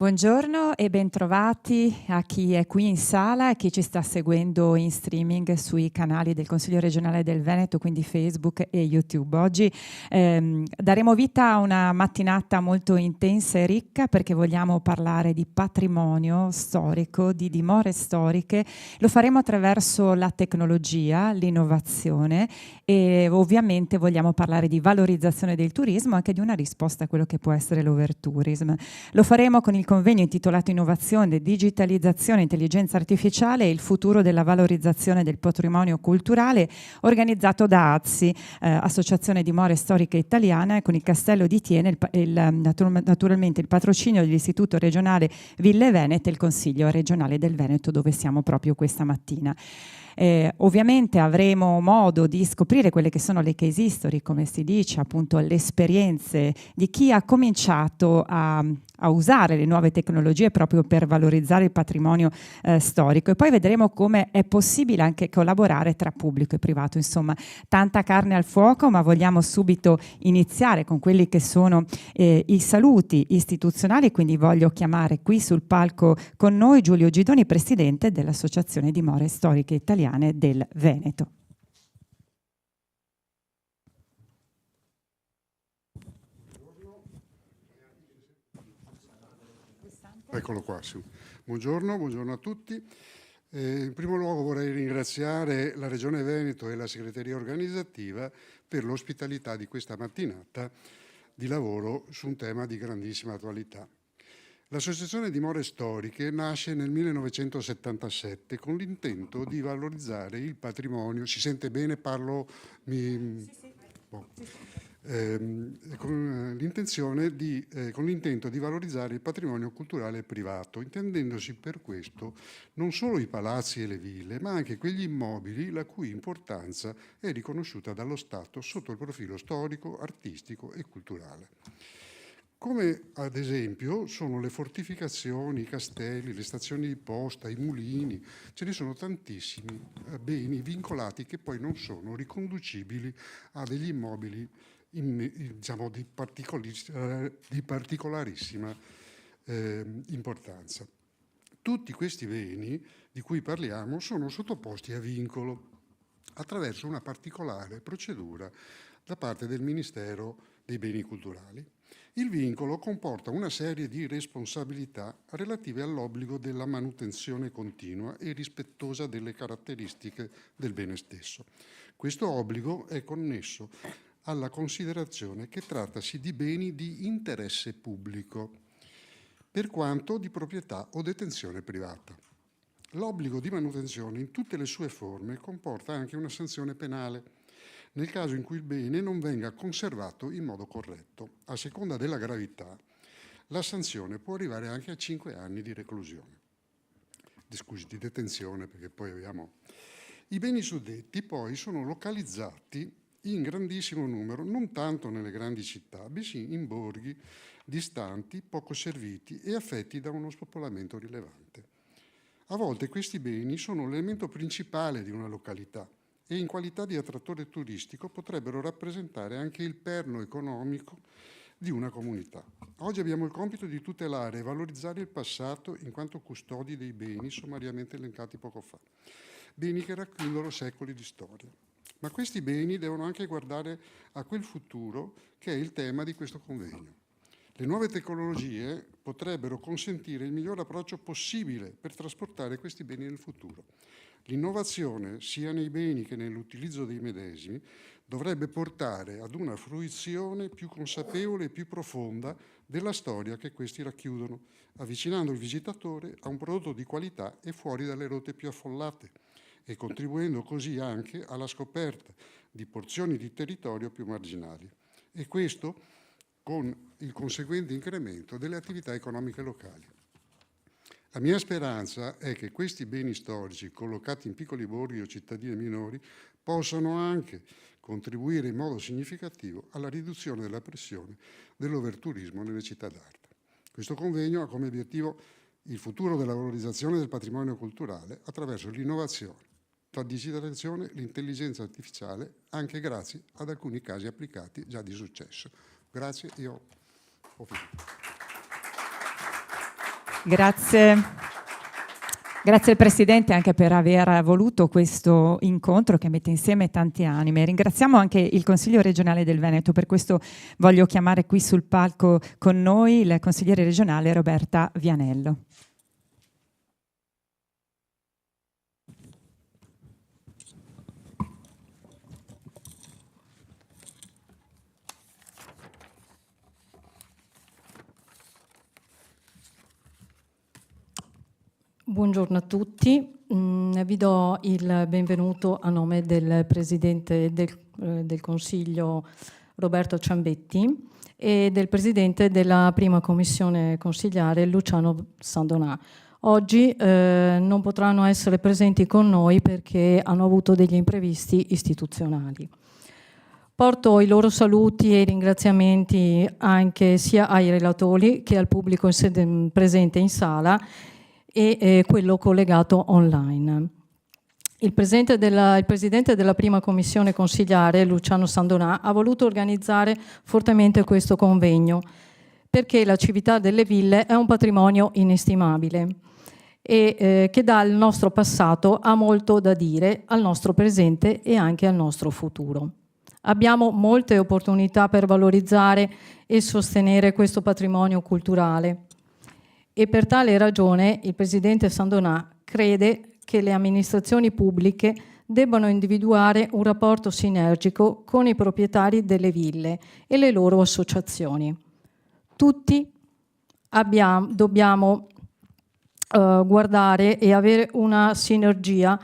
Buongiorno e bentrovati a chi è qui in sala e a chi ci sta seguendo in streaming sui canali del Consiglio regionale del Veneto, quindi Facebook e YouTube. Oggi daremo vita a una mattinata molto intensa e ricca perché vogliamo parlare di patrimonio storico, di dimore storiche. Lo faremo attraverso la tecnologia, l'innovazione e ovviamente vogliamo parlare di valorizzazione del turismo, anche di una risposta a quello che può essere l'overtourism. Lo faremo con il convegno intitolato Innovazione, Digitalizzazione, Intelligenza Artificiale e il futuro della valorizzazione del patrimonio culturale, organizzato da AZI, Associazione Dimore Storiche Italiana, e con il Castello di Thiene, naturalmente il patrocinio dell'Istituto Regionale Ville Venete e il Consiglio Regionale del Veneto, dove siamo proprio questa mattina. Ovviamente avremo modo di scoprire quelle che sono le case history, come si dice, appunto le esperienze di chi ha cominciato a usare le nuove tecnologie proprio per valorizzare il patrimonio storico, e poi vedremo come è possibile anche collaborare tra pubblico e privato. Insomma, tanta carne al fuoco, ma vogliamo subito iniziare con quelli che sono i saluti istituzionali, quindi voglio chiamare qui sul palco con noi Giulio Gidoni, presidente dell'Associazione Dimore Storiche Italiane del Veneto. Eccolo qua, sì. Buongiorno a tutti. In primo luogo vorrei ringraziare la Regione Veneto e la segreteria organizzativa per l'ospitalità di questa mattinata di lavoro su un tema di grandissima attualità. L'Associazione Dimore Storiche nasce nel 1977 con l'intento di valorizzare il patrimonio. Si sente bene? Parlo? Sì. Boh. Con l'intento di valorizzare il patrimonio culturale privato, intendendosi per questo non solo i palazzi e le ville, ma anche quegli immobili la cui importanza è riconosciuta dallo Stato sotto il profilo storico, artistico e culturale. Come ad esempio sono le fortificazioni, i castelli, le stazioni di posta, i mulini. Ce ne sono tantissimi beni vincolati che poi non sono riconducibili a degli immobili diciamo di particolarissima importanza. Tutti questi beni di cui parliamo sono sottoposti a vincolo attraverso una particolare procedura da parte del Ministero dei Beni Culturali. Il vincolo comporta una serie di responsabilità relative all'obbligo della manutenzione continua e rispettosa delle caratteristiche del bene stesso. Questo obbligo è connesso alla considerazione che trattasi di beni di interesse pubblico, per quanto di proprietà o detenzione privata. L'obbligo di manutenzione in tutte le sue forme comporta anche una sanzione penale nel caso in cui il bene non venga conservato in modo corretto. A seconda della gravità, la sanzione può arrivare anche a 5 anni di reclusione. Scusi, di detenzione, perché poi abbiamo... I beni suddetti poi sono localizzati in grandissimo numero, non tanto nelle grandi città, bensì in borghi distanti, poco serviti e affetti da uno spopolamento rilevante. A volte questi beni sono l'elemento principale di una località e in qualità di attrattore turistico potrebbero rappresentare anche il perno economico di una comunità. Oggi abbiamo il compito di tutelare e valorizzare il passato in quanto custodi dei beni sommariamente elencati poco fa, beni che racchiudono secoli di storia. Ma questi beni devono anche guardare a quel futuro che è il tema di questo convegno. Le nuove tecnologie potrebbero consentire il miglior approccio possibile per trasportare questi beni nel futuro. L'innovazione, sia nei beni che nell'utilizzo dei medesimi, dovrebbe portare ad una fruizione più consapevole e più profonda della storia che questi racchiudono, avvicinando il visitatore a un prodotto di qualità e fuori dalle rotte più affollate, e contribuendo così anche alla scoperta di porzioni di territorio più marginali. E questo con il conseguente incremento delle attività economiche locali. La mia speranza è che questi beni storici, collocati in piccoli borghi o cittadine minori, possano anche contribuire in modo significativo alla riduzione della pressione dell'overturismo nelle città d'arte. Questo convegno ha come obiettivo il futuro della valorizzazione del patrimonio culturale attraverso l'innovazione, la digitalizzazione, l'intelligenza artificiale, anche grazie ad alcuni casi applicati già di successo. Grazie, io ho finito. Grazie. Grazie al Presidente anche per aver voluto questo incontro che mette insieme tante anime. Ringraziamo anche il Consiglio regionale del Veneto, per questo voglio chiamare qui sul palco con noi il consigliere regionale Roberta Vianello. Buongiorno a tutti, vi do il benvenuto a nome del Presidente del Consiglio Roberto Ciambetti e del Presidente della Prima Commissione Consigliare Luciano Sandonà. Oggi non potranno essere presenti con noi perché hanno avuto degli imprevisti istituzionali. Porto i loro saluti e i ringraziamenti anche sia ai relatori che al pubblico presente in sala e quello collegato online. Il Presidente della Prima Commissione Consigliare, Luciano Sandonà, ha voluto organizzare fortemente questo convegno perché la civiltà delle ville è un patrimonio inestimabile e che dal nostro passato ha molto da dire al nostro presente e anche al nostro futuro. Abbiamo molte opportunità per valorizzare e sostenere questo patrimonio culturale. E per tale ragione il Presidente Sandonà crede che le amministrazioni pubbliche debbano individuare un rapporto sinergico con i proprietari delle ville e le loro associazioni. Tutti dobbiamo guardare e avere una sinergia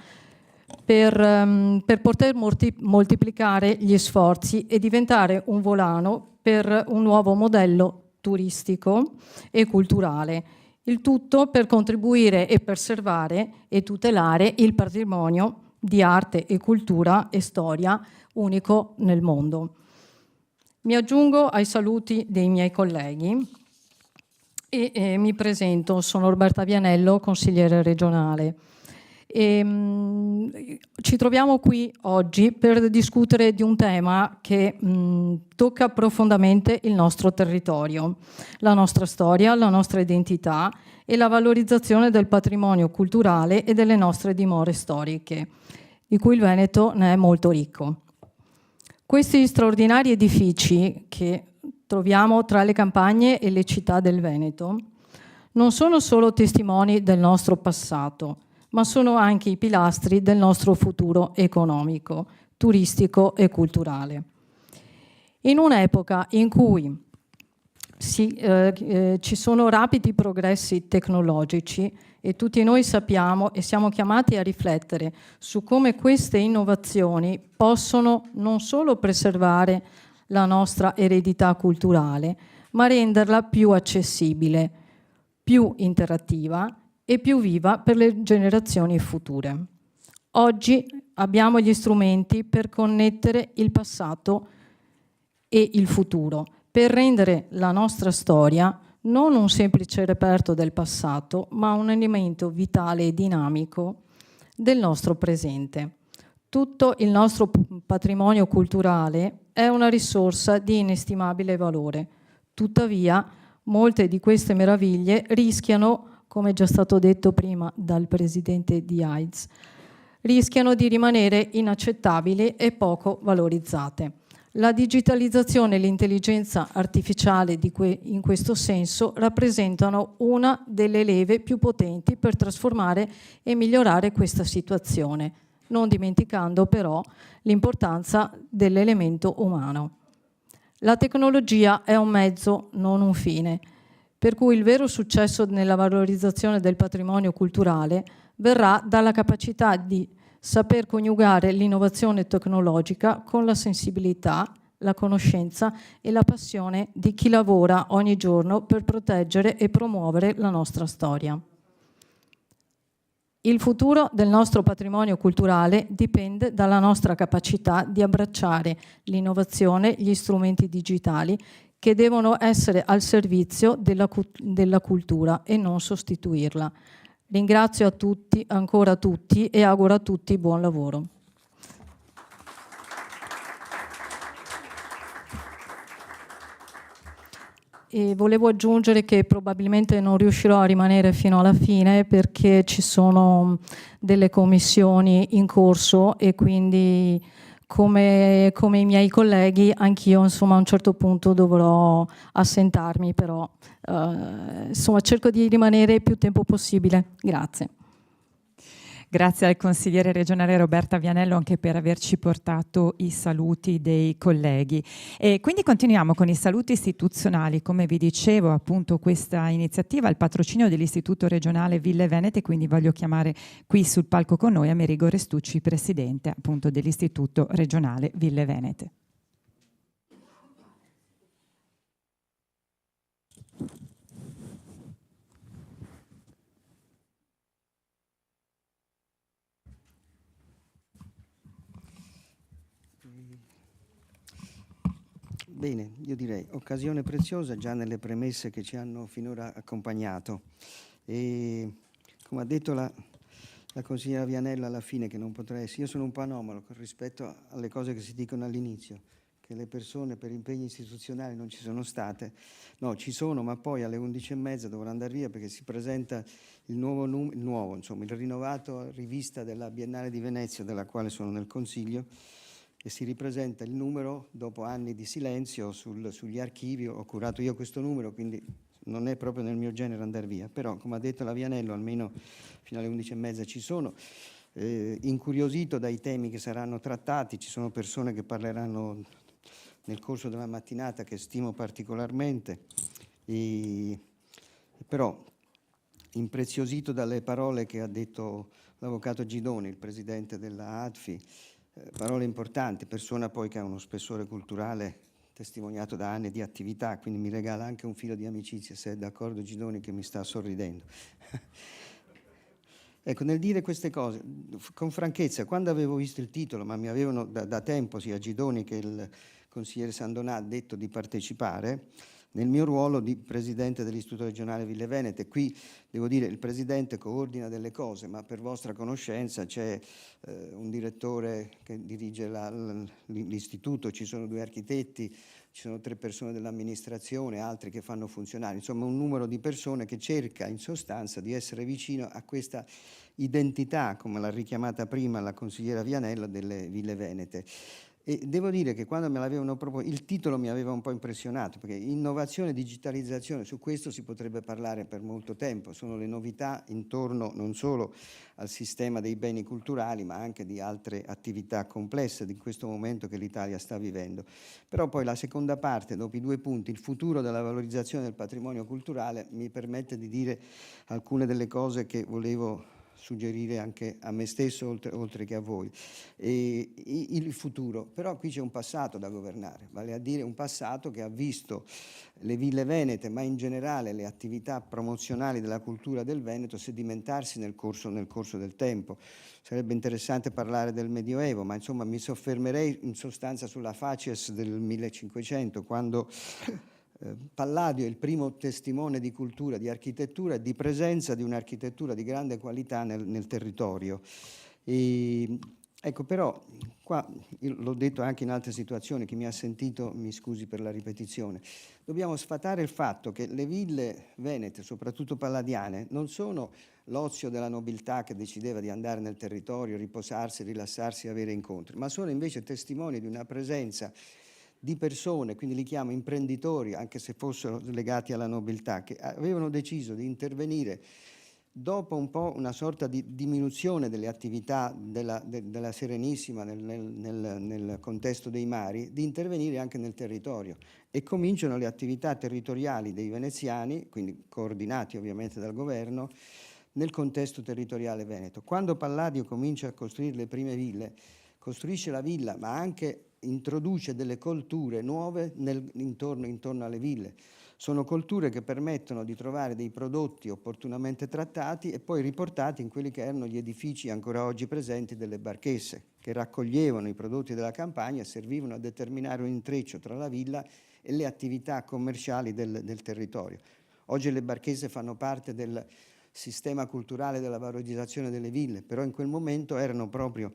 per poter moltiplicare gli sforzi e diventare un volano per un nuovo modello turistico e culturale. Il tutto per contribuire e preservare e tutelare il patrimonio di arte e cultura e storia unico nel mondo. Mi aggiungo ai saluti dei miei colleghi e mi presento, sono Roberta Vianello, consigliere regionale. Ci troviamo qui oggi per discutere di un tema che tocca profondamente il nostro territorio, la nostra storia, la nostra identità e la valorizzazione del patrimonio culturale e delle nostre dimore storiche, di cui il Veneto ne è molto ricco. Questi straordinari edifici che troviamo tra le campagne e le città del Veneto non sono solo testimoni del nostro passato, ma sono anche i pilastri del nostro futuro economico, turistico e culturale. In un'epoca in cui ci sono rapidi progressi tecnologici e tutti noi sappiamo e siamo chiamati a riflettere su come queste innovazioni possono non solo preservare la nostra eredità culturale, ma renderla più accessibile, più interattiva e più viva per le generazioni future. Oggi abbiamo gli strumenti per connettere il passato e il futuro, per rendere la nostra storia non un semplice reperto del passato, ma un elemento vitale e dinamico del nostro presente. Tutto il nostro patrimonio culturale è una risorsa di inestimabile valore. Tuttavia, molte di queste meraviglie rischiano, come è già stato detto prima dal presidente di AIDS, rischiano di rimanere inaccettabili e poco valorizzate. La digitalizzazione e l'intelligenza artificiale in questo senso rappresentano una delle leve più potenti per trasformare e migliorare questa situazione, non dimenticando però l'importanza dell'elemento umano. La tecnologia è un mezzo, non un fine, per cui il vero successo nella valorizzazione del patrimonio culturale verrà dalla capacità di saper coniugare l'innovazione tecnologica con la sensibilità, la conoscenza e la passione di chi lavora ogni giorno per proteggere e promuovere la nostra storia. Il futuro del nostro patrimonio culturale dipende dalla nostra capacità di abbracciare l'innovazione, gli strumenti digitali che devono essere al servizio della cultura e non sostituirla. Ringrazio a tutti, ancora tutti, e auguro a tutti buon lavoro. E volevo aggiungere che probabilmente non riuscirò a rimanere fino alla fine perché ci sono delle commissioni in corso e quindi come i miei colleghi anch'io insomma a un certo punto dovrò assentarmi, però insomma cerco di rimanere più tempo possibile. Grazie. Grazie al consigliere regionale Roberta Vianello anche per averci portato i saluti dei colleghi. E quindi continuiamo con i saluti istituzionali. Come vi dicevo, appunto, questa iniziativa ha il patrocinio dell'Istituto regionale Ville Venete, quindi voglio chiamare qui sul palco con noi Amerigo Restucci, presidente appunto dell'Istituto regionale Ville Venete. Bene, io direi occasione preziosa già nelle premesse che ci hanno finora accompagnato. E come ha detto la consigliera Vianella alla fine, che non potrei essere, io sono un po' anomalo rispetto alle cose che si dicono all'inizio, che le persone per impegni istituzionali non ci sono state. No, ci sono, ma poi alle 11:30 dovrò andare via perché si presenta il rinnovato rivista della Biennale di Venezia, della quale sono nel Consiglio, e si ripresenta il numero dopo anni di silenzio sugli archivi. Ho curato io questo numero, quindi non è proprio nel mio genere andare via, però come ha detto la Vianello almeno fino alle 11:30 ci sono. Incuriosito dai temi che saranno trattati, ci sono persone che parleranno nel corso della mattinata che stimo particolarmente, però impreziosito dalle parole che ha detto l'avvocato Gidoni, il presidente della ADFI, parole importanti, persona poi che ha uno spessore culturale testimoniato da anni di attività, quindi mi regala anche un filo di amicizia, se è d'accordo Gidoni, che mi sta sorridendo. Ecco, nel dire queste cose, con franchezza, quando avevo visto il titolo, ma mi avevano da tempo sia Gidoni che il consigliere Sandonà detto di partecipare, nel mio ruolo di presidente dell'Istituto regionale Ville Venete, qui devo dire il presidente coordina delle cose, ma per vostra conoscenza c'è un direttore che dirige l'istituto, ci sono 2 architetti, ci sono 3 persone dell'amministrazione, altri che fanno funzionari, insomma un numero di persone che cerca in sostanza di essere vicino a questa identità, come l'ha richiamata prima la consigliera Vianello, delle Ville Venete. E devo dire che quando me l'avevano proposto, il titolo mi aveva un po' impressionato, perché innovazione e digitalizzazione, su questo si potrebbe parlare per molto tempo, sono le novità intorno non solo al sistema dei beni culturali, ma anche di altre attività complesse di questo momento che l'Italia sta vivendo. Però poi la seconda parte, dopo i 2 punti, il futuro della valorizzazione del patrimonio culturale, mi permette di dire alcune delle cose che volevo suggerire anche a me stesso oltre che a voi. E il futuro, però qui c'è un passato da governare, vale a dire un passato che ha visto le Ville Venete, ma in generale le attività promozionali della cultura del Veneto sedimentarsi nel corso del tempo. Sarebbe interessante parlare del Medioevo, ma insomma mi soffermerei in sostanza sulla facies del 1500, quando Palladio è il primo testimone di cultura, di architettura e di presenza di un'architettura di grande qualità nel territorio. Ecco, però, qua l'ho detto anche in altre situazioni, chi mi ha sentito mi scusi per la ripetizione, dobbiamo sfatare il fatto che le ville venete, soprattutto palladiane, non sono l'ozio della nobiltà che decideva di andare nel territorio, riposarsi, rilassarsi, avere incontri, ma sono invece testimoni di una presenza di persone, quindi li chiamo imprenditori, anche se fossero legati alla nobiltà, che avevano deciso di intervenire dopo un po' una sorta di diminuzione delle attività della Serenissima nel contesto dei mari, di intervenire anche nel territorio. E cominciano le attività territoriali dei veneziani, quindi coordinati ovviamente dal governo, nel contesto territoriale veneto. Quando Palladio comincia a costruire le prime ville, costruisce la villa, ma anche introduce delle colture nuove intorno alle ville. Sono colture che permettono di trovare dei prodotti opportunamente trattati e poi riportati in quelli che erano gli edifici ancora oggi presenti delle barchesse, che raccoglievano i prodotti della campagna e servivano a determinare un intreccio tra la villa e le attività commerciali del territorio. Oggi le barchesse fanno parte del sistema culturale della valorizzazione delle ville, però in quel momento erano proprio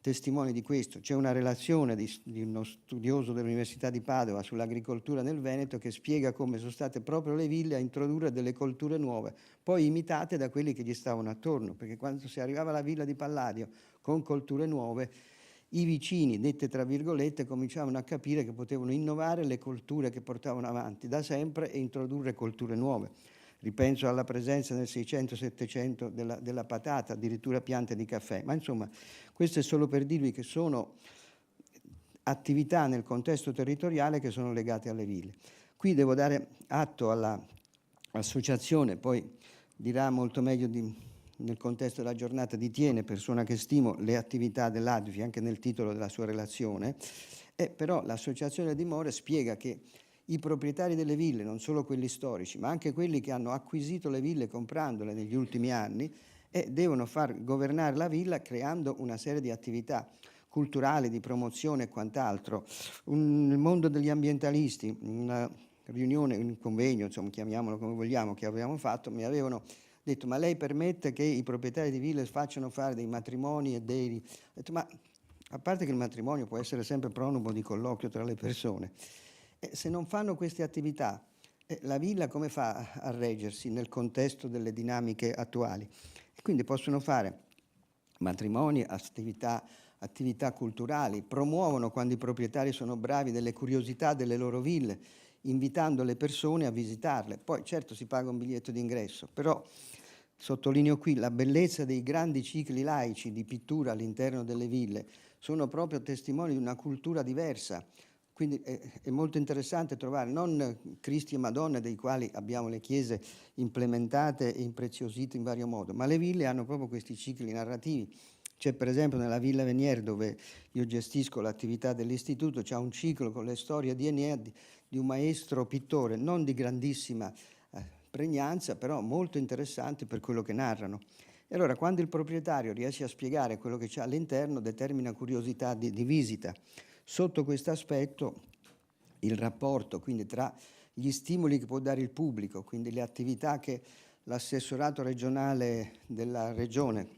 testimoni di questo. C'è una relazione di uno studioso dell'Università di Padova sull'agricoltura nel Veneto che spiega come sono state proprio le ville a introdurre delle colture nuove, poi imitate da quelli che gli stavano attorno, perché quando si arrivava alla villa di Palladio con colture nuove, i vicini, dette tra virgolette, cominciavano a capire che potevano innovare le colture che portavano avanti da sempre e introdurre colture nuove. Ripenso alla presenza nel 600-700 della patata, addirittura piante di caffè. Ma insomma, questo è solo per dirvi che sono attività nel contesto territoriale che sono legate alle ville. Qui devo dare atto all'associazione, poi dirà molto meglio nel contesto della giornata di Tiene, persona che stimo, le attività dell'ADVI anche nel titolo della sua relazione, però l'associazione dimore spiega che i proprietari delle ville, non solo quelli storici, ma anche quelli che hanno acquisito le ville comprandole negli ultimi anni, devono far governare la villa creando una serie di attività culturali, di promozione e quant'altro. Il mondo degli ambientalisti, una riunione, un convegno, insomma, chiamiamolo come vogliamo, che avevamo fatto, mi avevano detto: ma lei permette che i proprietari di ville facciano fare dei matrimoni e dei... Ho detto: ma a parte che il matrimonio può essere sempre pronubo di colloquio tra le persone, se non fanno queste attività, la villa come fa a reggersi nel contesto delle dinamiche attuali? E quindi possono fare matrimoni, attività culturali, promuovono, quando i proprietari sono bravi, delle curiosità delle loro ville, invitando le persone a visitarle. Poi certo si paga un biglietto d'ingresso, però sottolineo qui la bellezza dei grandi cicli laici di pittura all'interno delle ville, sono proprio testimoni di una cultura diversa. Quindi è molto interessante trovare non Cristi e Madonne, dei quali abbiamo le chiese implementate e impreziosite in vario modo, ma le ville hanno proprio questi cicli narrativi. C'è per esempio nella Villa Venier, dove io gestisco l'attività dell'istituto, c'è un ciclo con le storie di Enea di un maestro pittore, non di grandissima pregnanza, però molto interessante per quello che narrano. E allora quando il proprietario riesce a spiegare quello che c'è all'interno, determina curiosità di visita. Sotto questo aspetto il rapporto quindi tra gli stimoli che può dare il pubblico, quindi le attività che l'assessorato regionale della regione,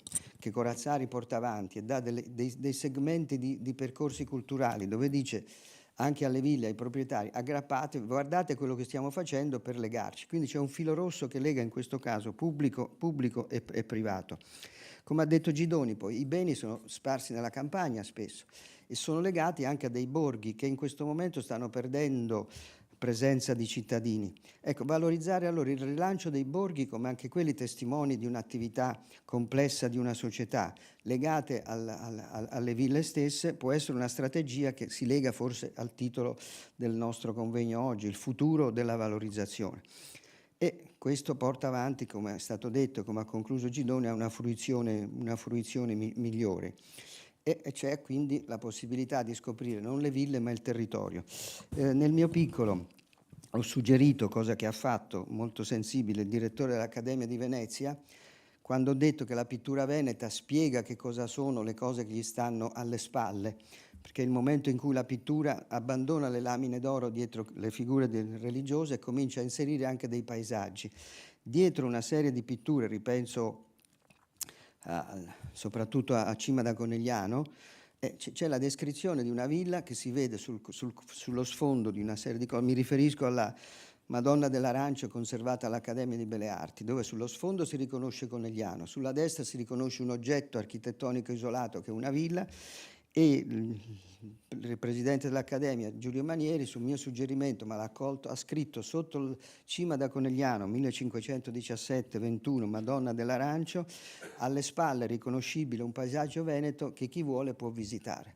che Corazzari porta avanti e dà dei segmenti di percorsi culturali, dove dice anche alle ville, ai proprietari: aggrappate, guardate quello che stiamo facendo per legarci. Quindi c'è un filo rosso che lega in questo caso pubblico e privato. Come ha detto Gidoni, poi i beni sono sparsi nella campagna spesso e sono legati anche a dei borghi che in questo momento stanno perdendo presenza di cittadini. Ecco, valorizzare allora il rilancio dei borghi come anche quelli testimoni di un'attività complessa di una società legate alle ville stesse può essere una strategia che si lega forse al titolo del nostro convegno oggi, il futuro della valorizzazione. E questo porta avanti, come è stato detto, come ha concluso Gidoni, a una fruizione migliore. E c'è quindi la possibilità di scoprire non le ville ma il territorio. Nel mio piccolo ho suggerito, cosa che ha fatto molto sensibile il direttore dell'Accademia di Venezia, quando ho detto che la pittura veneta spiega che cosa sono le cose che gli stanno alle spalle, perché è il momento in cui la pittura abbandona le lamine d'oro dietro le figure religiose e comincia a inserire anche dei paesaggi. Dietro una serie di pitture, ripenso soprattutto a Cima da Conegliano, c'è la descrizione di una villa che si vede sullo sfondo di una serie di cose. Mi riferisco alla Madonna dell'Arancio conservata all'Accademia di Belle Arti, dove sullo sfondo si riconosce Conegliano, sulla destra si riconosce un oggetto architettonico isolato che è una villa, e il presidente dell'Accademia, Giulio Manieri, sul mio suggerimento, ma l'ha accolto, ha scritto sotto il Cima da Conegliano 1517-21 Madonna dell'Arancio, alle spalle riconoscibile un paesaggio veneto che chi vuole può visitare.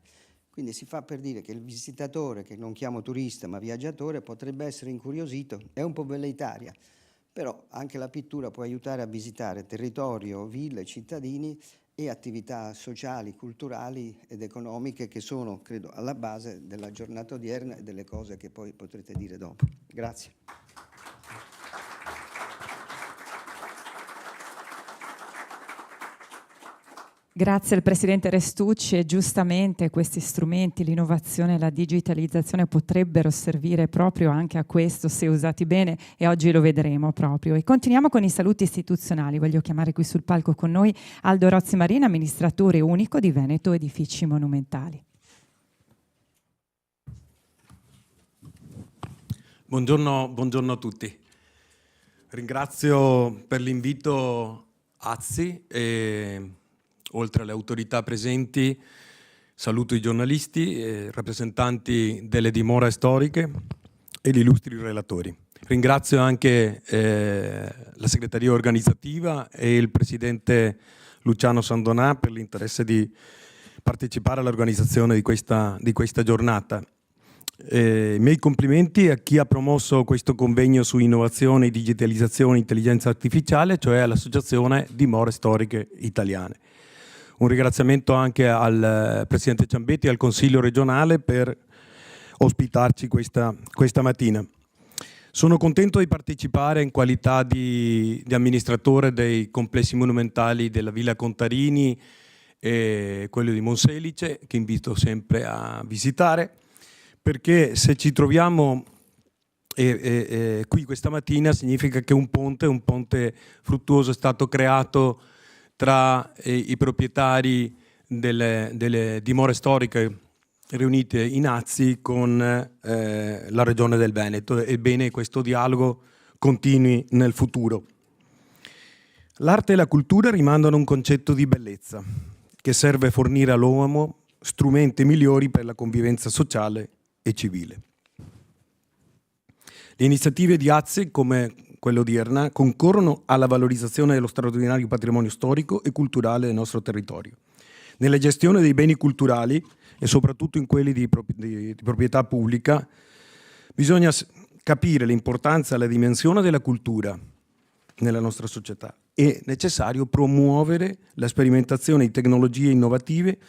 Quindi si fa per dire che il visitatore, che non chiamo turista ma viaggiatore, potrebbe essere incuriosito, è un po' velleitaria, però anche la pittura può aiutare a visitare territorio, ville, cittadini e attività sociali, culturali ed economiche che sono, credo, alla base della giornata odierna e delle cose che poi potrete dire dopo. Grazie. Grazie al Presidente Restucci, e giustamente questi strumenti, l'innovazione e la digitalizzazione potrebbero servire proprio anche a questo se usati bene, e oggi lo vedremo proprio. E continuiamo con i saluti istituzionali. Voglio chiamare qui sul palco con noi Aldo Rozzi Marina, amministratore unico di Veneto Edifici Monumentali. Buongiorno a tutti. Ringrazio per l'invito AZI e oltre alle autorità presenti saluto i giornalisti, rappresentanti delle dimore storiche e gli illustri relatori. Ringrazio anche la segreteria organizzativa e il presidente Luciano Sandonà per l'interesse di partecipare all'organizzazione di questa giornata. I miei complimenti a chi ha promosso questo convegno su innovazione, digitalizzazione e intelligenza artificiale, cioè all'Associazione Dimore Storiche Italiane. Un ringraziamento anche al Presidente Ciambetti e al Consiglio regionale per ospitarci questa mattina. Sono contento di partecipare in qualità di amministratore dei complessi monumentali della Villa Contarini e quello di Monselice, che invito sempre a visitare, perché se ci troviamo qui questa mattina significa che un ponte fruttuoso è stato creato tra i proprietari delle dimore storiche riunite in AZI con la Regione del Veneto. Ebbene, questo dialogo continui nel futuro. L'arte e la cultura rimandano a un concetto di bellezza che serve fornire all'uomo strumenti migliori per la convivenza sociale e civile. Le iniziative di AZI, come quello odierna, concorrono alla valorizzazione dello straordinario patrimonio storico e culturale del nostro territorio. Nella gestione dei beni culturali e soprattutto in quelli di proprietà pubblica bisogna capire l'importanza e la dimensione della cultura nella nostra società. È necessario promuovere la sperimentazione di tecnologie innovative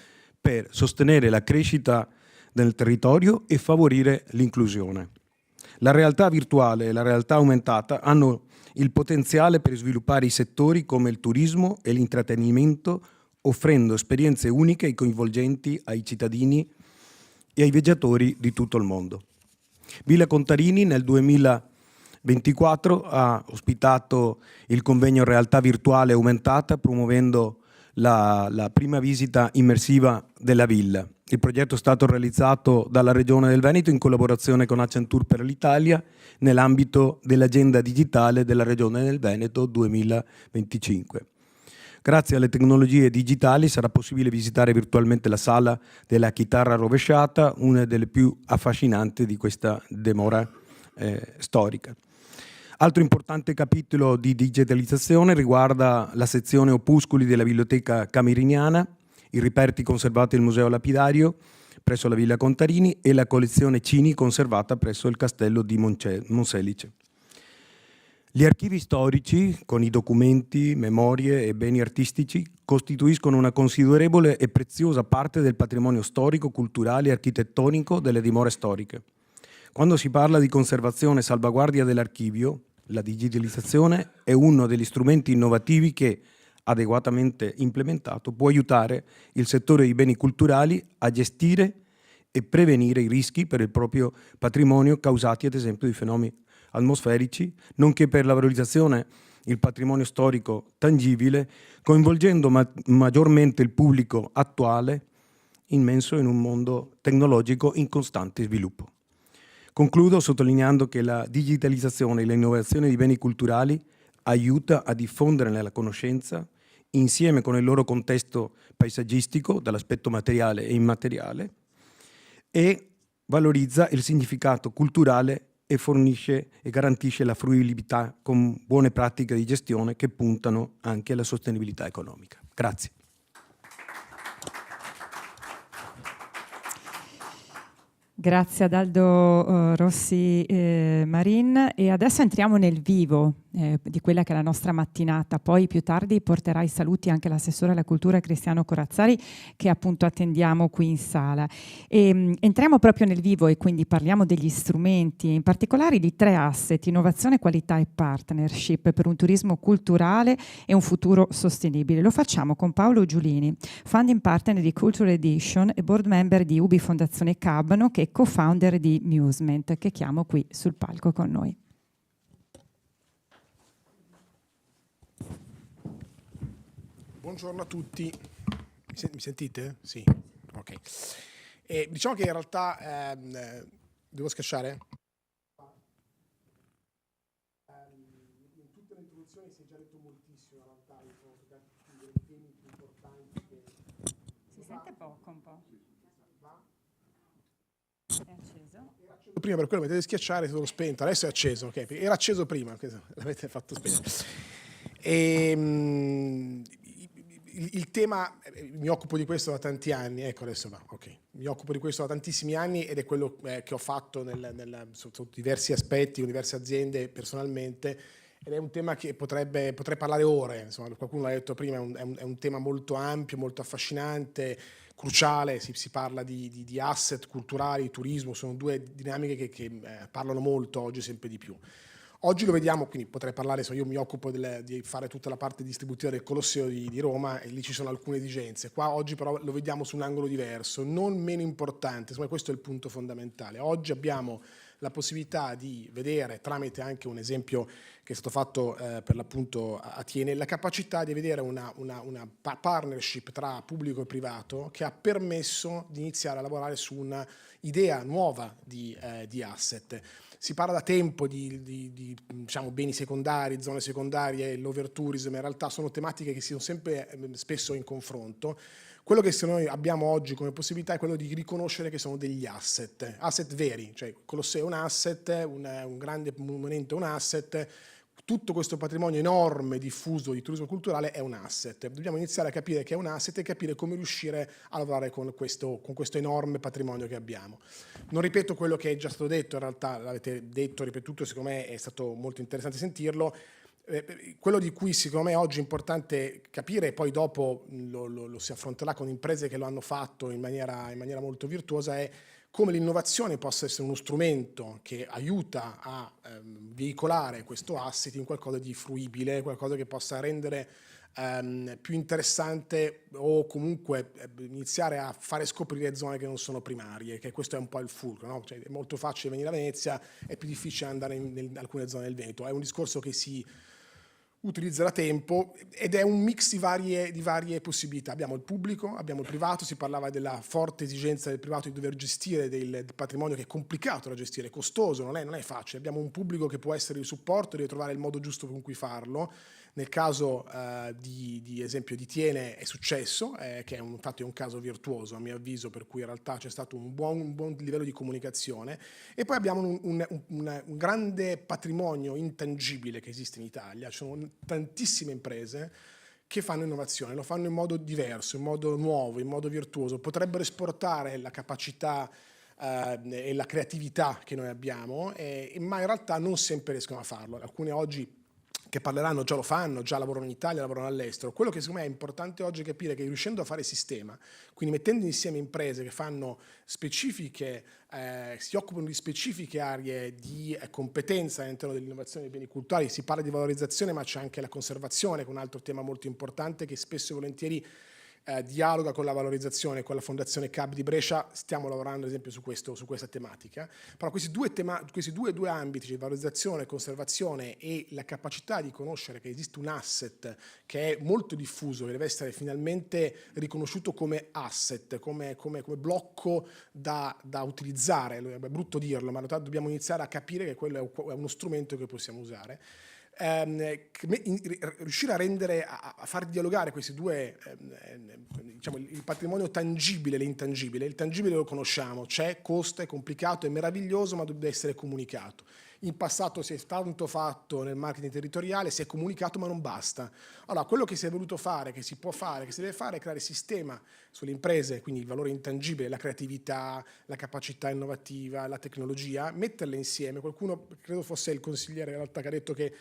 per sostenere la crescita del territorio e favorire l'inclusione. La realtà virtuale e la realtà aumentata hanno il potenziale per sviluppare i settori come il turismo e l'intrattenimento, offrendo esperienze uniche e coinvolgenti ai cittadini e ai viaggiatori di tutto il mondo. Villa Contarini nel 2024 ha ospitato il convegno Realtà Virtuale Aumentata, promuovendo la prima visita immersiva della villa. Il progetto è stato realizzato dalla Regione del Veneto in collaborazione con Accenture per l'Italia nell'ambito dell'agenda digitale della Regione del Veneto 2025. Grazie alle tecnologie digitali sarà possibile visitare virtualmente la sala della chitarra rovesciata, una delle più affascinanti di questa dimora storica. Altro importante capitolo di digitalizzazione riguarda la sezione opuscoli della Biblioteca Cameriniana, i reperti conservati al Museo Lapidario presso la Villa Contarini e la collezione Cini conservata presso il Castello di Monselice. Gli archivi storici, con i documenti, memorie e beni artistici, costituiscono una considerevole e preziosa parte del patrimonio storico, culturale e architettonico delle dimore storiche. Quando si parla di conservazione e salvaguardia dell'archivio, la digitalizzazione è uno degli strumenti innovativi che, adeguatamente implementato, può aiutare il settore dei beni culturali a gestire e prevenire i rischi per il proprio patrimonio causati ad esempio di fenomeni atmosferici, nonché per la valorizzazione del patrimonio storico tangibile, coinvolgendo maggiormente il pubblico attuale, immenso in un mondo tecnologico in costante sviluppo. Concludo sottolineando che la digitalizzazione e l'innovazione di beni culturali aiuta a diffondere la conoscenza insieme con il loro contesto paesaggistico, dall'aspetto materiale e immateriale, e valorizza il significato culturale e fornisce e garantisce la fruibilità con buone pratiche di gestione che puntano anche alla sostenibilità economica. Grazie. Grazie ad Aldo Rossi Marin, e adesso entriamo nel vivo di quella che è la nostra mattinata. Poi più tardi porterà i saluti anche l'assessore alla cultura Cristiano Corazzari, che appunto attendiamo qui in sala. Entriamo proprio nel vivo e quindi parliamo degli strumenti, in particolare di 3 asset: innovazione, qualità e partnership per un turismo culturale e un futuro sostenibile. Lo facciamo con Paolo Giulini, founding partner di Culture Edition e board member di UBI Fondazione Cabano, che è co-founder di Musement, che chiamo qui sul palco con noi. Buongiorno a tutti, mi sentite? Sì, ok. Diciamo che in realtà devo schiacciare? In tutte le introduzioni si è già detto moltissimo, in realtà sono stati dei temi più importanti che... Si sente poco un po'? È acceso? Prima per quello mettete schiacciare, è stato spento, adesso è acceso, ok? Era acceso prima, l'avete fatto spegnere. Il tema, mi occupo di questo da tanti anni, ecco adesso va, ok. Mi occupo di questo da tantissimi anni ed è quello che ho fatto sotto diversi aspetti, con diverse aziende personalmente, ed è un tema che potrei parlare ore, insomma, qualcuno l'ha detto prima, è un tema molto ampio, molto affascinante, cruciale, si parla di asset culturali, turismo, sono due dinamiche che parlano molto oggi, sempre di più. Oggi lo vediamo, quindi potrei parlare, io mi occupo di fare tutta la parte distributiva del Colosseo di Roma e lì ci sono alcune esigenze. Qua oggi però lo vediamo su un angolo diverso, non meno importante, insomma questo è il punto fondamentale. Oggi abbiamo la possibilità di vedere, tramite anche un esempio che è stato fatto per l'appunto a Atene, la capacità di vedere una partnership tra pubblico e privato che ha permesso di iniziare a lavorare su una idea nuova di asset. Si parla da tempo di diciamo, beni secondari, zone secondarie, l'overtourism, in realtà sono tematiche che sono sempre spesso in confronto. Quello che noi abbiamo oggi come possibilità è quello di riconoscere che sono degli asset veri, cioè Colosseo è un asset, un grande monumento è un asset, tutto questo patrimonio enorme diffuso di turismo culturale è un asset. Dobbiamo iniziare a capire che è un asset e capire come riuscire a lavorare con questo enorme patrimonio che abbiamo. Non ripeto quello che è già stato detto, in realtà l'avete detto, ripetuto, secondo me è stato molto interessante sentirlo. Quello di cui secondo me oggi è importante capire, e poi dopo lo si affronterà con imprese che lo hanno fatto in maniera molto virtuosa, è come l'innovazione possa essere uno strumento che aiuta a veicolare questo asset in qualcosa di fruibile, qualcosa che possa rendere più interessante o comunque iniziare a fare scoprire zone che non sono primarie, che questo è un po' il fulcro, no? Cioè, è molto facile venire a Venezia, è più difficile andare in alcune zone del Veneto. È un discorso che si utilizza da tempo ed è un mix di varie possibilità. Abbiamo il pubblico, abbiamo il privato, si parlava della forte esigenza del privato di dover gestire del patrimonio che è complicato da gestire, costoso, non è facile. Abbiamo un pubblico che può essere di supporto, deve trovare il modo giusto con cui farlo. Nel caso di esempio di Tiene è successo, che infatti è un caso virtuoso a mio avviso, per cui in realtà c'è stato un buon livello di comunicazione. E poi abbiamo un grande patrimonio intangibile che esiste in Italia, ci sono tantissime imprese che fanno innovazione, lo fanno in modo diverso, in modo nuovo, in modo virtuoso, potrebbero esportare la capacità e la creatività che noi abbiamo, ma in realtà non sempre riescono a farlo. Alcune oggi che parleranno già lo fanno, già lavorano in Italia, lavorano all'estero. Quello che secondo me è importante oggi è capire che riuscendo a fare sistema, quindi mettendo insieme imprese che fanno specifiche, si occupano di specifiche aree di competenza all'interno dell'innovazione dei beni culturali, si parla di valorizzazione ma c'è anche la conservazione, che è un altro tema molto importante che spesso e volentieri dialoga con la valorizzazione, con la Fondazione CAB di Brescia, stiamo lavorando ad esempio su questa tematica, però questi due ambiti, cioè valorizzazione, conservazione e la capacità di conoscere che esiste un asset che è molto diffuso, che deve essere finalmente riconosciuto come asset, come blocco da utilizzare, è brutto dirlo, ma in realtà dobbiamo iniziare a capire che quello è uno strumento che possiamo usare. Riuscire a far dialogare questi due, diciamo, il patrimonio tangibile e l'intangibile. Il tangibile lo conosciamo, c'è, costa, è complicato, è meraviglioso, ma deve essere comunicato. In passato si è tanto fatto nel marketing territoriale, si è comunicato ma non basta. Allora, quello che si è voluto fare, che si può fare, che si deve fare è creare sistema sulle imprese, quindi il valore intangibile, la creatività, la capacità innovativa, la tecnologia, metterle insieme. Qualcuno, credo fosse il consigliere in realtà, che ha detto che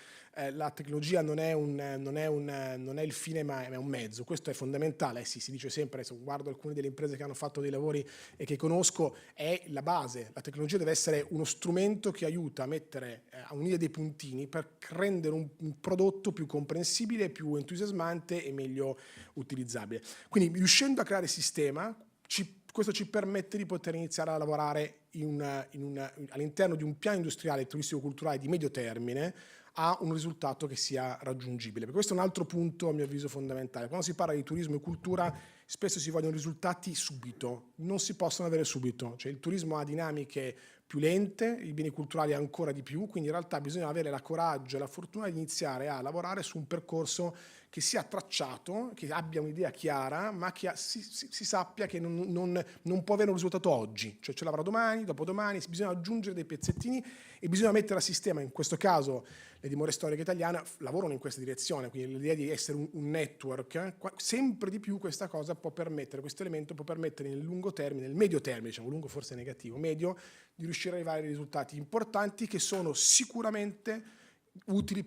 la tecnologia non è il fine ma è un mezzo. Questo è fondamentale, si dice sempre, se guardo alcune delle imprese che hanno fatto dei lavori e che conosco, è la base. La tecnologia deve essere uno strumento che aiuta a unire dei puntini per rendere un prodotto più comprensibile, più entusiasmante e meglio utilizzabile. Quindi riuscendo a creare sistema, questo ci permette di poter iniziare a lavorare all'interno di un piano industriale e turistico-culturale di medio termine a un risultato che sia raggiungibile. Per questo è un altro punto, a mio avviso, fondamentale. Quando si parla di turismo e cultura, spesso si vogliono risultati subito, non si possono avere subito. Cioè, il turismo ha dinamiche più lente, i beni culturali ancora di più, quindi in realtà bisogna avere la coraggio e la fortuna di iniziare a lavorare su un percorso che sia tracciato, che abbia un'idea chiara, ma che si sappia che non può avere un risultato oggi, cioè ce l'avrà domani, dopodomani, bisogna aggiungere dei pezzettini e bisogna mettere a sistema. In questo caso le dimore storiche italiane lavorano in questa direzione, quindi l'idea di essere un network, sempre di più questa cosa può permettere, questo elemento può permettere nel lungo termine, nel medio termine, diciamo lungo forse è negativo, medio, di riuscire ad arrivare a risultati importanti che sono sicuramente utili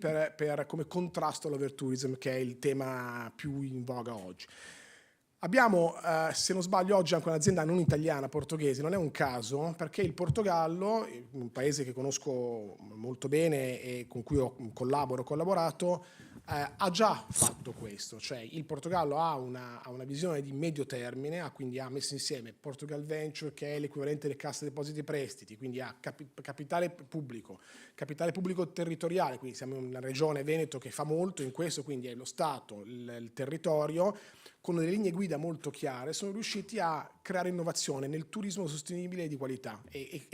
come contrasto all'overtourism, che è il tema più in voga oggi. Abbiamo, se non sbaglio, oggi anche un'azienda non italiana, portoghese, non è un caso, perché il Portogallo, un paese che conosco molto bene e con cui ho collaborato, ha già fatto questo, cioè il Portogallo ha una visione di medio termine, quindi ha messo insieme Portugal Venture, che è l'equivalente delle casse depositi e prestiti, quindi ha capitale pubblico territoriale, quindi siamo in una regione Veneto che fa molto in questo, quindi è lo Stato, il territorio, con delle linee guida molto chiare, sono riusciti a creare innovazione nel turismo sostenibile e di qualità. E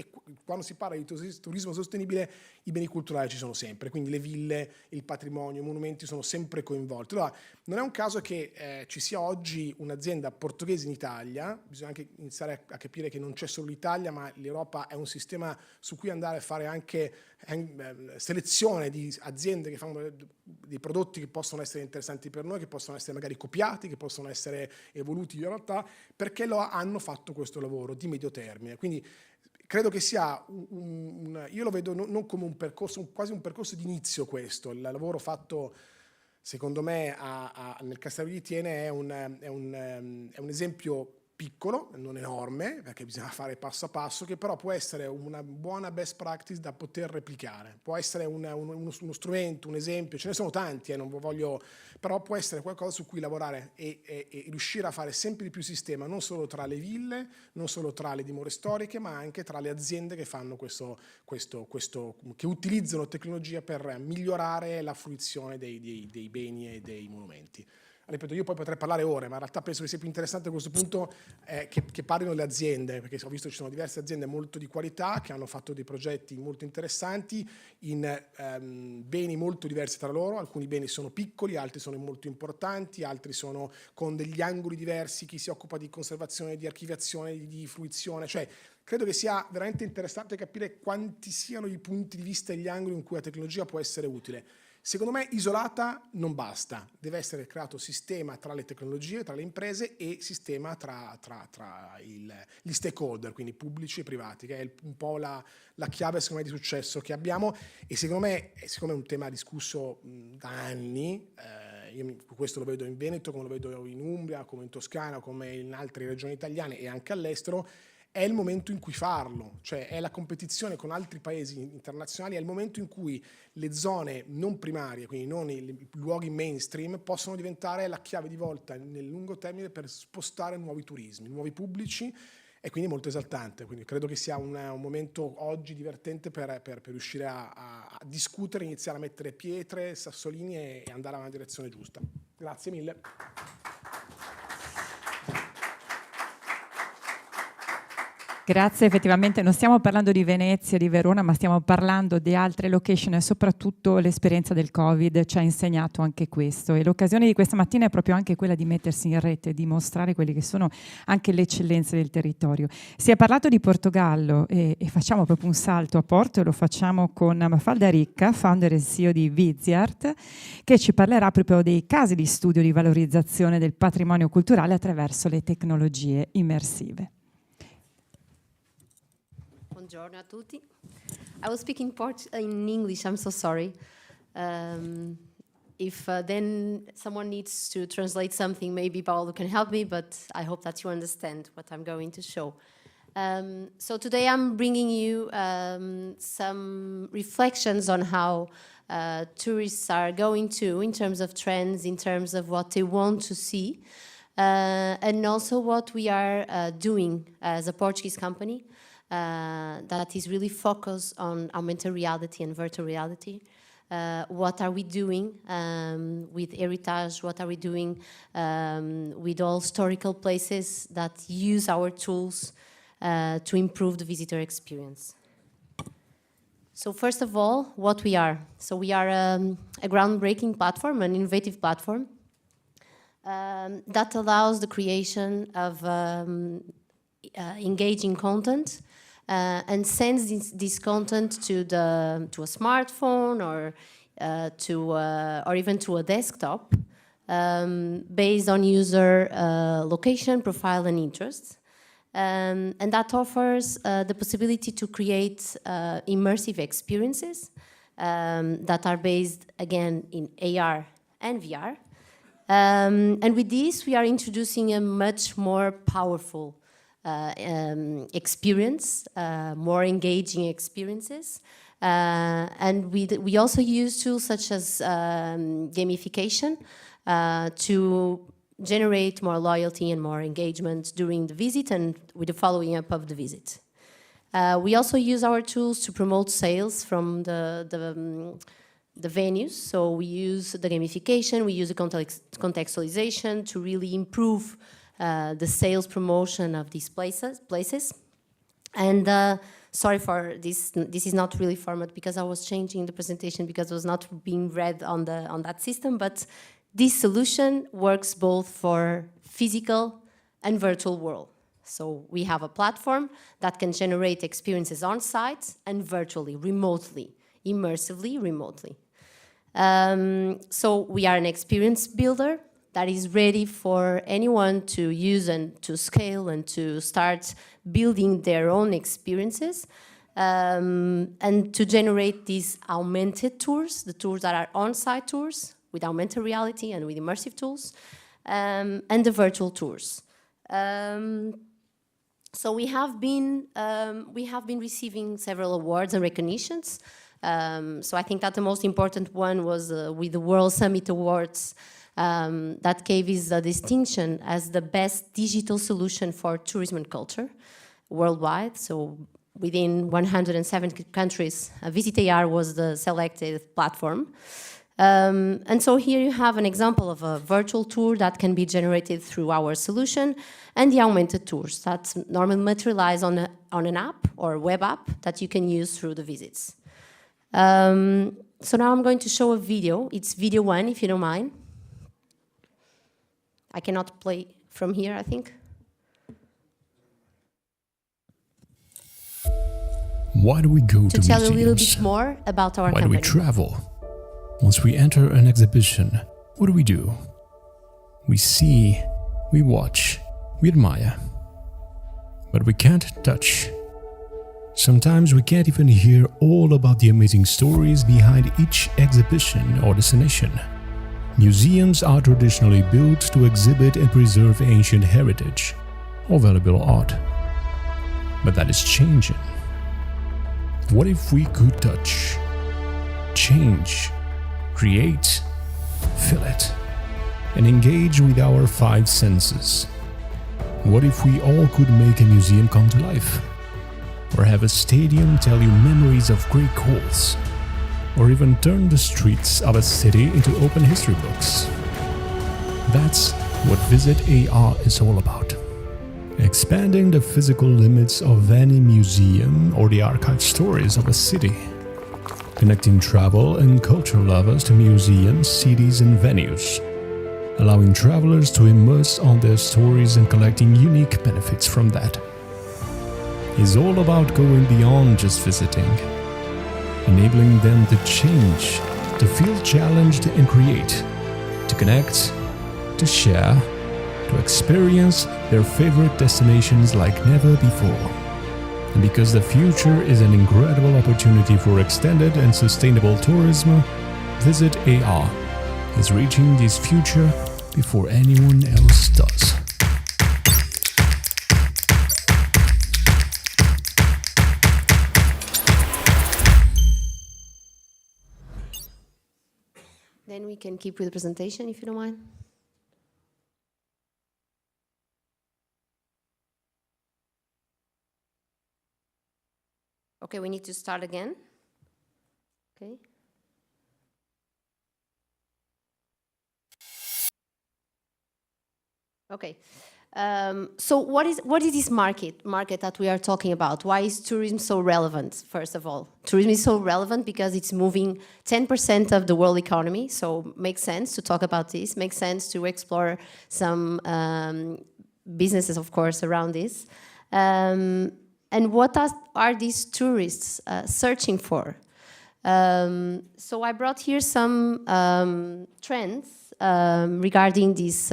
quando si parla di turismo sostenibile, i beni culturali ci sono sempre, quindi le ville, il patrimonio, i monumenti sono sempre coinvolti. Allora, non è un caso che ci sia oggi un'azienda portoghese in Italia, bisogna anche iniziare a capire che non c'è solo l'Italia, ma l'Europa è un sistema su cui andare a fare anche selezione di aziende che fanno dei prodotti che possono essere interessanti per noi, che possono essere magari copiati, che possono essere evoluti in realtà, perché hanno fatto questo lavoro di medio termine. Quindi credo che sia io lo vedo non come un percorso, quasi un percorso di inizio questo. Il lavoro fatto, secondo me, nel Castello di Thiene è un esempio piccolo, non enorme, perché bisogna fare passo a passo, che però può essere una buona best practice da poter replicare. Può essere uno strumento, un esempio, ce ne sono tanti, non voglio, però può essere qualcosa su cui lavorare e riuscire a fare sempre di più sistema, non solo tra le ville, non solo tra le dimore storiche, ma anche tra le aziende che fanno che utilizzano tecnologia per migliorare la fruizione dei beni e dei monumenti. Ripeto, io poi potrei parlare ore, ma in realtà penso che sia più interessante a questo punto che parlino le aziende, perché ho visto che ci sono diverse aziende molto di qualità che hanno fatto dei progetti molto interessanti in beni molto diversi tra loro. Alcuni beni sono piccoli, altri sono molto importanti, altri sono con degli angoli diversi, chi si occupa di conservazione, di archiviazione, di fruizione, cioè credo che sia veramente interessante capire quanti siano i punti di vista e gli angoli in cui la tecnologia può essere utile. Secondo me isolata non basta, deve essere creato sistema tra le tecnologie, tra le imprese e sistema tra gli stakeholder, quindi pubblici e privati, che è un po' la chiave secondo me di successo che abbiamo e secondo me è un tema discusso da anni. Io questo lo vedo in Veneto, come lo vedo in Umbria, come in Toscana, come in altre regioni italiane e anche all'estero. È il momento in cui farlo, cioè è la competizione con altri paesi internazionali, è il momento in cui le zone non primarie, quindi non i luoghi mainstream, possono diventare la chiave di volta nel lungo termine per spostare nuovi turismi, nuovi pubblici e quindi molto esaltante. Quindi credo che sia un momento oggi divertente per riuscire a discutere, iniziare a mettere pietre, sassolini e andare nella direzione giusta. Grazie mille. Grazie, effettivamente non stiamo parlando di Venezia, di Verona, ma stiamo parlando di altre location e soprattutto l'esperienza del Covid ci ha insegnato anche questo, e l'occasione di questa mattina è proprio anche quella di mettersi in rete, di mostrare quelle che sono anche le eccellenze del territorio. Si è parlato di Portogallo e facciamo proprio un salto a Porto, e lo facciamo con Mafalda Ricca, founder e CEO di Viziart, che ci parlerà proprio dei casi di studio di valorizzazione del patrimonio culturale attraverso le tecnologie immersive. Buongiorno a tutti. I will speak in English, I'm so sorry. If then someone needs to translate something, maybe Paolo can help me, but I hope that you understand what I'm going to show. So today I'm bringing you some reflections on how tourists are going to, in terms of trends, in terms of what they want to see, and also what we are doing as a Portuguese company that is really focused on augmented reality and virtual reality. What are we doing with Heritage? What are we doing with all historical places that use our tools to improve the visitor experience? So first of all, what we are. So we are a groundbreaking platform, an innovative platform that allows the creation of engaging content and sends this content to a smartphone or even to a desktop based on user location, profile, and interests. And that offers the possibility to create immersive experiences that are based, again, in AR and VR. And with this, we are introducing a much more powerful experience, more engaging experiences. And we also use tools such as gamification to generate more loyalty and more engagement during the visit and with the following up of the visit. We also use our tools to promote sales from the venues. So we use the gamification, we use the contextualization to really improve the sales promotion of these places. And sorry for this. This is not really format because I was changing the presentation because it was not being read on that system. But this solution works both for physical and virtual world. So we have a platform that can generate experiences on site and virtually, remotely, immersively, remotely. So we are an experience builder that is ready for anyone to use and to scale and to start building their own experiences and to generate these augmented tours, the tours that are on-site tours with augmented reality and with immersive tools, and the virtual tours. So we have been receiving several awards and recognitions. So I think that the most important one was with the World Summit Awards that gave us the distinction as the best digital solution for tourism and culture worldwide. So within 170 countries, Visit AR was the selected platform. And so here you have an example of a virtual tour that can be generated through our solution, and the augmented tours that normally materialize on an app or web app that you can use through the visits. So now I'm going to show a video. It's video 1, if you don't mind. I cannot play from here, I think. Why do we go to tell museums? a little bit more about our Why company. do we travel? Once we enter an exhibition, what do? We see, we watch, we admire. But we can't touch. Sometimes we can't even hear all about the amazing stories behind each exhibition or destination. Museums are traditionally built to exhibit and preserve ancient heritage or valuable art. But that is changing. What if we could touch, change, create, feel it, and engage with our 5 senses? What if we all could make a museum come to life? Or have a stadium tell you memories of great goals? Or even turn the streets of a city into open history books? That's what Visit AR is all about. expanding the physical limits of any museum or the archived stories of a city, connecting travel and culture lovers to museums, cities, and venues, allowing travelers to immerse on their stories and collecting unique benefits from that. It's all about going beyond just visiting, enabling them to change, to feel challenged and create, to connect, to share, to experience their favorite destinations like never before. And because the future is an incredible opportunity for extended and sustainable tourism, Visit AR is reaching this future before anyone else does. Then we can keep with the presentation, if you don't mind. Okay, we need to start again. Okay. Okay. So what is this market that we are talking about? Why is tourism so relevant, first of all? Tourism is so relevant because it's moving 10% of the world economy, so makes sense to talk about this, makes sense to explore some businesses, of course, around this. And what are these tourists searching for? So I brought here some trends regarding this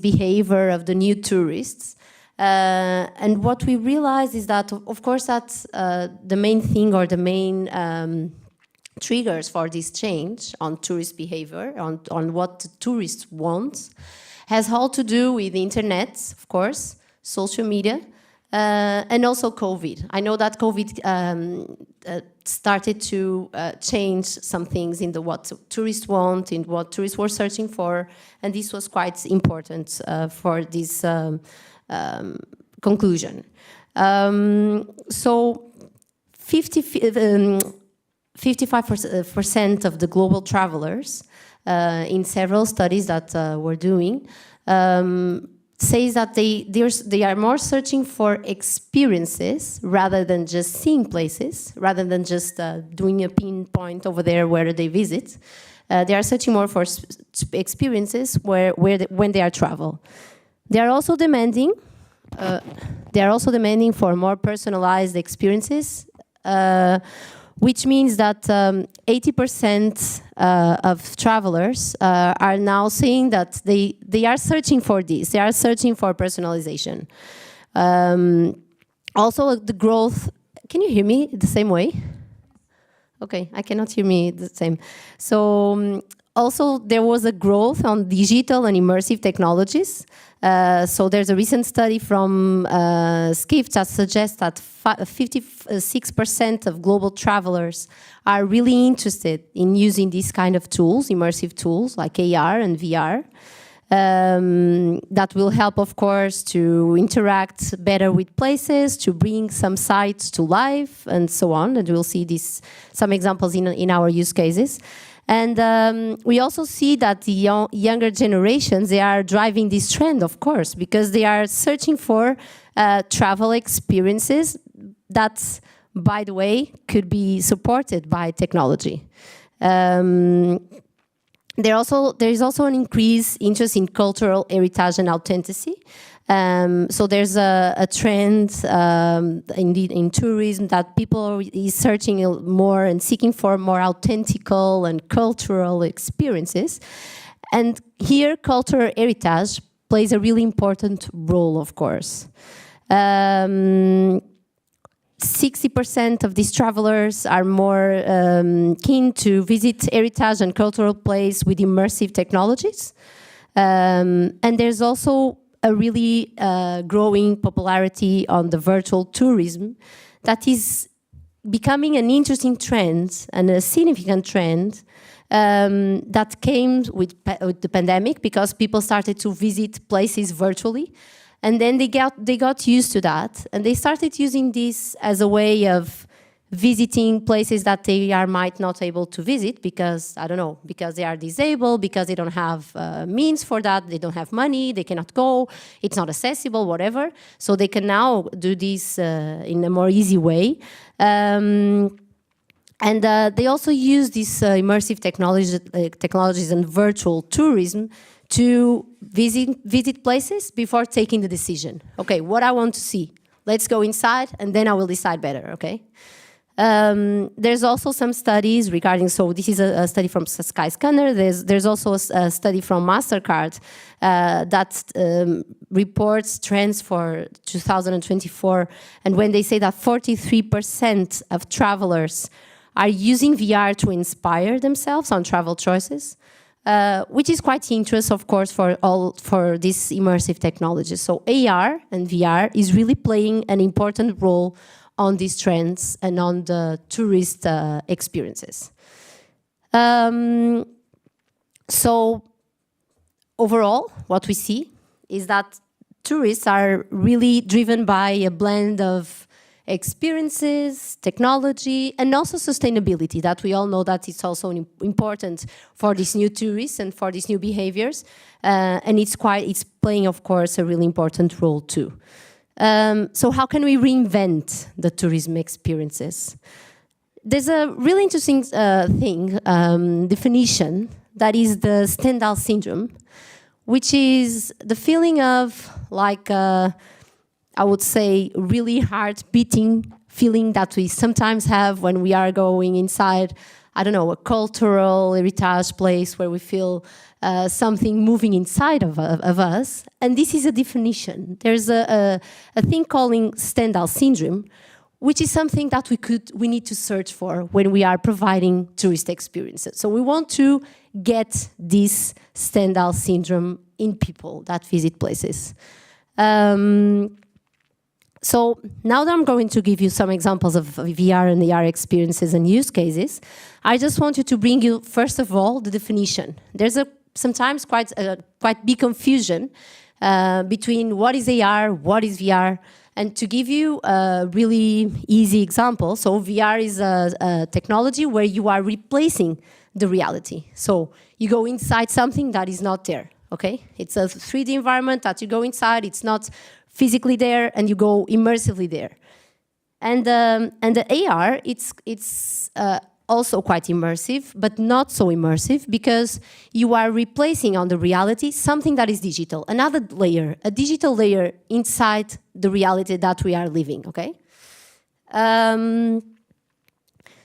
behavior of the new tourists. And what we realize is that, of course, that the main thing or the main triggers for this change on tourist behavior, on what the tourists want, has all to do with the internet, of course, social media, and also COVID. I know that COVID started to change some things in what tourists want, in what tourists were searching for, and this was quite important for this conclusion. So 55% of the global travelers in several studies that we're doing says that they are more searching for experiences rather than just seeing places, rather than just doing a pinpoint over there where they visit. They are searching more for experiences when they are travel. They are also demanding. For more personalized experiences, which means that 80% of travelers are now saying that they are searching for this. They are searching for personalization. Also, the growth. Can you hear me the same way? Okay, I cannot hear me the same. So also, there was a growth on digital and immersive technologies. So there's a recent study from Skift that suggests that 56% of global travelers are really interested in using these kind of tools, immersive tools like AR and VR, that will help, of course, to interact better with places, to bring some sites to life, and so on. And we'll see some examples in our use cases. And we also see that the younger generations, they are driving this trend, of course, because they are searching for travel experiences that, by the way, could be supported by technology. There is also an increased interest in cultural heritage and authenticity. So there's a trend in tourism that people are searching more and seeking for more authentical and cultural experiences. And here, cultural heritage plays a really important role, of course. 60% of these travelers are more keen to visit heritage and cultural places with immersive technologies. And there's also a really growing popularity on the virtual tourism that is becoming an interesting trend and a significant trend that came with the pandemic, because people started to visit places virtually, and then they got used to that, and they started using this as a way of visiting places that they might not able to visit because, I don't know, because they are disabled, because they don't have means for that, they don't have money, they cannot go, it's not accessible, whatever. So they can now do this in a more easy way. And they also use these immersive technologies and virtual tourism to visit places before taking the decision. Okay, what I want to see, let's go inside and then I will decide better, okay? There's also some studies regarding, so this is a study from Skyscanner, there's also a study from MasterCard that reports trends for 2024, and when they say that 43% of travelers are using VR to inspire themselves on travel choices, which is quite interesting, of course, for these immersive technologies. So AR and VR is really playing an important role on these trends and on the tourist experiences. So overall, what we see is that tourists are really driven by a blend of experiences, technology, and also sustainability, that we all know that it's also important for these new tourists and for these new behaviors. And it's playing, of course, a really important role too. So how can we reinvent the tourism experiences? There's a really interesting definition, that is the Stendhal syndrome, which is the feeling of, like, I would say, really heart-beating feeling that we sometimes have when we are going inside, I don't know, a cultural heritage place where we feel something moving inside of us. And this is a definition. There's a thing called Stendhal syndrome, which is something that we need to search for when we are providing tourist experiences. So we want to get this Stendhal syndrome in people that visit places. So now that I'm going to give you some examples of VR and AR experiences and use cases, I just wanted to bring you, first of all, the definition. There's sometimes quite big confusion between what is AR, what is VR, and to give you a really easy example, so VR is a technology where you are replacing the reality. So you go inside something that is not there, okay? It's a 3D environment that you go inside, it's not physically there, and you go immersively there. And the AR, it's also quite immersive, but not so immersive, because you are replacing on the reality something that is digital, another layer, a digital layer inside the reality that we are living, okay?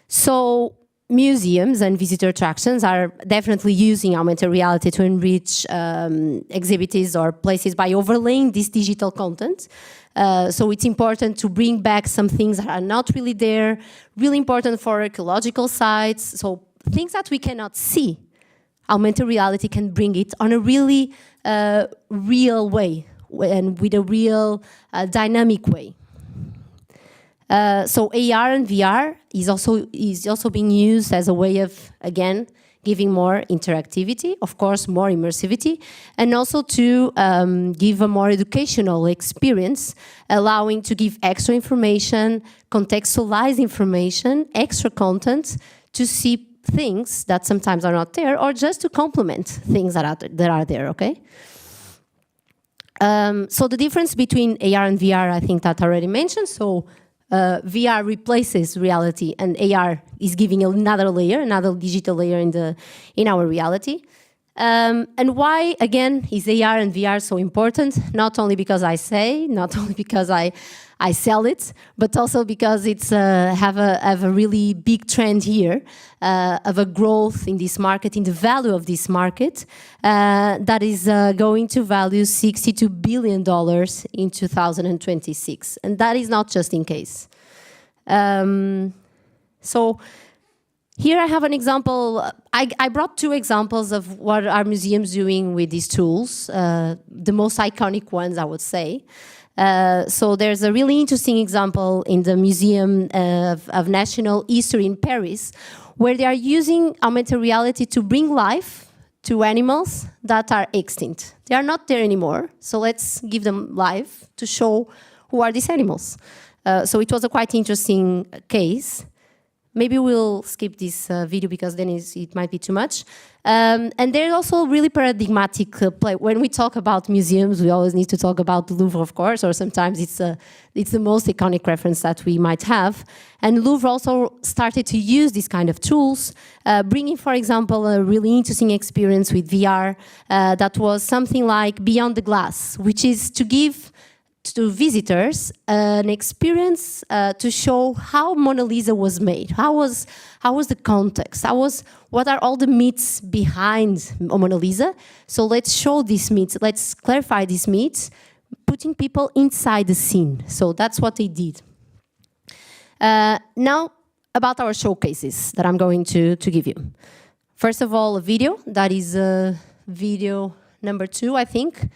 So museums and visitor attractions are definitely using augmented reality to enrich exhibits or places by overlaying this digital content. So it's important to bring back some things that are not really there, really important for archaeological sites, so things that we cannot see. Augmented reality can bring it on a really real way and with a real dynamic way. So AR and VR is also being used as a way of, again, giving more interactivity, of course, more immersivity, and also to give a more educational experience, allowing to give extra information, contextualize information, extra content, to see things that sometimes are not there, or just to complement things that are there, okay? So the difference between AR and VR, I think that I already mentioned. So VR replaces reality, and AR is giving another layer, another digital layer in our reality. And why, again, is AR and VR so important? Not only because I say, not only because I sell it, but also because it's have a really big trend here of a growth in this market, in the value of this market, that is going to value $62 billion in 2026. And that is not just in case. So here I have an example. I brought two examples of what our museums doing with these tools, the most iconic ones, I would say. So there's a really interesting example in the Museum of National History in Paris, where they are using augmented reality to bring life to animals that are extinct. They are not there anymore, so let's give them life to show who are these animals. So it was a quite interesting case. Maybe we'll skip this video because then it might be too much. And there's also really paradigmatic play. When we talk about museums, we always need to talk about the Louvre, of course, or sometimes it's the most iconic reference that we might have. And Louvre also started to use these kind of tools, bringing, for example, a really interesting experience with VR that was something like Beyond the Glass, which is to give to visitors an experience to show how Mona Lisa was made. How was the context? What are all the myths behind Mona Lisa? So let's show these myths. Let's clarify these myths, putting people inside the scene. So that's what they did. Now about our showcases that I'm going to give you. First of all, a video. That is video number 2, I think.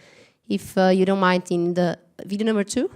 If you don't mind, in the video number 2.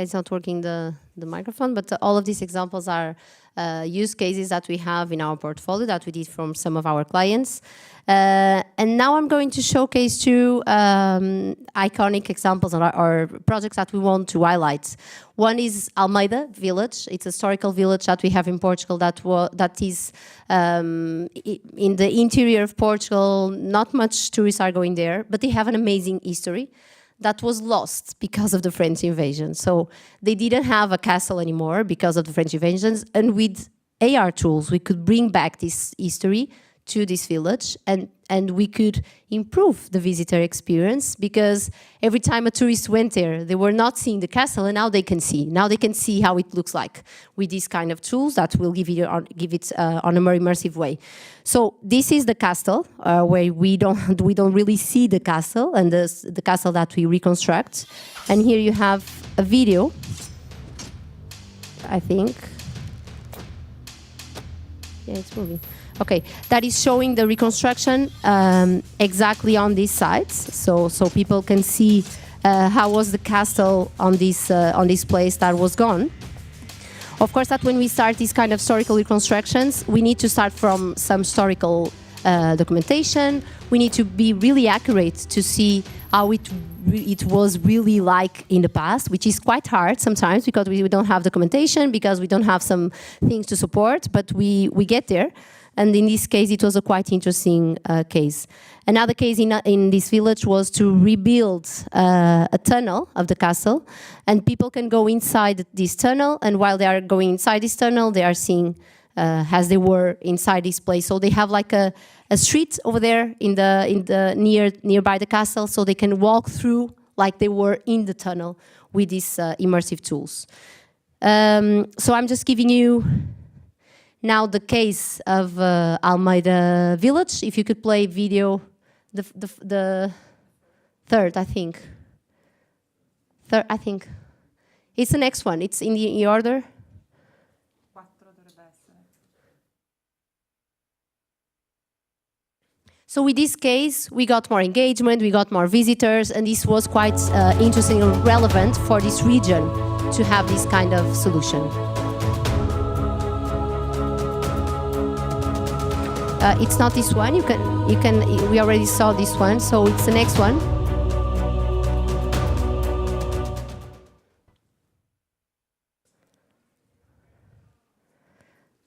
It's not working the microphone, but all of these examples are use cases that we have in our portfolio that we did from some of our clients. And now I'm going to showcase 2 iconic examples or projects that we want to highlight. One is Almeida Village. It's a historical village that we have in Portugal that is in the interior of Portugal. Not much tourists are going there, but they have an amazing history that was lost because of the French invasion. So they didn't have a castle anymore because of the French invasions. And with AR tools, we could bring back this history to this village and we could improve the visitor experience, because every time a tourist went there, they were not seeing the castle, and now they can see. Now they can see how it looks like with these kind of tools that will give it on a more immersive way. So this is the castle where we don't really see the castle, and the castle that we reconstruct. And here you have a video, I think. Yeah, it's moving. Okay, that is showing the reconstruction exactly on these sites, so people can see how was the castle on this place that was gone. Of course, that when we start these kind of historical reconstructions, we need to start from some historical documentation. We need to be really accurate to see how it was really like in the past, which is quite hard sometimes because we don't have documentation, because we don't have some things to support, but we get there. And in this case, it was a quite interesting case. Another case in this village was to rebuild a tunnel of the castle, and people can go inside this tunnel, and while they are going inside this tunnel, they are seeing as they were inside this place. So they have like a street over there nearby the castle, so they can walk through like they were in the tunnel with these immersive tools. So I'm just giving you now the case of Almeida Village. If you could play video, the third, I think. Third, I think. It's the next one. It's in the order. So with this case, we got more engagement, we got more visitors, and this was quite interesting and relevant for this region to have this kind of solution. It's not this one. We already saw this one, so it's the next one.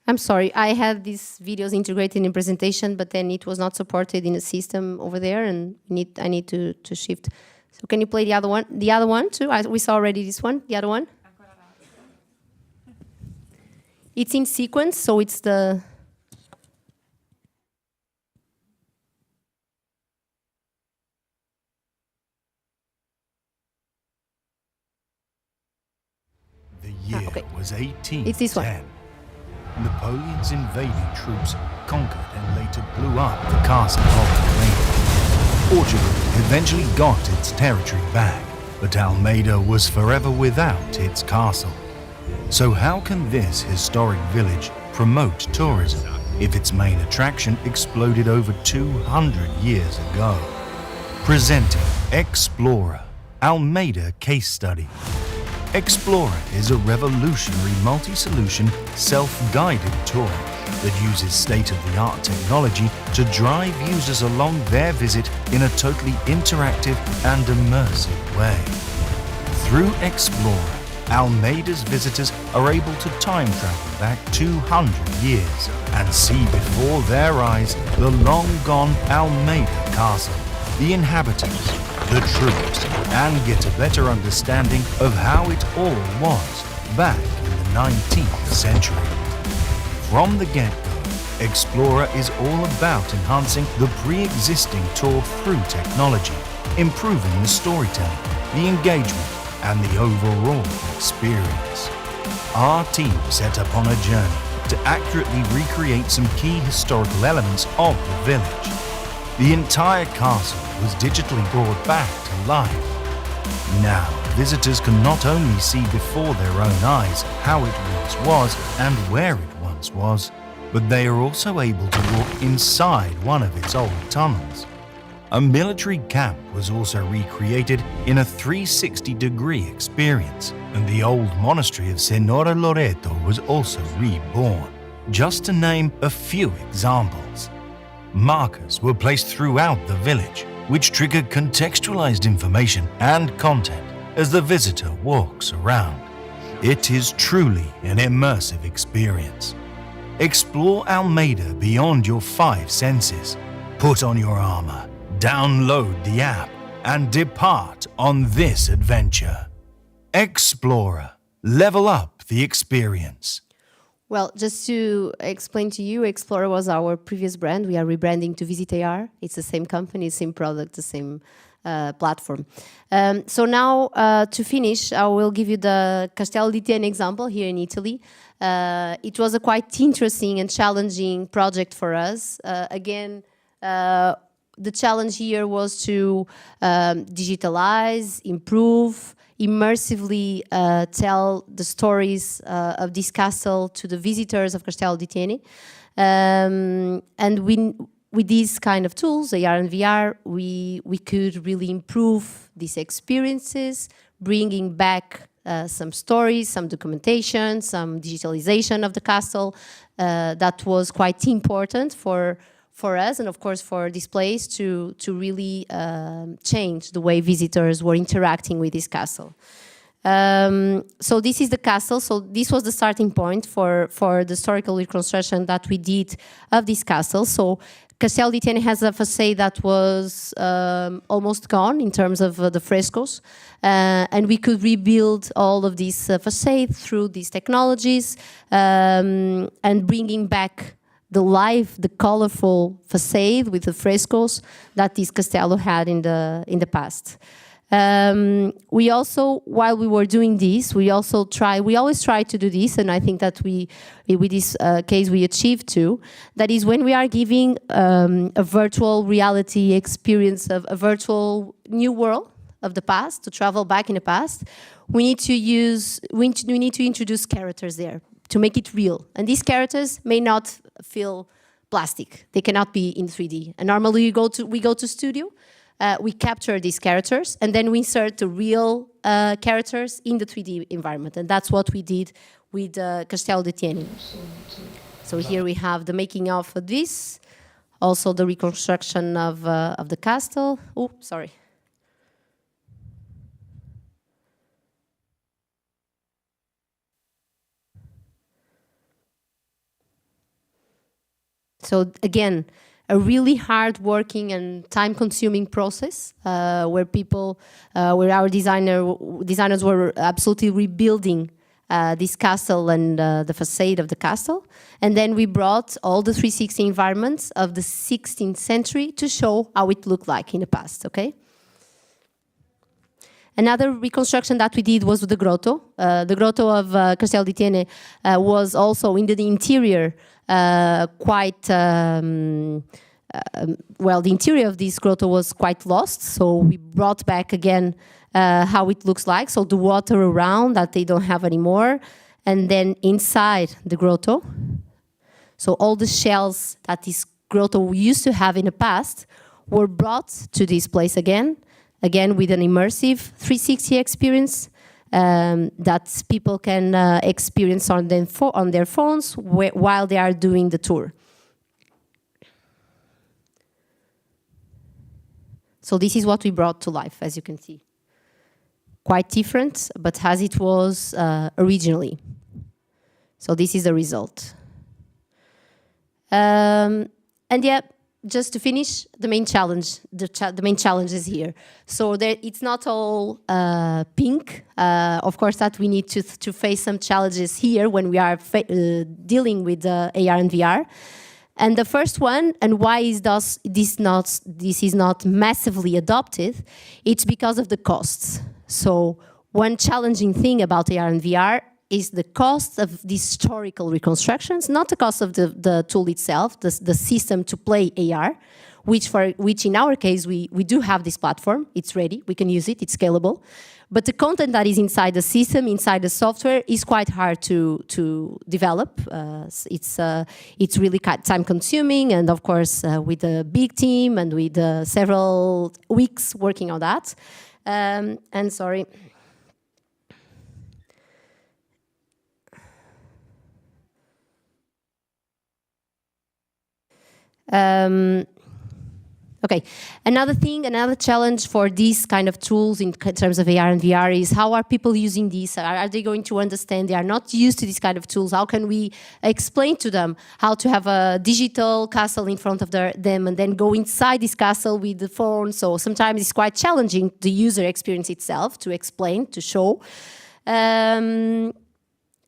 I'm sorry, I had these videos integrated in presentation, but then it was not supported in the system over there, and I need to shift. So can you play the other one? The other one too? We saw already this one. The other one. It's in sequence, so it's the. The year was 1810. It's this one. Napoleon's invading troops conquered and later blew up the castle of Almeida. Portugal eventually got its territory back, but Almeida was forever without its castle. So how can this historic village promote tourism if its main attraction exploded over 200 years ago? Presenting Explorer, Almeida Case Study. Explorer is a revolutionary multi-solution, self-guided tour that uses state-of-the-art technology to drive users along their visit in a totally interactive and immersive way. Through Explorer, Almeida's visitors are able to time travel back 200 years and see before their eyes the long-gone Almeida Castle, the inhabitants, the troops, and get a better understanding of how it all was back in the 19th century. From the get-go, Explorer is all about enhancing the pre-existing tour through technology, improving the storytelling, the engagement, and the overall experience. Our team set up on a journey to accurately recreate some key historical elements of the village. The entire castle was digitally brought back to life. Now, visitors can not only see before their own eyes how it once was and where it once was, but they are also able to walk inside one of its old tunnels. A military camp was also recreated in a 360-degree experience, and the old monastery of Senora Loreto was also reborn, just to name a few examples. Markers were placed throughout the village, which triggered contextualized information and content as the visitor walks around. It is truly an immersive experience. Explore Almeida beyond your 5 senses. Put on your armor, download the app, and depart on this adventure. Explorer, level up the experience. Well, just to explain to you, Explorer was our previous brand. We are rebranding to Visit AR. It's the same company, same product, the same platform. So now, to finish, I will give you the Castello di Tiene example here in Italy. It was a quite interesting and challenging project for us. Again, the challenge here was to digitalize, improve, immersively tell the stories of this castle to the visitors of Castello di Tiene. And with these kind of tools, AR and VR, we could really improve these experiences, bringing back some stories, some documentation, some digitalization of the castle. That was quite important for us and of course for this place to really change the way visitors were interacting with this castle. So this is the castle. So this was the starting point for the historical reconstruction that we did of this castle. So Castello di Tiene has a facade that was almost gone in terms of the frescoes, and we could rebuild all of these facade through these technologies and bringing back the colorful facade with the frescoes that this castello had in the past. We also, while we were doing this, we always try to do this, and I think that with this case we achieved too. That is when we are giving a virtual reality experience of a virtual new world of the past, to travel back in the past, we need to introduce characters there to make it real. And these characters may not feel plastic. They cannot be in 3D. And normally we go to studio, we capture these characters, and then we insert the real characters in the 3D environment. And that's what we did with Castello de Tiene. So here we have the making of this, also the reconstruction of the castle. Oh, sorry. So again, a really hard-working and time-consuming process where our designers were absolutely rebuilding this castle and the facade of the castle. And then we brought all the 360 environments of the 16th century to show how it looked like in the past, okay? Another reconstruction that we did was with the grotto. The grotto of Castello di Tiene was also in the interior well, the interior of this grotto was quite lost, so we brought back again how it looks like, so the water around that they don't have anymore, and then inside the grotto, so all the shells that this grotto used to have in the past were brought to this place again with an immersive 360 experience that people can experience on their phones while they are doing the tour. So this is what we brought to life, as you can see. Quite different, but as it was originally. So this is the result. And yeah, just to finish, the main challenge, the main challenge is here. So it's not all pink. Of course, that we need to face some challenges here when we are dealing with AR and VR. And the first one, and why is this is not massively adopted, it's because of the costs. So one challenging thing about AR and VR is the cost of these historical reconstructions, not the cost of the tool itself, the system to play AR, which in our case, we do have this platform, it's ready, we can use it, it's scalable. But the content that is inside the system, inside the software, is quite hard to develop. It's really time consuming, and of course, with a big team and with several weeks working on that. And sorry. Okay, another challenge for these kind of tools in terms of AR and VR is how are people using these? Are they going to understand? They are not used to these kind of tools. How can we explain to them how to have a digital castle in front of them and then go inside this castle with the phone? So sometimes it's quite challenging, the user experience itself, to explain, to show.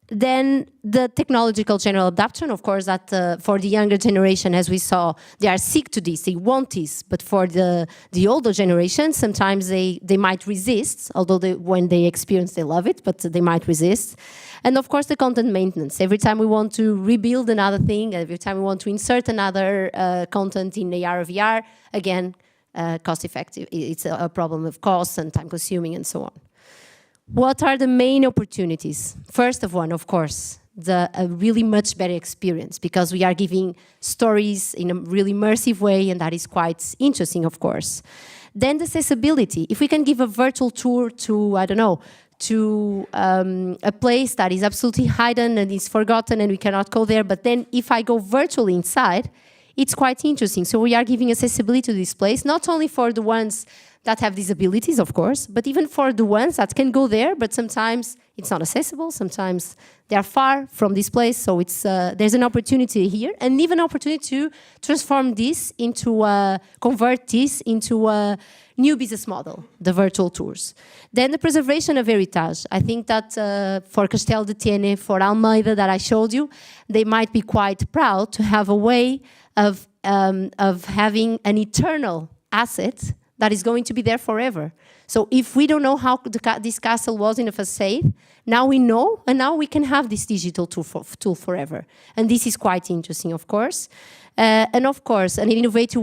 Then the technological general adoption, of course, that for the younger generation, as we saw, they are sick to this, they want this. But for the older generation, sometimes they might resist, although when they experience, they love it, but they might resist. And of course, the content maintenance. Every time we want to rebuild another thing, every time we want to insert another content in AR or VR, again, cost effective. It's a problem of cost and time consuming and so on. What are the main opportunities? First of all, of course, a really much better experience, because we are giving stories in a really immersive way, and that is quite interesting, of course. Then the accessibility. If we can give a virtual tour to, I don't know, to a place that is absolutely hidden and is forgotten and we cannot go there, but then if I go virtually inside, it's quite interesting. So we are giving accessibility to this place, not only for the ones that have disabilities, of course, but even for the ones that can go there, but sometimes it's not accessible, sometimes they are far from this place, so there's an opportunity here, and even an opportunity to transform this into, convert this into a new business model, the virtual tours. Then the preservation of heritage. I think that for Castello de Tiene, for Almeida that I showed you, they might be quite proud to have a way of having an eternal asset that is going to be there forever. So if we don't know how this castle was in a facade, now we know, and now we can have this digital tool forever. And this is quite interesting, of course. And of course, an innovative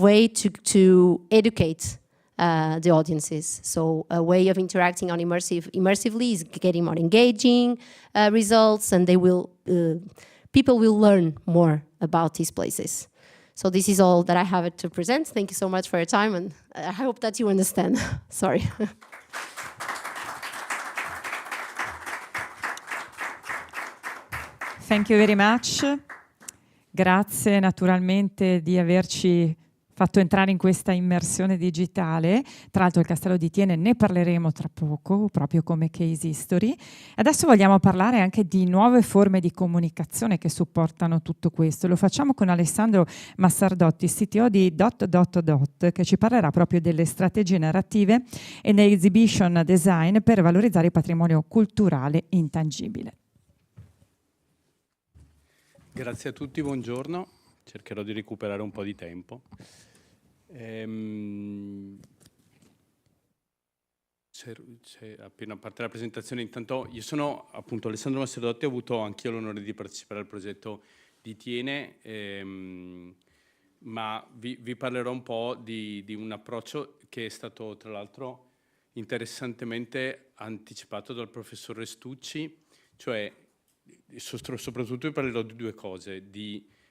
way to educate the audiences. So a way of interacting on immersively is getting more engaging results, and they will people will learn more about these places. So this is all that I have to present. Thank you so much for your time, and I hope that you understand. Sorry. Thank you very much. Grazie naturalmente di averci fatto entrare in questa immersione digitale. Tra l'altro il Castello di Thiene ne parleremo tra poco, proprio come case history. Adesso vogliamo parlare anche di nuove forme di comunicazione che supportano tutto questo. Lo facciamo con Alessandro Massardotti, CTO di che ci parlerà proprio delle strategie narrative e nell'exhibition design per valorizzare il patrimonio culturale intangibile. Grazie a tutti, buongiorno. Cercherò di recuperare un po' di tempo. Appena parte la presentazione, intanto io sono appunto Alessandro Massardotti, ho avuto anch'io l'onore di partecipare al progetto di Thiene, ma vi parlerò un po' di un approccio che è stato tra l'altro interessantemente anticipato dal professor Restucci, cioè soprattutto vi parlerò di due cose,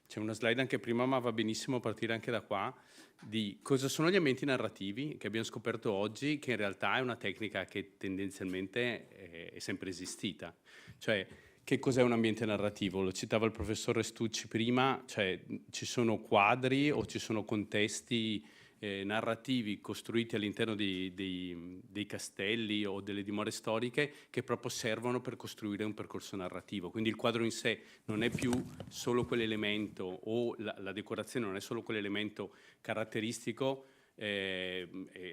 c'è una slide anche prima, ma va benissimo partire anche da qua, di cosa sono gli ambienti narrativi, che abbiamo scoperto oggi, che in realtà è una tecnica che tendenzialmente è sempre esistita. Cioè, che cos'è un ambiente narrativo? Lo citava il professor Restucci prima, cioè ci sono quadri o ci sono contesti narrativi costruiti all'interno dei castelli o delle dimore storiche che proprio servono per costruire un percorso narrativo. Quindi il quadro in sé non è più solo quell'elemento, o la decorazione non è solo quell'elemento caratteristico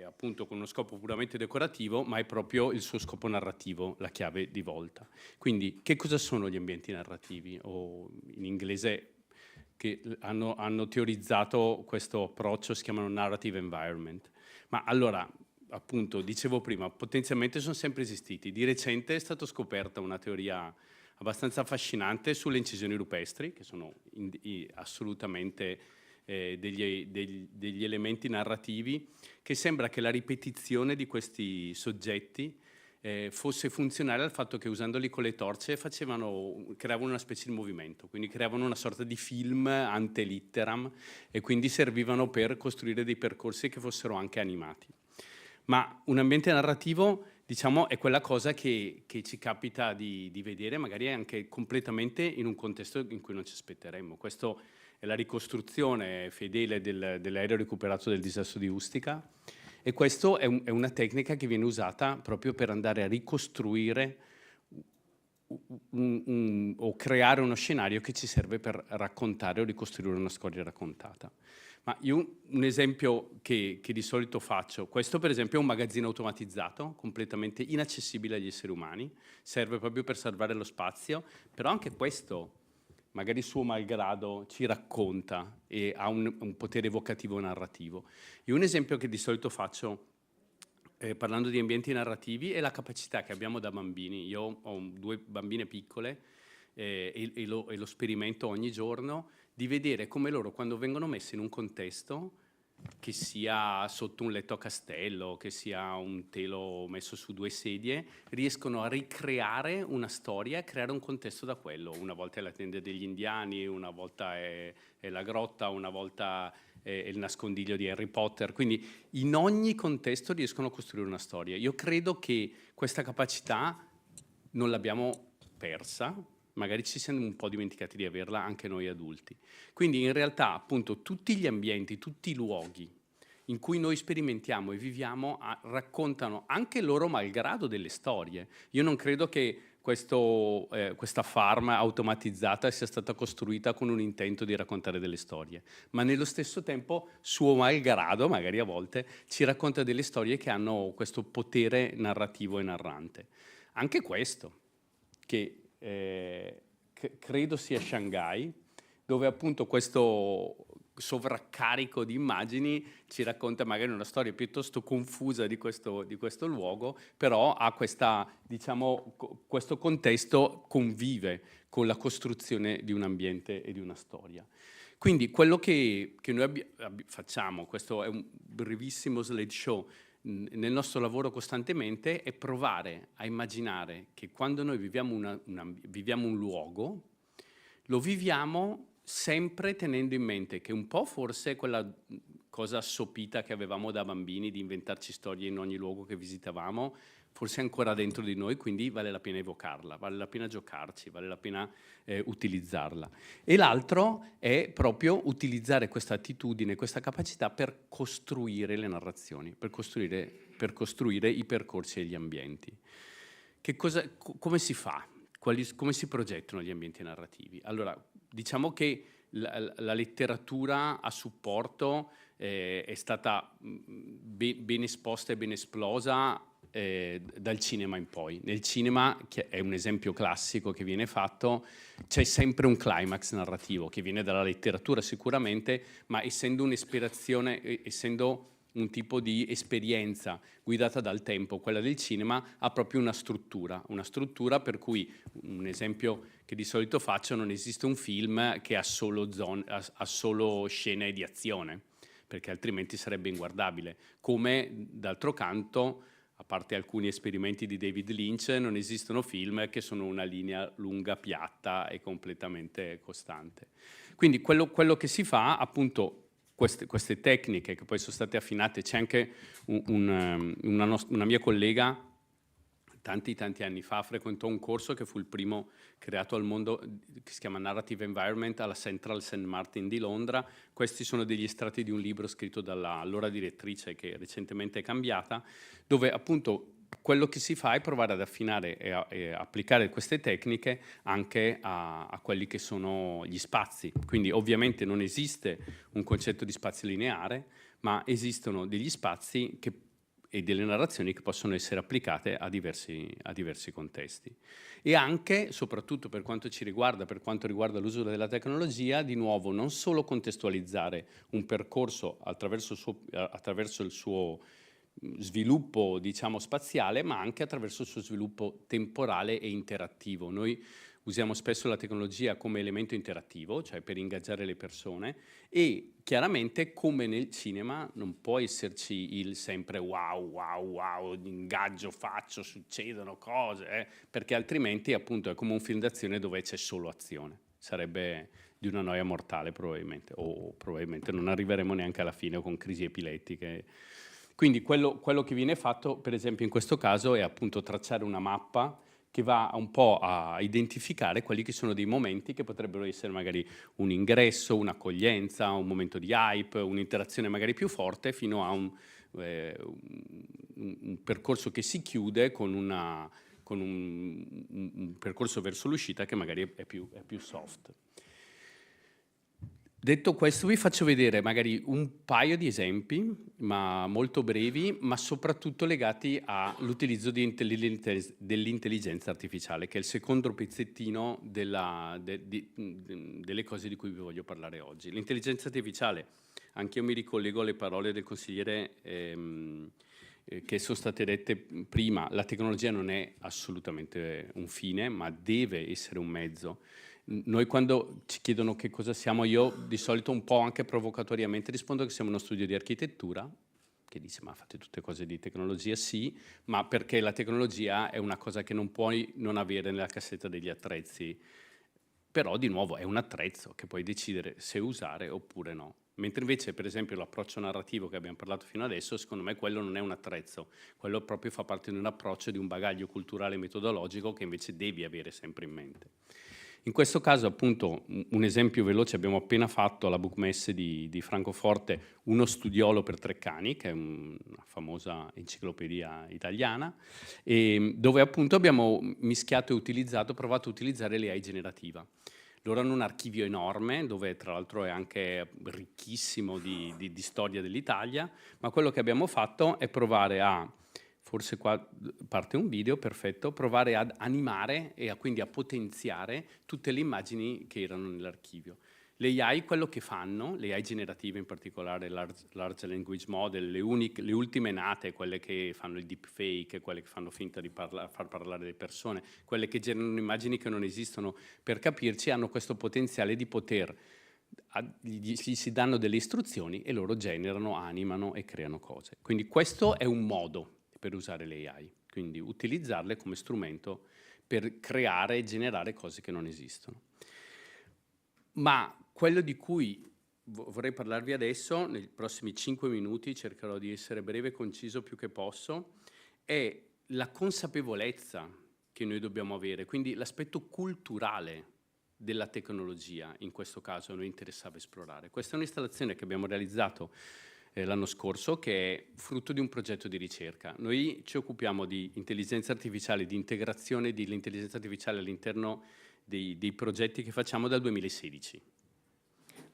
appunto con uno scopo puramente decorativo, ma è proprio il suo scopo narrativo, la chiave di volta. Quindi che cosa sono gli ambienti narrativi, o in inglese che hanno teorizzato questo approccio, si chiamano narrative environment. Ma allora, appunto, dicevo prima, potenzialmente sono sempre esistiti. Di recente è stata scoperta una teoria abbastanza affascinante sulle incisioni rupestri, che sono assolutamente degli elementi narrativi, che sembra che la ripetizione di questi soggetti fosse funzionale al fatto che usandoli con le torce creavano una specie di movimento, quindi creavano una sorta di film ante litteram e quindi servivano per costruire dei percorsi che fossero anche animati. Ma un ambiente narrativo, diciamo, è quella cosa che ci capita di vedere magari anche completamente in un contesto in cui non ci aspetteremmo. Questo è la ricostruzione fedele dell'aereo recuperato del disastro di Ustica. E questa è una tecnica che viene usata proprio per andare a ricostruire o creare uno scenario che ci serve per raccontare o ricostruire una storia raccontata. Ma io un esempio che di solito faccio, questo per esempio è un magazzino automatizzato, completamente inaccessibile agli esseri umani, serve proprio per salvare lo spazio, però anche questo, magari suo malgrado, ci racconta e ha un potere evocativo narrativo. E un esempio che di solito faccio, parlando di ambienti narrativi, è la capacità che abbiamo da bambini. Io ho 2 bambine piccole e lo sperimento ogni giorno, di vedere come loro, quando vengono messe in un contesto, che sia sotto un letto a castello, che sia un telo messo su 2 sedie, riescono a ricreare una storia e creare un contesto da quello. Una volta è la tenda degli indiani, una volta è la grotta, una volta è il nascondiglio di Harry Potter. Quindi in ogni contesto riescono a costruire una storia. Io credo che questa capacità non l'abbiamo persa, magari ci siamo un po' dimenticati di averla anche noi adulti. Quindi in realtà appunto tutti gli ambienti, tutti i luoghi in cui noi sperimentiamo e viviamo raccontano anche loro malgrado delle storie. Io non credo che questa farm automatizzata sia stata costruita con un intento di raccontare delle storie, ma nello stesso tempo suo malgrado, magari a volte, ci racconta delle storie che hanno questo potere narrativo e narrante. Anche questo, che credo sia Shanghai, dove appunto questo sovraccarico di immagini ci racconta magari una storia piuttosto confusa di questo luogo, però ha diciamo, questo contesto convive con la costruzione di un ambiente e di una storia. Quindi quello che noi facciamo, questo è un brevissimo slideshow, nel nostro lavoro costantemente, è provare a immaginare che quando noi viviamo un luogo, lo viviamo sempre tenendo in mente che un po' forse quella cosa assopita che avevamo da bambini di inventarci storie in ogni luogo che visitavamo, forse è ancora dentro di noi, quindi vale la pena evocarla, vale la pena giocarci, vale la pena utilizzarla. E l'altro è proprio utilizzare questa attitudine, questa capacità per costruire le narrazioni, per costruire i percorsi e gli ambienti. Come si fa? Come si progettano gli ambienti narrativi? Allora, diciamo che la letteratura a supporto è stata ben esposta e ben esplosa dal cinema in poi. Nel cinema, che è un esempio classico che viene fatto, c'è sempre un climax narrativo che viene dalla letteratura sicuramente, ma essendo un'ispirazione, essendo un tipo di esperienza guidata dal tempo, quella del cinema ha proprio una struttura per cui, un esempio che di solito faccio, non esiste un film che ha solo scene di azione, perché altrimenti sarebbe inguardabile, come d'altro canto, a parte alcuni esperimenti di David Lynch, non esistono film che sono una linea lunga, piatta e completamente costante. Quindi quello che si fa, appunto, queste tecniche che poi sono state affinate, c'è anche una mia collega, tanti anni fa, frequentò un corso che fu il primo creato al mondo, che si chiama Narrative Environment, alla Central St. Martin di Londra. Questi sono degli estratti di un libro scritto dalla allora direttrice, che recentemente è cambiata, dove appunto quello che si fa è provare ad affinare e applicare queste tecniche anche a quelli che sono gli spazi. Quindi ovviamente non esiste un concetto di spazio lineare, ma esistono degli spazi e delle narrazioni che possono essere applicate a diversi contesti. E anche, soprattutto per quanto ci riguarda, per quanto riguarda l'uso della tecnologia, di nuovo non solo contestualizzare un percorso attraverso il suo sviluppo, diciamo, spaziale, ma anche attraverso il suo sviluppo temporale e interattivo. Noi usiamo spesso la tecnologia come elemento interattivo, cioè per ingaggiare le persone, e chiaramente, come nel cinema, non può esserci il sempre wow, ingaggio, faccio, succedono cose, perché altrimenti appunto è come un film d'azione dove c'è solo azione. Sarebbe di una noia mortale probabilmente, o probabilmente non arriveremo neanche alla fine, o con crisi epilettiche. Quindi quello che viene fatto, per esempio in questo caso, è appunto tracciare una mappa che va un po' a identificare quelli che sono dei momenti che potrebbero essere magari un ingresso, un'accoglienza, un momento di hype, un'interazione magari più forte, fino a un percorso che si chiude con un percorso verso l'uscita che magari è più soft. Detto questo, vi faccio vedere magari un paio di esempi, ma molto brevi, ma soprattutto legati all'utilizzo dell'intelligenza artificiale, che è il secondo pezzettino delle cose di cui vi voglio parlare oggi. L'intelligenza artificiale, anche io mi ricollego alle parole del consigliere che sono state dette prima, la tecnologia non è assolutamente un fine, ma deve essere un mezzo. Noi quando ci chiedono che cosa siamo, io di solito un po' anche provocatoriamente rispondo che siamo uno studio di architettura, che dice ma fate tutte cose di tecnologia, sì, ma perché la tecnologia è una cosa che non puoi non avere nella cassetta degli attrezzi, però di nuovo è un attrezzo che puoi decidere se usare oppure no. Mentre invece, per esempio, l'approccio narrativo che abbiamo parlato fino adesso, secondo me quello non è un attrezzo, quello proprio fa parte di un approccio, di un bagaglio culturale e metodologico che invece devi avere sempre in mente. In questo caso, appunto, un esempio veloce, abbiamo appena fatto alla Bookmesse di Francoforte uno studiolo per Treccani, che è una famosa enciclopedia italiana, e dove appunto abbiamo mischiato e provato a utilizzare l'AI generativa. Loro hanno un archivio enorme, dove tra l'altro è anche ricchissimo di storia dell'Italia, ma quello che abbiamo fatto è provare forse qua parte un video, perfetto, provare ad animare e quindi a potenziare tutte le immagini che erano nell'archivio. Le AI, quello che fanno, le AI generative in particolare, large language model, le ultime nate, quelle che fanno il deepfake, quelle che fanno finta di far parlare le persone, quelle che generano immagini che non esistono, per capirci, hanno questo potenziale di poter, gli si danno delle istruzioni e loro generano, animano e creano cose. Quindi questo è un modo per usare le AI, quindi utilizzarle come strumento per creare e generare cose che non esistono. Ma quello di cui vorrei parlarvi adesso, nei prossimi 5 minuti, cercherò di essere breve e conciso più che posso, è la consapevolezza che noi dobbiamo avere, quindi l'aspetto culturale della tecnologia, in questo caso a noi interessava esplorare. Questa è un'installazione che abbiamo realizzato l'anno scorso, che è frutto di un progetto di ricerca. Noi ci occupiamo di intelligenza artificiale, di integrazione dell'intelligenza artificiale all'interno dei progetti che facciamo dal 2016.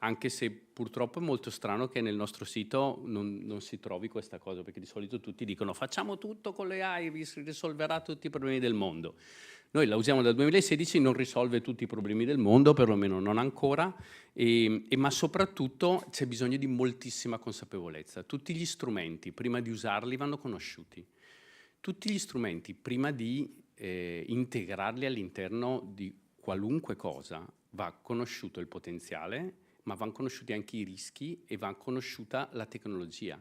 Anche se purtroppo è molto strano che nel nostro sito non si trovi questa cosa, perché di solito tutti dicono facciamo tutto con le AI, risolverà tutti i problemi del mondo. Noi la usiamo dal 2016, non risolve tutti i problemi del mondo, perlomeno non ancora, ma soprattutto c'è bisogno di moltissima consapevolezza. Tutti gli strumenti, prima di usarli, vanno conosciuti. Tutti gli strumenti, prima di integrarli all'interno di qualunque cosa, va conosciuto il potenziale, ma vanno conosciuti anche i rischi e va conosciuta la tecnologia.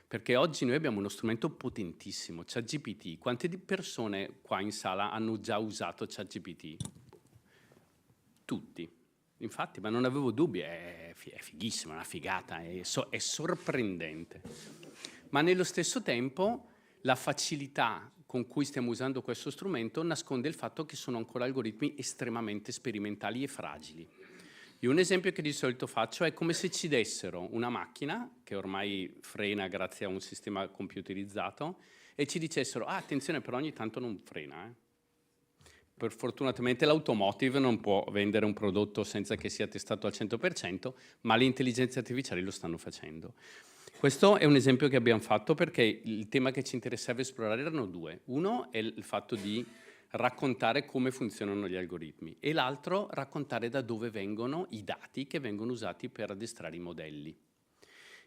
Perché oggi noi abbiamo uno strumento potentissimo, ChatGPT. Quante persone qua in sala hanno già usato ChatGPT? Tutti. Infatti, ma non avevo dubbi, è fighissimo, è una figata, è sorprendente. Ma nello stesso tempo la facilità con cui stiamo usando questo strumento nasconde il fatto che sono ancora algoritmi estremamente sperimentali e fragili. Io un esempio che di solito faccio è come se ci dessero una macchina che ormai frena grazie a un sistema computerizzato e ci dicessero attenzione però ogni tanto non frena. Fortunatamente l'automotive non può vendere un prodotto senza che sia testato al 100%, ma le intelligenze artificiali lo stanno facendo. Questo è un esempio che abbiamo fatto perché il tema che ci interessava esplorare erano due. Uno è il fatto di raccontare come funzionano gli algoritmi e l'altro raccontare da dove vengono i dati che vengono usati per addestrare i modelli.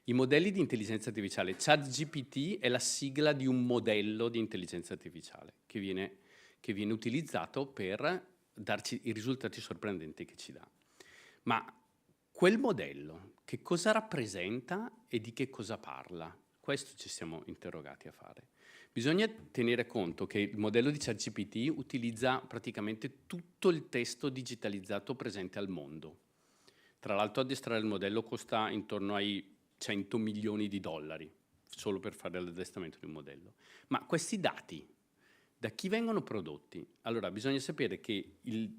I modelli di intelligenza artificiale, ChatGPT è la sigla di un modello di intelligenza artificiale che viene utilizzato per darci i risultati sorprendenti che ci dà. Ma quel modello che cosa rappresenta e di che cosa parla? Questo ci siamo interrogati a fare. Bisogna tenere conto che il modello di ChatGPT utilizza praticamente tutto il testo digitalizzato presente al mondo. Tra l'altro addestrare il modello costa intorno ai 100 milioni di dollari, solo per fare l'addestramento di un modello. Ma questi dati, da chi vengono prodotti? Allora, bisogna sapere che il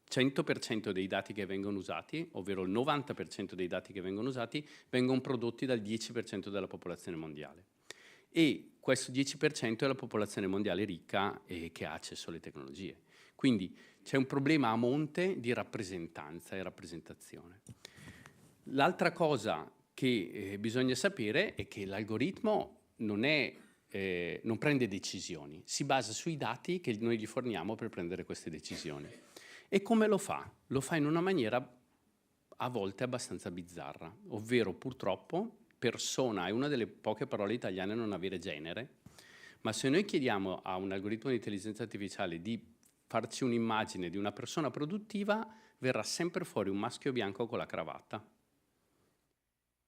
100% dei dati che vengono usati, ovvero il 90% dei dati che vengono usati, vengono prodotti dal 10% della popolazione mondiale. E questo 10% è la popolazione mondiale ricca e che ha accesso alle tecnologie. Quindi c'è un problema a monte di rappresentanza e rappresentazione. L'altra cosa che bisogna sapere è che l'algoritmo non prende decisioni, si basa sui dati che noi gli forniamo per prendere queste decisioni. E come lo fa? Lo fa in una maniera a volte abbastanza bizzarra, ovvero purtroppo persona è una delle poche parole italiane a non avere genere, ma se noi chiediamo a un algoritmo di intelligenza artificiale di farci un'immagine di una persona produttiva, verrà sempre fuori un maschio bianco con la cravatta.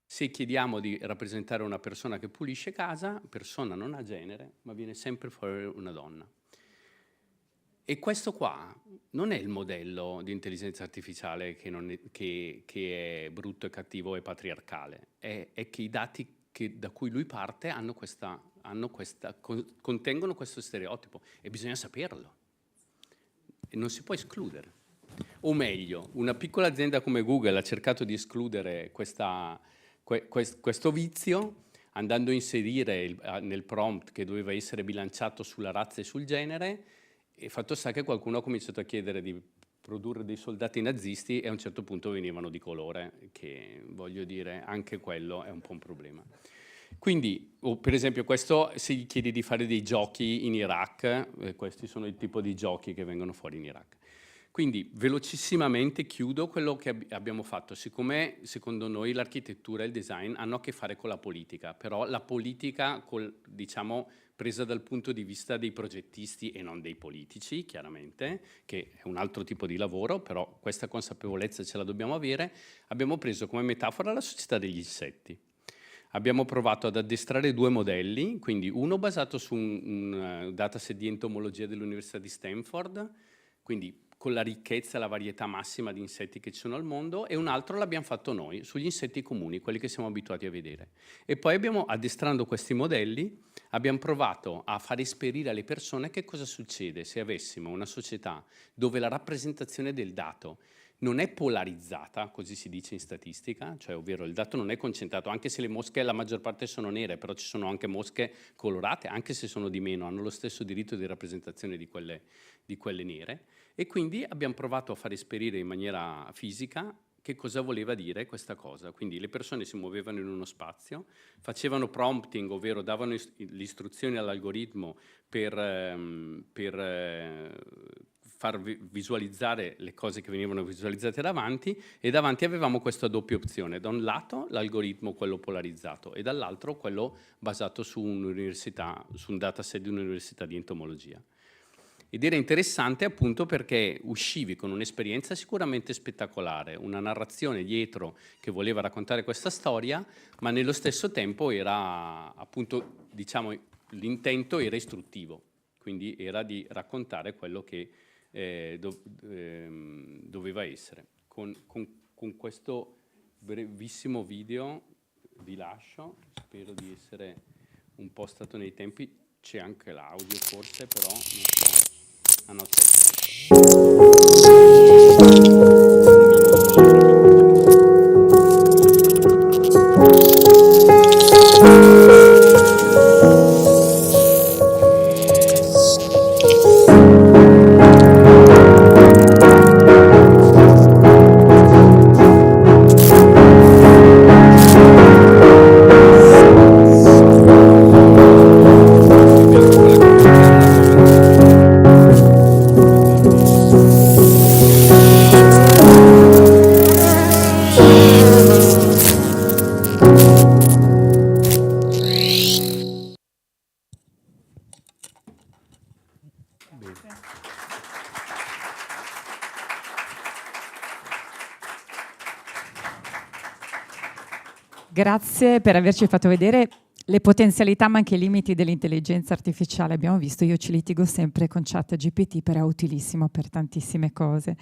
Se chiediamo di rappresentare una persona che pulisce casa, persona non ha genere, ma viene sempre fuori una donna. E questo qua non è il modello di intelligenza artificiale che è brutto e cattivo e patriarcale, è che i dati da cui lui parte contengono questo stereotipo e bisogna saperlo e non si può escludere. O meglio, una piccola azienda come Google ha cercato di escludere questo vizio andando a inserire nel prompt che doveva essere bilanciato sulla razza e sul genere. E fatto sta che qualcuno ha cominciato a chiedere di produrre dei soldati nazisti e a un certo punto venivano di colore, che voglio dire, anche quello è un po' un problema. Quindi, per esempio, questo se gli chiedi di fare dei giochi in Iraq, questi sono il tipo di giochi che vengono fuori in Iraq. Quindi, velocissimamente chiudo quello che abbiamo fatto. Siccome, secondo noi, l'architettura e il design hanno a che fare con la politica, però la politica, diciamo, presa dal punto di vista dei progettisti e non dei politici, chiaramente, che è un altro tipo di lavoro, però questa consapevolezza ce la dobbiamo avere, abbiamo preso come metafora la società degli insetti. Abbiamo provato ad addestrare due modelli, quindi uno basato su un dataset di entomologia dell'Università di Stanford, quindi con la ricchezza e la varietà massima di insetti che ci sono al mondo, e un altro l'abbiamo fatto noi, sugli insetti comuni, quelli che siamo abituati a vedere. E poi addestrando questi modelli, abbiamo provato a far esperire alle persone che cosa succede se avessimo una società dove la rappresentazione del dato non è polarizzata, così si dice in statistica, cioè ovvero il dato non è concentrato, anche se le mosche la maggior parte sono nere, però ci sono anche mosche colorate, anche se sono di meno, hanno lo stesso diritto di rappresentazione di quelle nere, e quindi abbiamo provato a far esperire in maniera fisica che cosa voleva dire questa cosa. Quindi le persone si muovevano in uno spazio, facevano prompting, ovvero davano le istruzioni all'algoritmo per far visualizzare le cose che venivano visualizzate davanti, e davanti avevamo questa doppia opzione: da un lato l'algoritmo, quello polarizzato, e dall'altro quello basato su un'università, su un dataset di un'università di entomologia. Ed era interessante appunto perché uscivi con un'esperienza sicuramente spettacolare, una narrazione dietro che voleva raccontare questa storia, ma nello stesso tempo era appunto, diciamo, l'intento era istruttivo, quindi era di raccontare quello che doveva essere. Con questo brevissimo video vi lascio, spero di essere un po' stato nei tempi, c'è anche l'audio forse, però non so. Ah no, Grazie per averci fatto vedere le potenzialità ma anche i limiti dell'intelligenza artificiale. Abbiamo visto, io ci litigo sempre con ChatGPT, però è utilissimo per tantissime cose.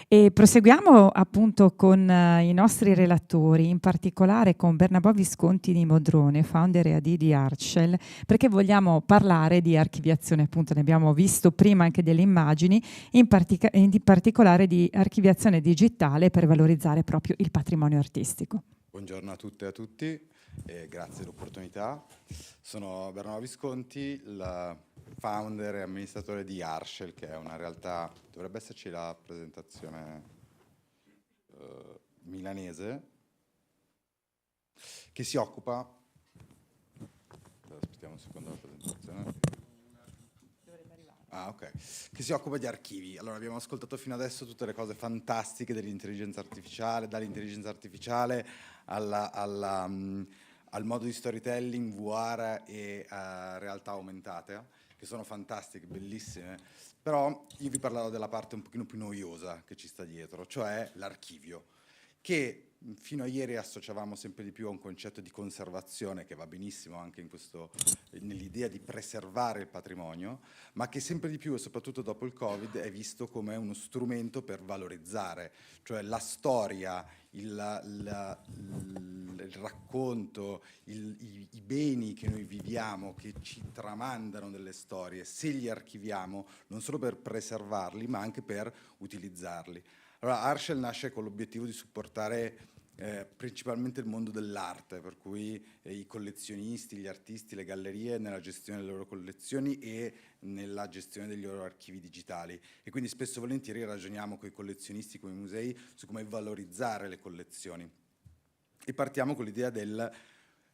E proseguiamo appunto con i nostri relatori, in particolare con Bernabò Visconti di Modrone, founder e AD di Arshel, perché vogliamo parlare di archiviazione, appunto ne abbiamo visto prima anche delle immagini, in particolare di archiviazione digitale per valorizzare proprio il patrimonio artistico. Buongiorno a tutte e a tutti e grazie dell'opportunità. Sono Bernabò Visconti, il founder e amministratore di Arshel, che è una realtà, dovrebbe esserci la presentazione milanese, che si occupa, aspettiamo un secondo la presentazione. Ah, ok. Che si occupa di archivi. Allora, abbiamo ascoltato fino adesso tutte le cose fantastiche dell'intelligenza artificiale, dall'intelligenza artificiale al modo di storytelling, VR e realtà aumentate, che sono fantastiche, bellissime. Però io vi parlerò della parte un pochino più noiosa che ci sta dietro, cioè l'archivio, che fino a ieri associavamo sempre di più a un concetto di conservazione, che va benissimo anche nell'idea di preservare il patrimonio, ma che sempre di più, e soprattutto dopo il Covid, è visto come uno strumento per valorizzare, cioè la storia, il racconto, i beni che noi viviamo, che ci tramandano delle storie, se li archiviamo, non solo per preservarli, ma anche per utilizzarli. Allora, Arshel nasce con l'obiettivo di supportare principalmente il mondo dell'arte, per cui i collezionisti, gli artisti, le gallerie nella gestione delle loro collezioni e nella gestione degli loro archivi digitali. E quindi spesso e volentieri ragioniamo con i collezionisti, con i musei, su come valorizzare le collezioni. E partiamo con l'idea del: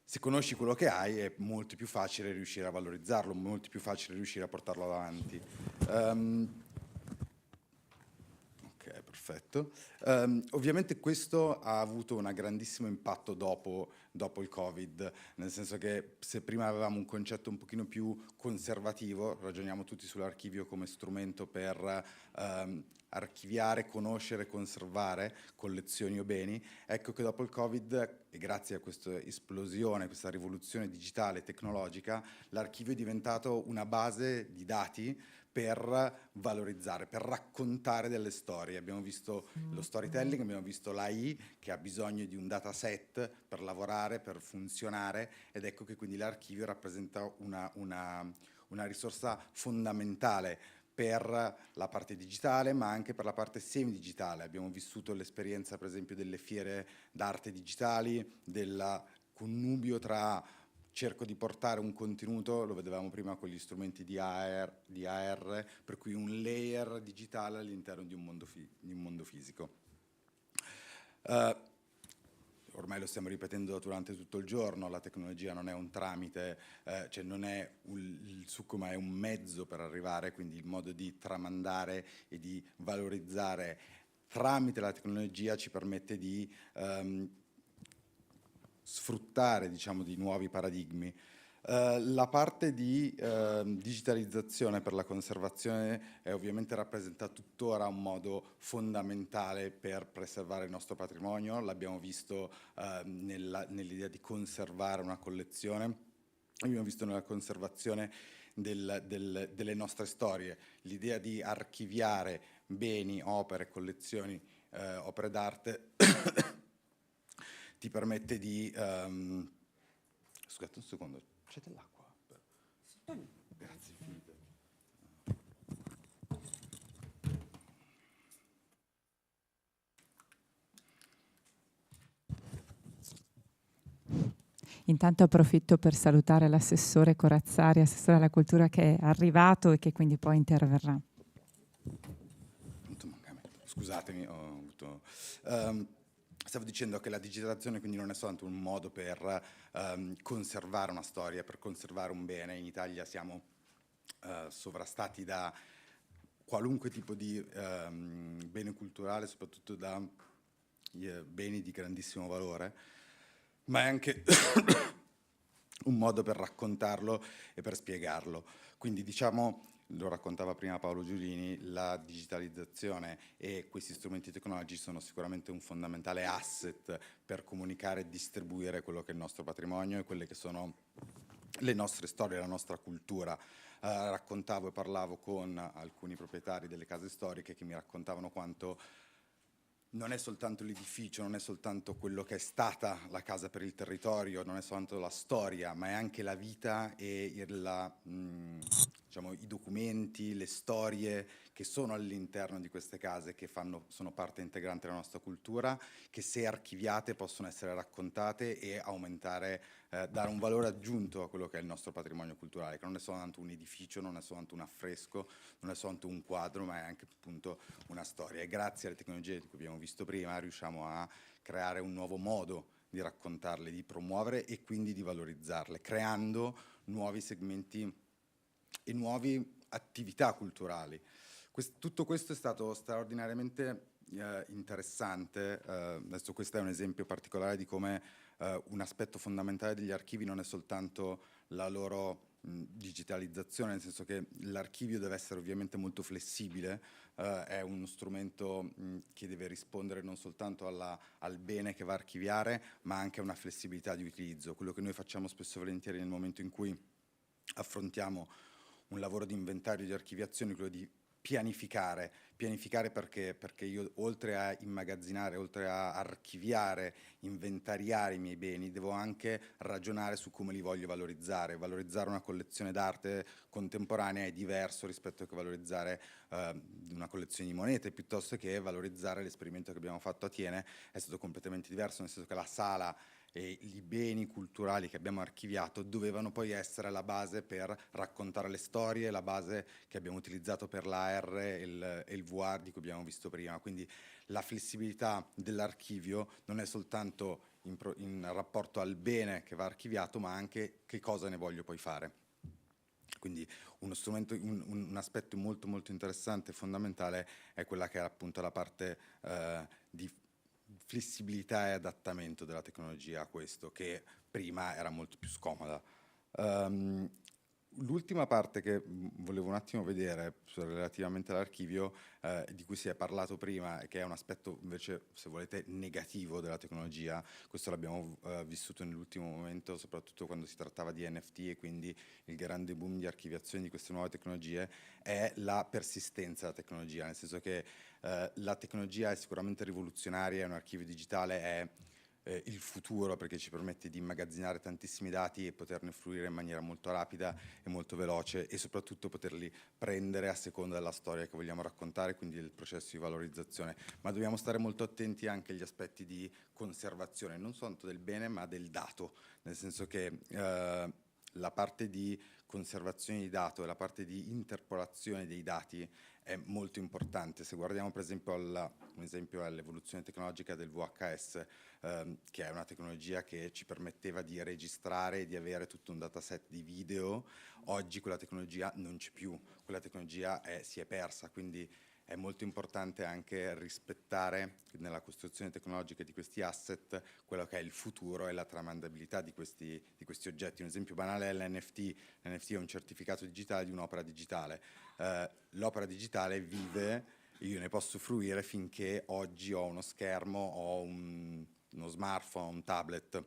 se conosci quello che hai è molto più facile riuscire a valorizzarlo, molto più facile riuscire a portarlo avanti. Perfetto. Ovviamente questo ha avuto un grandissimo impatto dopo il Covid, nel senso che se prima avevamo un concetto un pochino più conservativo, ragioniamo tutti sull'archivio come strumento per archiviare, conoscere, conservare collezioni o beni, ecco che dopo il Covid, e grazie a questa esplosione, questa rivoluzione digitale e tecnologica, l'archivio è diventato una base di dati per valorizzare, per raccontare delle storie. Abbiamo visto lo storytelling, abbiamo visto l'AI che ha bisogno di un dataset per lavorare, per funzionare, ed ecco che quindi l'archivio rappresenta una risorsa fondamentale per la parte digitale, ma anche per la parte semi-digitale. Abbiamo vissuto l'esperienza, per esempio, delle fiere d'arte digitali, del connubio tra cerco di portare un contenuto, lo vedevamo prima con gli strumenti di AR, per cui un layer digitale all'interno di un mondo fisico. Ormai lo stiamo ripetendo durante tutto il giorno, la tecnologia non è un tramite, cioè non è il succo, ma è un mezzo per arrivare, quindi il modo di tramandare e di valorizzare tramite la tecnologia ci permette di sfruttare, diciamo, di nuovi paradigmi. La parte di digitalizzazione per la conservazione è ovviamente rappresenta tuttora un modo fondamentale per preservare il nostro patrimonio. L'abbiamo visto nell'idea di conservare una collezione, abbiamo visto nella conservazione delle nostre storie, l'idea di archiviare beni, opere, collezioni, opere d'arte ti permette di... scusate un secondo, c'è dell'acqua? Grazie infinite. Intanto approfitto per salutare l'assessore Corazzari, assessore alla cultura, che è arrivato e che quindi poi interverrà. Scusatemi, ho avuto... Stavo dicendo che la digitalizzazione quindi non è soltanto un modo per conservare una storia, per conservare un bene. In Italia siamo sovrastati da qualunque tipo di bene culturale, soprattutto da beni di grandissimo valore, ma è anche un modo per raccontarlo e per spiegarlo. Quindi diciamo, lo raccontava prima Paolo Giulini, la digitalizzazione e questi strumenti tecnologici sono sicuramente un fondamentale asset per comunicare e distribuire quello che è il nostro patrimonio e quelle che sono le nostre storie, la nostra cultura. Raccontavo e parlavo con alcuni proprietari delle case storiche che mi raccontavano quanto non è soltanto l'edificio, non è soltanto quello che è stata la casa per il territorio, non è soltanto la storia, ma è anche la vita e diciamo, i documenti, le storie che sono all'interno di queste case, che sono parte integrante della nostra cultura, che se archiviate possono essere raccontate e aumentare, dare un valore aggiunto a quello che è il nostro patrimonio culturale, che non è soltanto un edificio, non è soltanto un affresco, non è soltanto un quadro, ma è anche appunto una storia. E grazie alle tecnologie di cui abbiamo visto prima riusciamo a creare un nuovo modo di raccontarle, di promuovere e quindi di valorizzarle, creando nuovi segmenti e nuove attività culturali. Tutto questo è stato straordinariamente interessante. Adesso questo è un esempio particolare di come un aspetto fondamentale degli archivi non è soltanto la loro digitalizzazione, nel senso che l'archivio deve essere ovviamente molto flessibile, è uno strumento che deve rispondere non soltanto al bene che va a archiviare, ma anche a una flessibilità di utilizzo. Quello che noi facciamo spesso e volentieri nel momento in cui affrontiamo un lavoro di inventario di archiviazione, quello di pianificare perché io oltre a immagazzinare, oltre a archiviare, inventariare i miei beni, devo anche ragionare su come li voglio valorizzare. Valorizzare una collezione d'arte contemporanea è diverso rispetto a che valorizzare una collezione di monete, piuttosto che valorizzare l'esperimento che abbiamo fatto a Thiene è stato completamente diverso, nel senso che la sala e i beni culturali che abbiamo archiviato dovevano poi essere la base per raccontare le storie, la base che abbiamo utilizzato per l'AR e il VR di cui abbiamo visto prima. Quindi la flessibilità dell'archivio non è soltanto in rapporto al bene che va archiviato, ma anche che cosa ne voglio poi fare. Quindi uno strumento, un aspetto molto molto interessante e fondamentale è quella che è appunto la parte di flessibilità e adattamento della tecnologia a questo, che prima era molto più scomoda. L'ultima parte che volevo un attimo vedere relativamente all'archivio, di cui si è parlato prima, e che è un aspetto invece, se volete, negativo della tecnologia, questo l'abbiamo vissuto nell'ultimo momento, soprattutto quando si trattava di NFT e quindi il grande boom di archiviazione di queste nuove tecnologie, è la persistenza della tecnologia, nel senso che la tecnologia è sicuramente rivoluzionaria, un archivio digitale è il futuro, perché ci permette di immagazzinare tantissimi dati e poterne fruire in maniera molto rapida e molto veloce, e soprattutto poterli prendere a seconda della storia che vogliamo raccontare, quindi del processo di valorizzazione. Ma dobbiamo stare molto attenti anche agli aspetti di conservazione, non soltanto del bene ma del dato, nel senso che la parte di conservazione di dato e la parte di interpolazione dei dati è molto importante. Se guardiamo per esempio un esempio all'evoluzione tecnologica del VHS, che è una tecnologia che ci permetteva di registrare e di avere tutto un dataset di video, oggi quella tecnologia non c'è più, quella tecnologia si è persa, quindi è molto importante anche rispettare nella costruzione tecnologica di questi asset quello che è il futuro e la tramandabilità di questi oggetti. Un esempio banale è l'NFT. L'NFT è un certificato digitale di un'opera digitale. L'opera digitale vive, io ne posso fruire finché oggi ho uno schermo, ho uno smartphone, un tablet.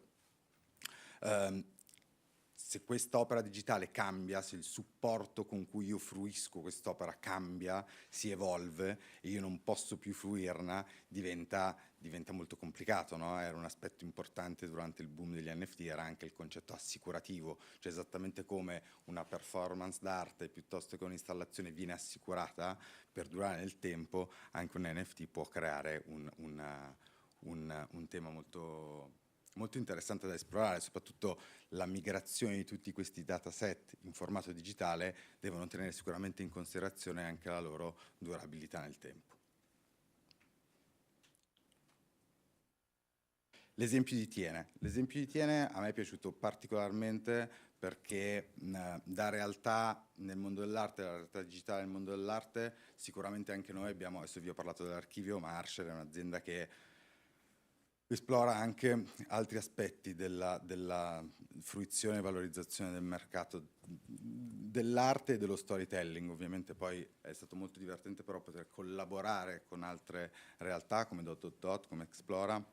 Se quest'opera digitale cambia, se il supporto con cui io fruisco quest'opera cambia, si evolve e io non posso più fruirne, diventa molto complicato, no? Era un aspetto importante durante il boom degli NFT, era anche il concetto assicurativo, cioè esattamente come una performance d'arte piuttosto che un'installazione viene assicurata per durare nel tempo, anche un NFT può creare un tema molto interessante da esplorare. Soprattutto la migrazione di tutti questi dataset in formato digitale devono tenere sicuramente in considerazione anche la loro durabilità nel tempo. L'esempio di Tiene. L'esempio di Tiene a me è piaciuto particolarmente perché da realtà nel mondo dell'arte, la realtà digitale nel mondo dell'arte, sicuramente anche noi abbiamo, adesso vi ho parlato dell'archivio, ma Archer è un'azienda che esplora anche altri aspetti della fruizione e valorizzazione del mercato dell'arte e dello storytelling. Ovviamente poi è stato molto divertente però poter collaborare con altre realtà come Dot, come Explora,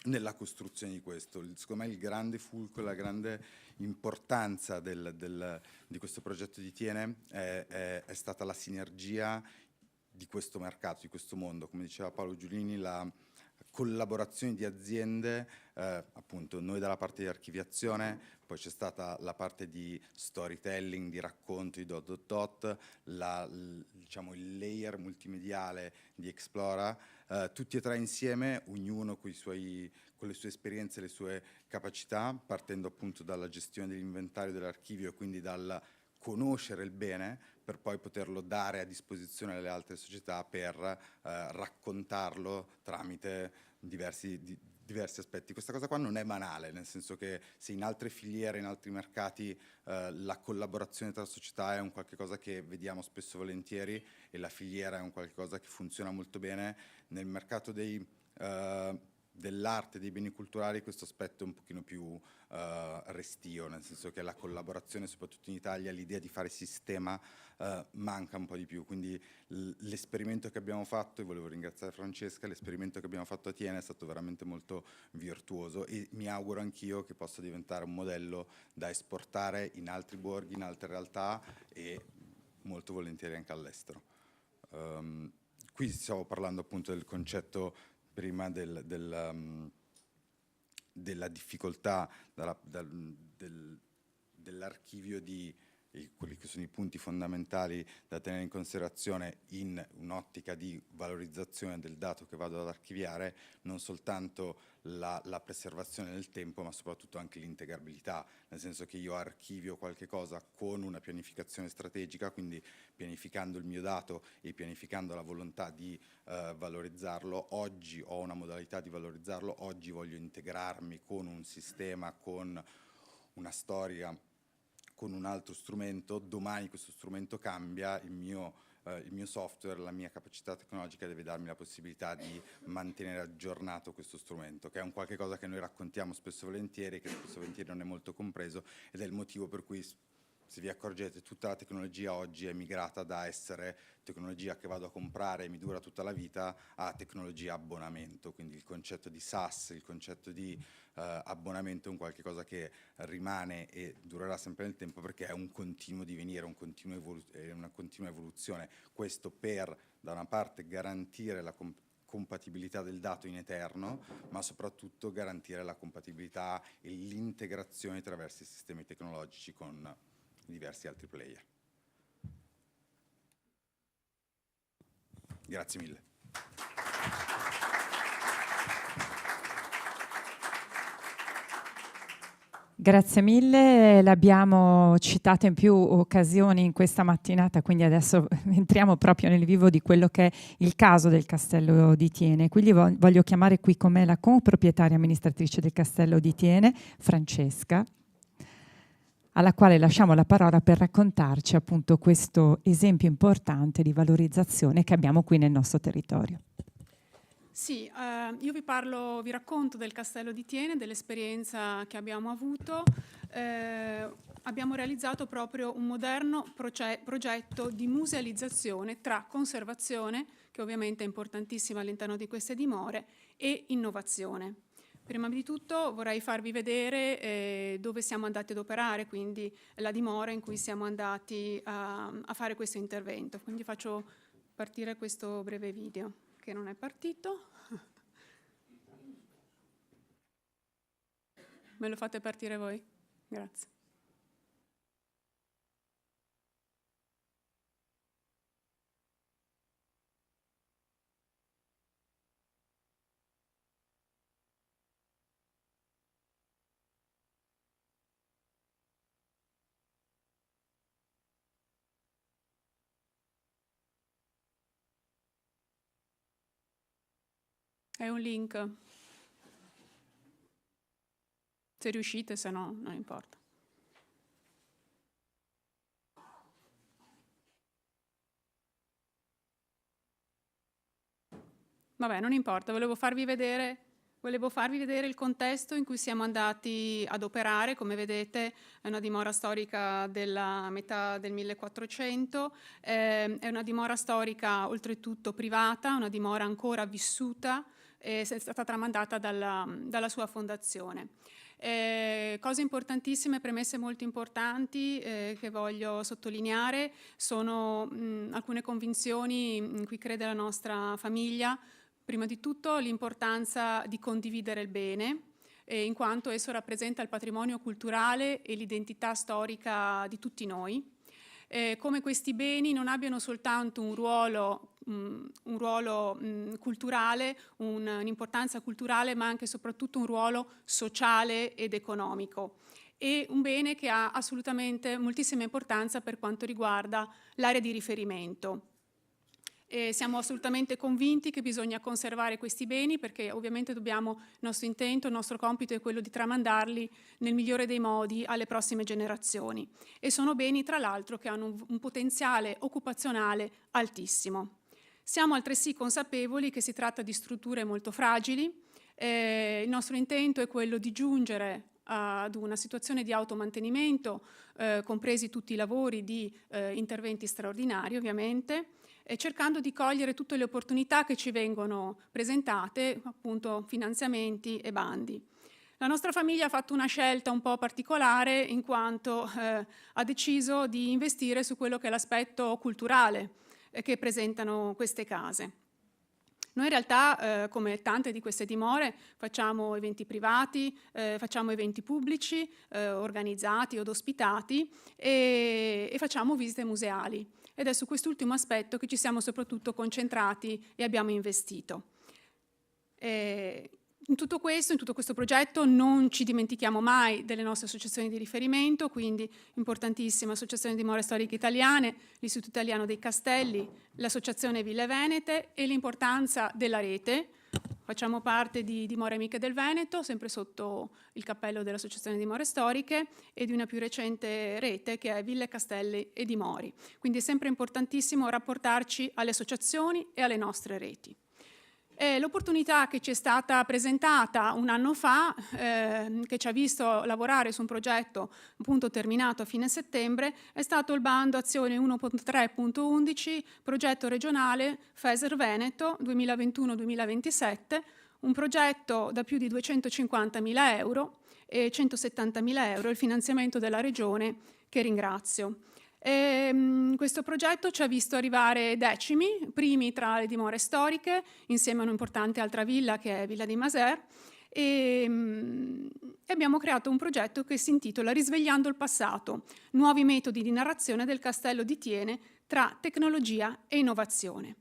nella costruzione di questo. Secondo me il grande fulcro, la grande importanza di questo progetto di Tiene è stata la sinergia di questo mercato, di questo mondo. Come diceva Paolo Giulini, la collaborazione di aziende, appunto noi dalla parte di archiviazione, poi c'è stata la parte di storytelling, di racconto di Dot, diciamo il layer multimediale di Explora, tutti e tre insieme, ognuno con le sue esperienze e le sue capacità, partendo appunto dalla gestione dell'inventario dell'archivio e quindi dal conoscere il bene per poi poterlo dare a disposizione alle altre società per raccontarlo tramite diversi aspetti. Questa cosa qua non è banale, nel senso che se in altre filiere, in altri mercati la collaborazione tra società è un qualche cosa che vediamo spesso e volentieri e la filiera è un qualche cosa che funziona molto bene, nel mercato dell'arte, dei beni culturali questo aspetto è un pochino più restio, nel senso che la collaborazione, soprattutto in Italia, l'idea di fare sistema manca un po' di più, quindi l'esperimento che abbiamo fatto, e volevo ringraziare Francesca, l'esperimento che abbiamo fatto a Tiene è stato veramente molto virtuoso e mi auguro anch'io che possa diventare un modello da esportare in altri borghi, in altre realtà e molto volentieri anche all'estero. Qui stiamo parlando appunto del concetto prima della difficoltà dell'archivio di quelli che sono i punti fondamentali da tenere in considerazione in un'ottica di valorizzazione del dato che vado ad archiviare, non soltanto la preservazione nel tempo, ma soprattutto anche l'integrabilità, nel senso che io archivio qualche cosa con una pianificazione strategica, quindi pianificando il mio dato e pianificando la volontà di valorizzarlo. Oggi ho una modalità di valorizzarlo, oggi voglio integrarmi con un sistema, con una storia, con un altro strumento, domani questo strumento cambia, il mio software, la mia capacità tecnologica deve darmi la possibilità di mantenere aggiornato questo strumento, che è un qualche cosa che noi raccontiamo spesso e volentieri, che spesso e volentieri non è molto compreso, ed è il motivo per cui se vi accorgete, tutta la tecnologia oggi è migrata da essere tecnologia che vado a comprare e mi dura tutta la vita a tecnologia abbonamento, quindi il concetto di SaaS, il concetto di abbonamento è un qualche cosa che rimane e durerà sempre nel tempo, perché è un continuo divenire, una continua evoluzione. Questo per, da una parte, garantire la compatibilità del dato in eterno, ma soprattutto garantire la compatibilità e l'integrazione attraverso i sistemi tecnologici con diversi altri player. Grazie mille. Grazie mille, l'abbiamo citata in più occasioni in questa mattinata, quindi adesso entriamo proprio nel vivo di quello che è il caso del Castello di Thiene. Quindi voglio chiamare qui con me la coproprietaria amministratrice del Castello di Thiene, Francesca, alla quale lasciamo la parola per raccontarci appunto questo esempio importante di valorizzazione che abbiamo qui nel nostro territorio. Sì, io vi racconto del Castello di Thiene, dell'esperienza che abbiamo avuto. Abbiamo realizzato proprio un moderno progetto di musealizzazione tra conservazione, che ovviamente è importantissima all'interno di queste dimore, e innovazione. Prima di tutto vorrei farvi vedere dove siamo andati ad operare, quindi la dimora in cui siamo andati a fare questo intervento. Quindi faccio partire questo breve video, che non è partito. Me lo fate partire voi? Grazie. È un link. Se riuscite, se no, non importa. Vabbè, non importa, volevo farvi vedere il contesto in cui siamo andati ad operare. Come vedete è una dimora storica della metà del 1400, è una dimora storica oltretutto privata, una dimora ancora vissuta, è stata tramandata dalla sua fondazione. Cose importantissime, premesse molto importanti che voglio sottolineare sono alcune convinzioni in cui crede la nostra famiglia. Prima di tutto l'importanza di condividere il bene, in quanto esso rappresenta il patrimonio culturale e l'identità storica di tutti noi. Come questi beni non abbiano soltanto un ruolo culturale, un'importanza culturale, ma anche e soprattutto un ruolo sociale ed economico. E un bene che ha assolutamente moltissima importanza per quanto riguarda l'area di riferimento. Siamo assolutamente convinti che bisogna conservare questi beni, perché ovviamente il nostro intento, il nostro compito è quello di tramandarli nel migliore dei modi alle prossime generazioni. E sono beni, tra l'altro, che hanno un potenziale occupazionale altissimo. Siamo altresì consapevoli che si tratta di strutture molto fragili. Il nostro intento è quello di giungere ad una situazione di automantenimento, compresi tutti i lavori di interventi straordinari, ovviamente, cercando di cogliere tutte le opportunità che ci vengono presentate, appunto finanziamenti e bandi. La nostra famiglia ha fatto una scelta un po' particolare, in quanto ha deciso di investire su quello che è l'aspetto culturale che presentano queste case. Noi in realtà, come tante di queste dimore, facciamo eventi privati, facciamo eventi pubblici, organizzati od ospitati, e facciamo visite museali. Ed è su quest'ultimo aspetto che ci siamo soprattutto concentrati e abbiamo investito. In tutto questo progetto non ci dimentichiamo mai delle nostre associazioni di riferimento, quindi importantissima Associazione di Dimore Storiche Italiane, l'Istituto Italiano dei Castelli, l'Associazione Ville Venete e l'importanza della rete. Facciamo parte di Dimore Amiche del Veneto, sempre sotto il cappello dell'Associazione Dimore Storiche, e di una più recente rete che è Ville, Castelli e Dimori. Quindi è sempre importantissimo rapportarci alle associazioni e alle nostre reti. L'opportunità che ci è stata presentata un anno fa, che ci ha visto lavorare su un progetto appunto terminato a fine settembre, è stato il bando azione 1.3.11, progetto regionale FESR Veneto 2021-2027, un progetto da più di 250.000 euro e 170.000 euro il finanziamento della regione, che ringrazio. Questo progetto ci ha visto arrivare decimi, primi tra le dimore storiche, insieme a un'importante altra villa che è Villa di Maser, e abbiamo creato un progetto che si intitola Risvegliando il passato, nuovi metodi di narrazione del castello di Thiene tra tecnologia e innovazione.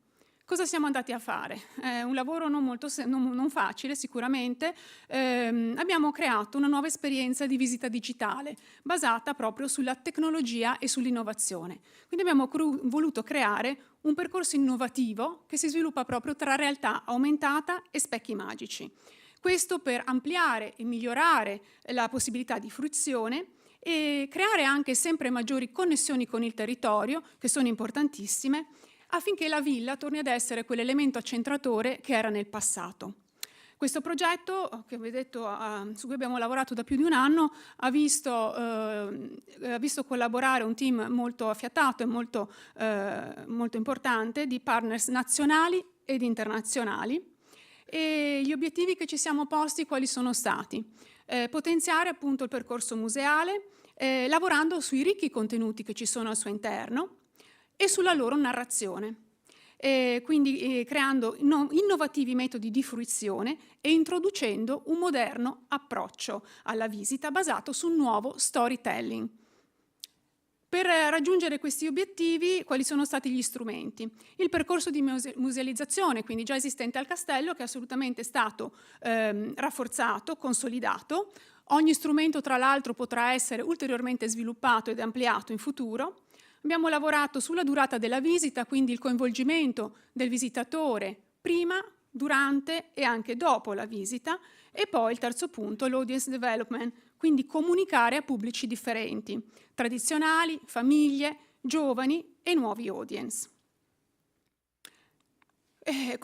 Cosa siamo andati a fare? Un lavoro non facile sicuramente. Abbiamo creato una nuova esperienza di visita digitale basata proprio sulla tecnologia e sull'innovazione. Quindi abbiamo voluto creare un percorso innovativo che si sviluppa proprio tra realtà aumentata e specchi magici. Questo per ampliare e migliorare la possibilità di fruizione e creare anche sempre maggiori connessioni con il territorio, che sono importantissime, affinché la villa torni ad essere quell'elemento accentratore che era nel passato. Questo progetto, che vi ho detto, su cui abbiamo lavorato da più di un anno, ha visto collaborare un team molto affiatato e molto importante di partners nazionali ed internazionali. E gli obiettivi che ci siamo posti quali sono stati? Potenziare appunto il percorso museale, lavorando sui ricchi contenuti che ci sono al suo interno, e sulla loro narrazione, quindi creando innovativi metodi di fruizione e introducendo un moderno approccio alla visita basato su un nuovo storytelling. Per raggiungere questi obiettivi, quali sono stati gli strumenti? Il percorso di musealizzazione, quindi già esistente al castello, che è assolutamente stato rafforzato, consolidato. Ogni strumento, tra l'altro, potrà essere ulteriormente sviluppato ed ampliato in futuro. Abbiamo lavorato sulla durata della visita, quindi il coinvolgimento del visitatore prima, durante e anche dopo la visita, e poi il terzo punto, l'audience development, quindi comunicare a pubblici differenti, tradizionali, famiglie, giovani e nuovi audience.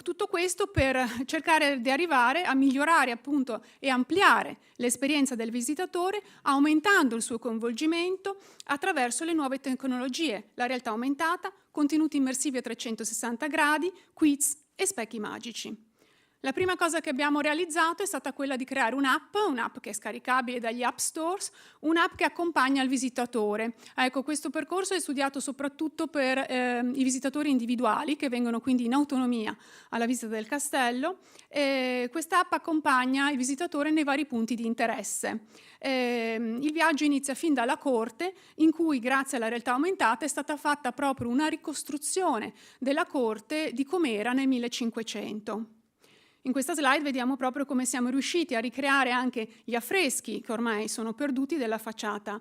Tutto questo per cercare di arrivare a migliorare appunto e ampliare l'esperienza del visitatore, aumentando il suo coinvolgimento attraverso le nuove tecnologie, la realtà aumentata, contenuti immersivi a 360 gradi, quiz e specchi magici. La prima cosa che abbiamo realizzato è stata quella di creare un'app che è scaricabile dagli app stores, un'app che accompagna il visitatore. Ecco, questo percorso è studiato soprattutto per i visitatori individuali che vengono quindi in autonomia alla visita del castello. Questa app accompagna il visitatore nei vari punti di interesse. Il viaggio inizia fin dalla corte, in cui grazie alla realtà aumentata è stata fatta proprio una ricostruzione della corte di com'era nel 1500. In questa slide vediamo proprio come siamo riusciti a ricreare anche gli affreschi che ormai sono perduti della facciata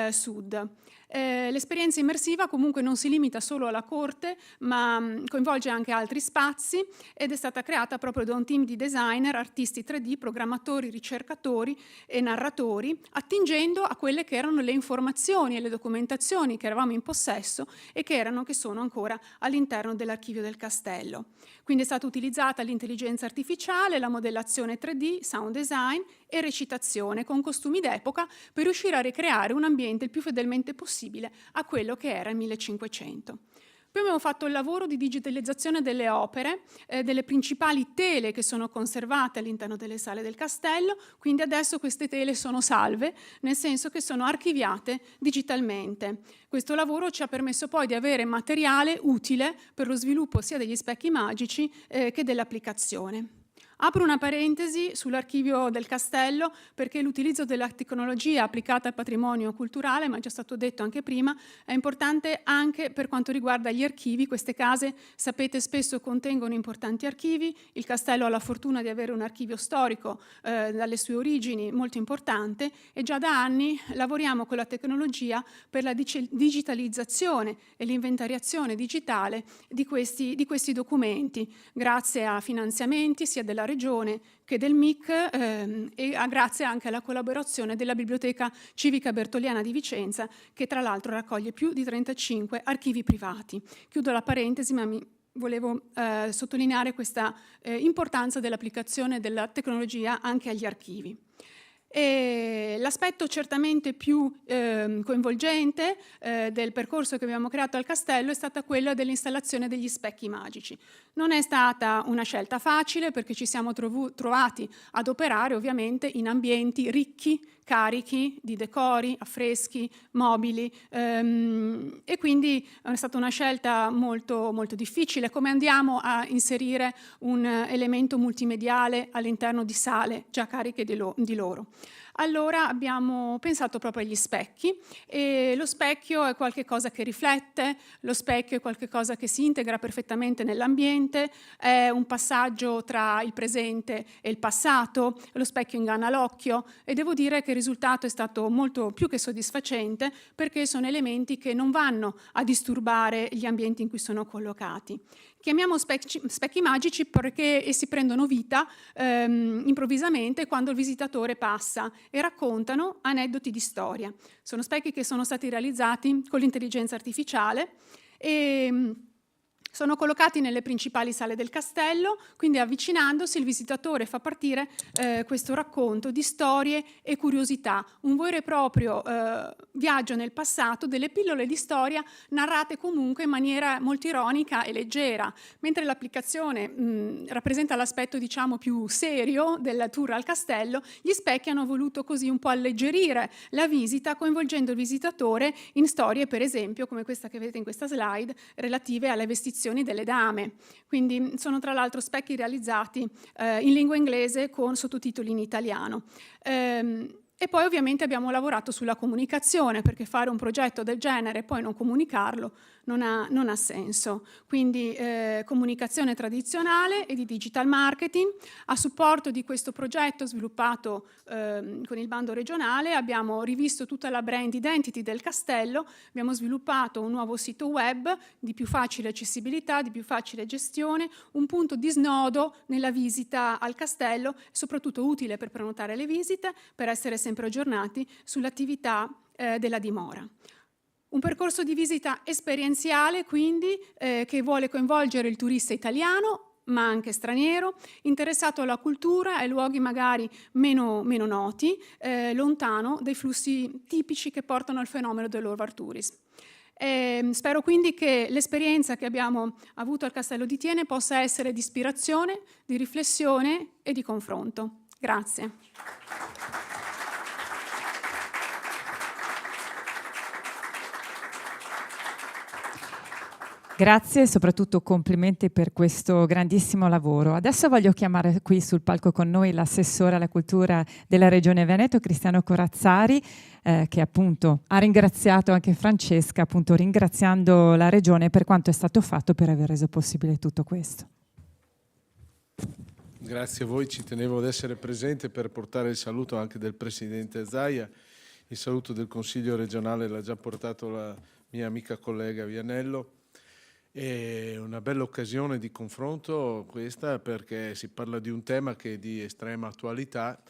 sud. L'esperienza immersiva comunque non si limita solo alla corte, ma coinvolge anche altri spazi ed è stata creata proprio da un team di designer, artisti 3D, programmatori, ricercatori e narratori, attingendo a quelle che erano le informazioni e le documentazioni che eravamo in possesso e che sono ancora all'interno dell'archivio del castello. Quindi è stata utilizzata l'intelligenza artificiale, la modellazione 3D, sound design e recitazione con costumi d'epoca per riuscire a ricreare un ambiente il più fedelmente possibile a quello che era il 1500. Poi abbiamo fatto il lavoro di digitalizzazione delle opere, delle principali tele che sono conservate all'interno delle sale del castello, quindi adesso queste tele sono salve, nel senso che sono archiviate digitalmente. Questo lavoro ci ha permesso poi di avere materiale utile per lo sviluppo sia degli specchi magici che dell'applicazione. Apro una parentesi sull'archivio del castello perché l'utilizzo della tecnologia applicata al patrimonio culturale, ma è già stato detto anche prima, è importante anche per quanto riguarda gli archivi. Queste case, sapete, spesso contengono importanti archivi. Il castello ha la fortuna di avere un archivio storico dalle sue origini molto importante e già da anni lavoriamo con la tecnologia per la digitalizzazione e l'inventariazione digitale di questi documenti, grazie a finanziamenti sia della Regione che del MIC e grazie anche alla collaborazione della Biblioteca Civica Bertoliana di Vicenza, che tra l'altro raccoglie più di 35 archivi privati. Chiudo la parentesi, ma mi volevo sottolineare questa importanza dell'applicazione della tecnologia anche agli archivi. L'aspetto certamente più coinvolgente del percorso che abbiamo creato al castello è stata quella dell'installazione degli specchi magici. Non è stata una scelta facile, perché ci siamo trovati ad operare ovviamente in ambienti ricchi, carichi di decori, affreschi, mobili, e quindi è stata una scelta molto, molto difficile. Come andiamo a inserire un elemento multimediale all'interno di sale già cariche di loro? Allora abbiamo pensato proprio agli specchi, e lo specchio è qualcosa che riflette, lo specchio è qualcosa che si integra perfettamente nell'ambiente, è un passaggio tra il presente e il passato, lo specchio inganna l'occhio, e devo dire che il risultato è stato molto più che soddisfacente, perché sono elementi che non vanno a disturbare gli ambienti in cui sono collocati. Chiamiamo specchi magici perché essi prendono vita improvvisamente quando il visitatore passa e raccontano aneddoti di storia. Sono specchi che sono stati realizzati con l'intelligenza artificiale e sono collocati nelle principali sale del castello, quindi avvicinandosi il visitatore fa partire questo racconto di storie e curiosità, un vero e proprio viaggio nel passato, delle pillole di storia narrate comunque in maniera molto ironica e leggera. Mentre l'applicazione rappresenta l'aspetto, diciamo, più serio del tour al castello, gli specchi hanno voluto così un po' alleggerire la visita, coinvolgendo il visitatore in storie, per esempio, come questa che vedete in questa slide, relative alle vestizioni delle dame. Quindi sono tra l'altro specchi realizzati in lingua inglese con sottotitoli in italiano. E poi ovviamente abbiamo lavorato sulla comunicazione, perché fare un progetto del genere e poi non comunicarlo non ha senso. Quindi comunicazione tradizionale e di digital marketing. A supporto di questo progetto sviluppato con il bando regionale abbiamo rivisto tutta la brand identity del castello, abbiamo sviluppato un nuovo sito web di più facile accessibilità, di più facile gestione, un punto di snodo nella visita al castello, soprattutto utile per prenotare le visite, per essere sempre aggiornati sull'attività della dimora. Un percorso di visita esperienziale, quindi, che vuole coinvolgere il turista italiano, ma anche straniero, interessato alla cultura e ai luoghi magari meno noti, lontano dai flussi tipici che portano al fenomeno dell'overtourism. Spero quindi che l'esperienza che abbiamo avuto al Castello di Thiene possa essere di ispirazione, di riflessione e di confronto. Grazie. Grazie e soprattutto complimenti per questo grandissimo lavoro. Adesso voglio chiamare qui sul palco con noi l'assessore alla cultura della Regione Veneto, Cristiano Corazzari, che appunto ha ringraziato anche Francesca, appunto ringraziando la Regione per quanto è stato fatto per aver reso possibile tutto questo. Grazie a voi, ci tenevo ad essere presente per portare il saluto anche del Presidente Zaia, il saluto del Consiglio regionale l'ha già portato la mia amica collega Vianello. È una bella occasione di confronto questa, perché si parla di un tema che è di estrema attualità.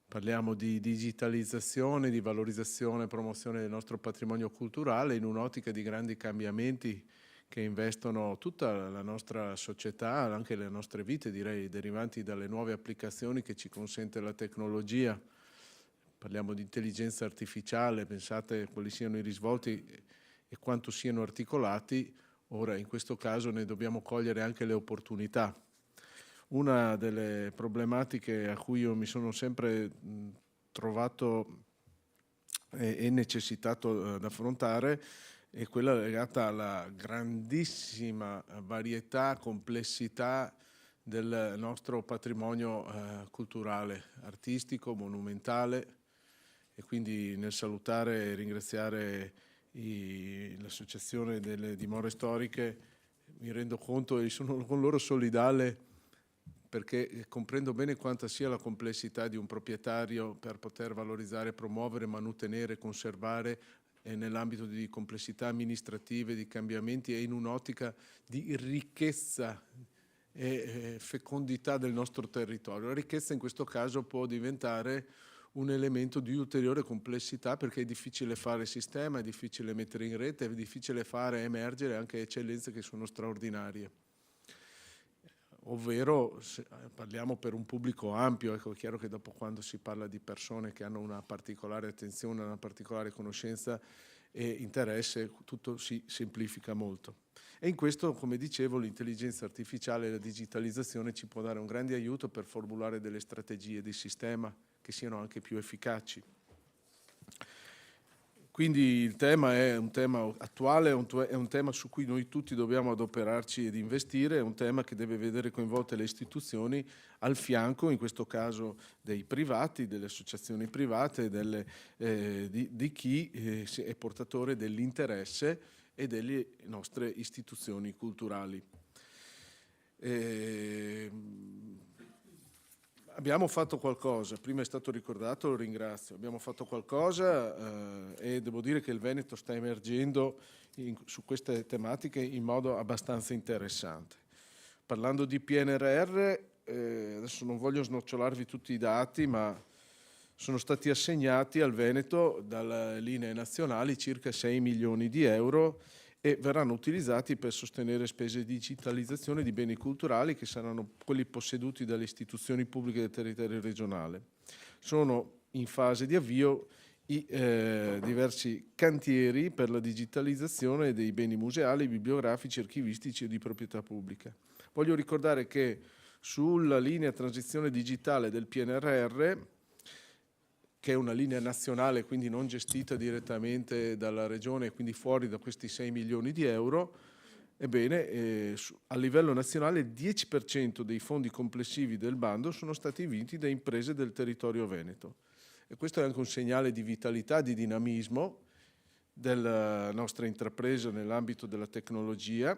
Parliamo di digitalizzazione, di valorizzazione e promozione del nostro patrimonio culturale in un'ottica di grandi cambiamenti che investono tutta la nostra società, anche le nostre vite, direi, derivanti dalle nuove applicazioni che ci consente la tecnologia. Parliamo di intelligenza artificiale, pensate quali siano i risvolti e quanto siano articolati. Ora, in questo caso, ne dobbiamo cogliere anche le opportunità. Una delle problematiche a cui io mi sono sempre trovato e necessitato ad affrontare è quella legata alla grandissima varietà, complessità del nostro patrimonio culturale, artistico, monumentale, e quindi nel salutare e ringraziare l'associazione delle dimore storiche mi rendo conto e sono con loro solidale, perché comprendo bene quanta sia la complessità di un proprietario per poter valorizzare, promuovere, mantenere, conservare nell'ambito di complessità amministrative, di cambiamenti e in un'ottica di ricchezza e fecondità del nostro territorio. La ricchezza in questo caso può diventare un elemento di ulteriore complessità, perché è difficile fare sistema, è difficile mettere in rete, è difficile fare emergere anche eccellenze che sono straordinarie. ovvero parliamo per un pubblico ampio. Ecco, è chiaro che dopo, quando si parla di persone che hanno una particolare attenzione, una particolare conoscenza e interesse, tutto si semplifica molto. E in questo, come dicevo, l'intelligenza artificiale e la digitalizzazione ci può dare un grande aiuto per formulare delle strategie di sistema che siano anche più efficaci. Quindi il tema è un tema attuale, è un tema su cui noi tutti dobbiamo adoperarci ed investire, è un tema che deve vedere coinvolte le istituzioni al fianco, in questo caso dei privati, delle associazioni private, di chi è portatore dell'interesse e delle nostre istituzioni culturali. Abbiamo fatto qualcosa, prima è stato ricordato, lo ringrazio, abbiamo fatto qualcosa e devo dire che il Veneto sta emergendo su queste tematiche in modo abbastanza interessante. Parlando di PNRR, adesso non voglio snocciolarvi tutti i dati, ma sono stati assegnati al Veneto dalle linee nazionali circa 6 milioni di euro e verranno utilizzati per sostenere spese di digitalizzazione di beni culturali che saranno quelli posseduti dalle istituzioni pubbliche del territorio regionale. Sono in fase di avvio i diversi cantieri per la digitalizzazione dei beni museali, bibliografici, archivistici e di proprietà pubblica. Voglio ricordare che sulla linea transizione digitale del PNRR, che è una linea nazionale, quindi non gestita direttamente dalla Regione, quindi fuori da questi 6 milioni di euro, ebbene, a livello nazionale il 10% dei fondi complessivi del bando sono stati vinti da imprese del territorio veneto. E questo è anche un segnale di vitalità, di dinamismo della nostra intrapresa nell'ambito della tecnologia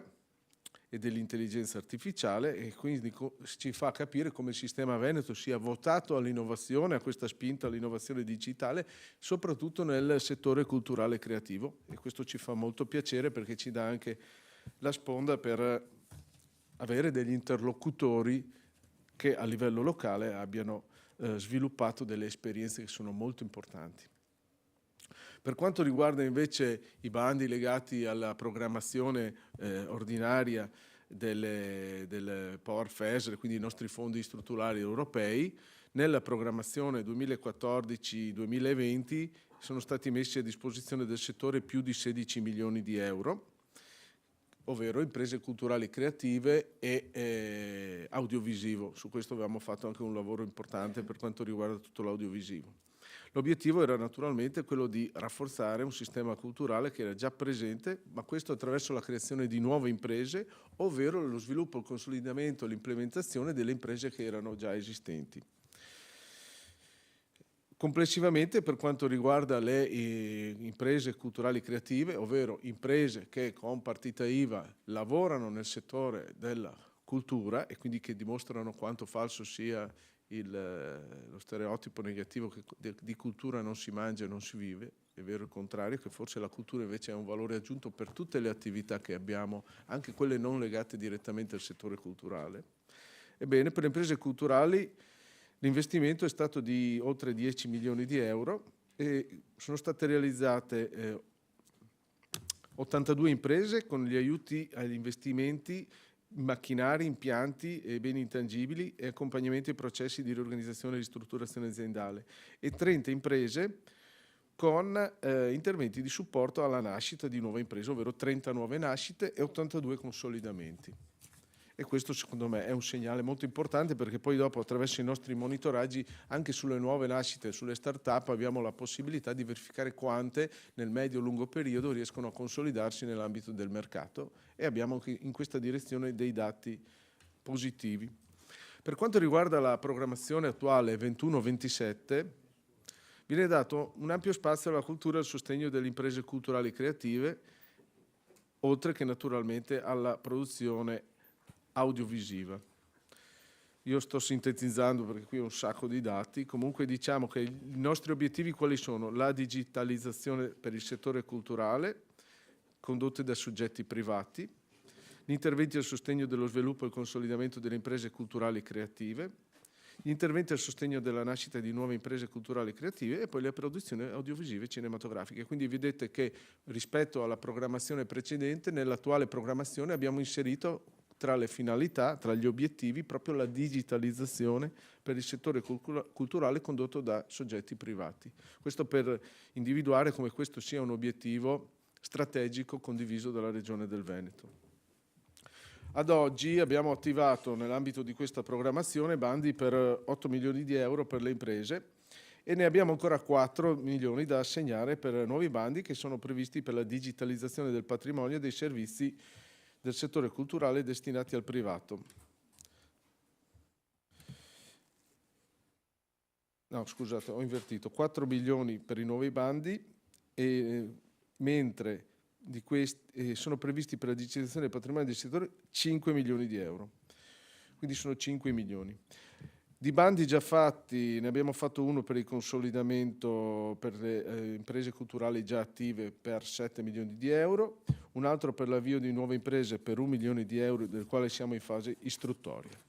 e dell'intelligenza artificiale, e quindi ci fa capire come il sistema veneto sia votato all'innovazione, a questa spinta all'innovazione digitale, soprattutto nel settore culturale e creativo, e questo ci fa molto piacere perché ci dà anche la sponda per avere degli interlocutori che a livello locale abbiano sviluppato delle esperienze che sono molto importanti. Per quanto riguarda invece i bandi legati alla programmazione ordinaria del Power FESR, quindi i nostri fondi strutturali europei, nella programmazione 2014-2020 sono stati messi a disposizione del settore più di 16 milioni di euro, ovvero imprese culturali creative e audiovisivo. Su questo abbiamo fatto anche un lavoro importante per quanto riguarda tutto l'audiovisivo. L'obiettivo era naturalmente quello di rafforzare un sistema culturale che era già presente, ma questo attraverso la creazione di nuove imprese, ovvero lo sviluppo, il consolidamento e l'implementazione delle imprese che erano già esistenti. Complessivamente, per quanto riguarda le imprese culturali creative, ovvero imprese che con partita IVA lavorano nel settore della cultura e quindi che dimostrano quanto falso sia lo stereotipo negativo che di cultura non si mangia e non si vive, è vero il contrario, che forse la cultura invece ha un valore aggiunto per tutte le attività che abbiamo, anche quelle non legate direttamente al settore culturale. Ebbene, per le imprese culturali l'investimento è stato di oltre 10 milioni di euro e sono state realizzate 82 imprese con gli aiuti agli investimenti, macchinari, impianti e beni intangibili e accompagnamenti ai processi di riorganizzazione e ristrutturazione aziendale, e 30 imprese con interventi di supporto alla nascita di nuove imprese, ovvero 30 nuove nascite e 82 consolidamenti. E questo secondo me è un segnale molto importante, perché poi dopo, attraverso i nostri monitoraggi anche sulle nuove nascite, sulle start-up, abbiamo la possibilità di verificare quante nel medio-lungo periodo riescono a consolidarsi nell'ambito del mercato, e abbiamo anche in questa direzione dei dati positivi. Per quanto riguarda la programmazione attuale 21-27, viene dato un ampio spazio alla cultura e al sostegno delle imprese culturali creative, oltre che naturalmente alla produzione audiovisiva. Io sto sintetizzando perché qui ho un sacco di dati. Comunque diciamo che i nostri obiettivi quali sono? La digitalizzazione per il settore culturale, condotte da soggetti privati, gli interventi al sostegno dello sviluppo e il consolidamento delle imprese culturali creative, gli interventi al sostegno della nascita di nuove imprese culturali creative e poi le produzioni audiovisive e cinematografiche. Quindi vedete che rispetto alla programmazione precedente, nell'attuale programmazione abbiamo inserito tra le finalità, tra gli obiettivi, proprio la digitalizzazione per il settore culturale condotto da soggetti privati. Questo per individuare come questo sia un obiettivo strategico condiviso dalla Regione del Veneto. Ad oggi abbiamo attivato nell'ambito di questa programmazione bandi per 8 milioni di euro per le imprese e ne abbiamo ancora 4 milioni da assegnare per nuovi bandi che sono previsti per la digitalizzazione del patrimonio e dei servizi del settore culturale destinati al privato. No, scusate, ho invertito. 4 milioni per i nuovi bandi, mentre di questi sono previsti per la digitalizzazione del patrimonio del settore 5 milioni di euro. Quindi sono 5 milioni. Di bandi già fatti, ne abbiamo fatto uno per il consolidamento per le imprese culturali già attive per 7 milioni di euro, un altro per l'avvio di nuove imprese per 1 milione di euro, del quale siamo in fase istruttoria.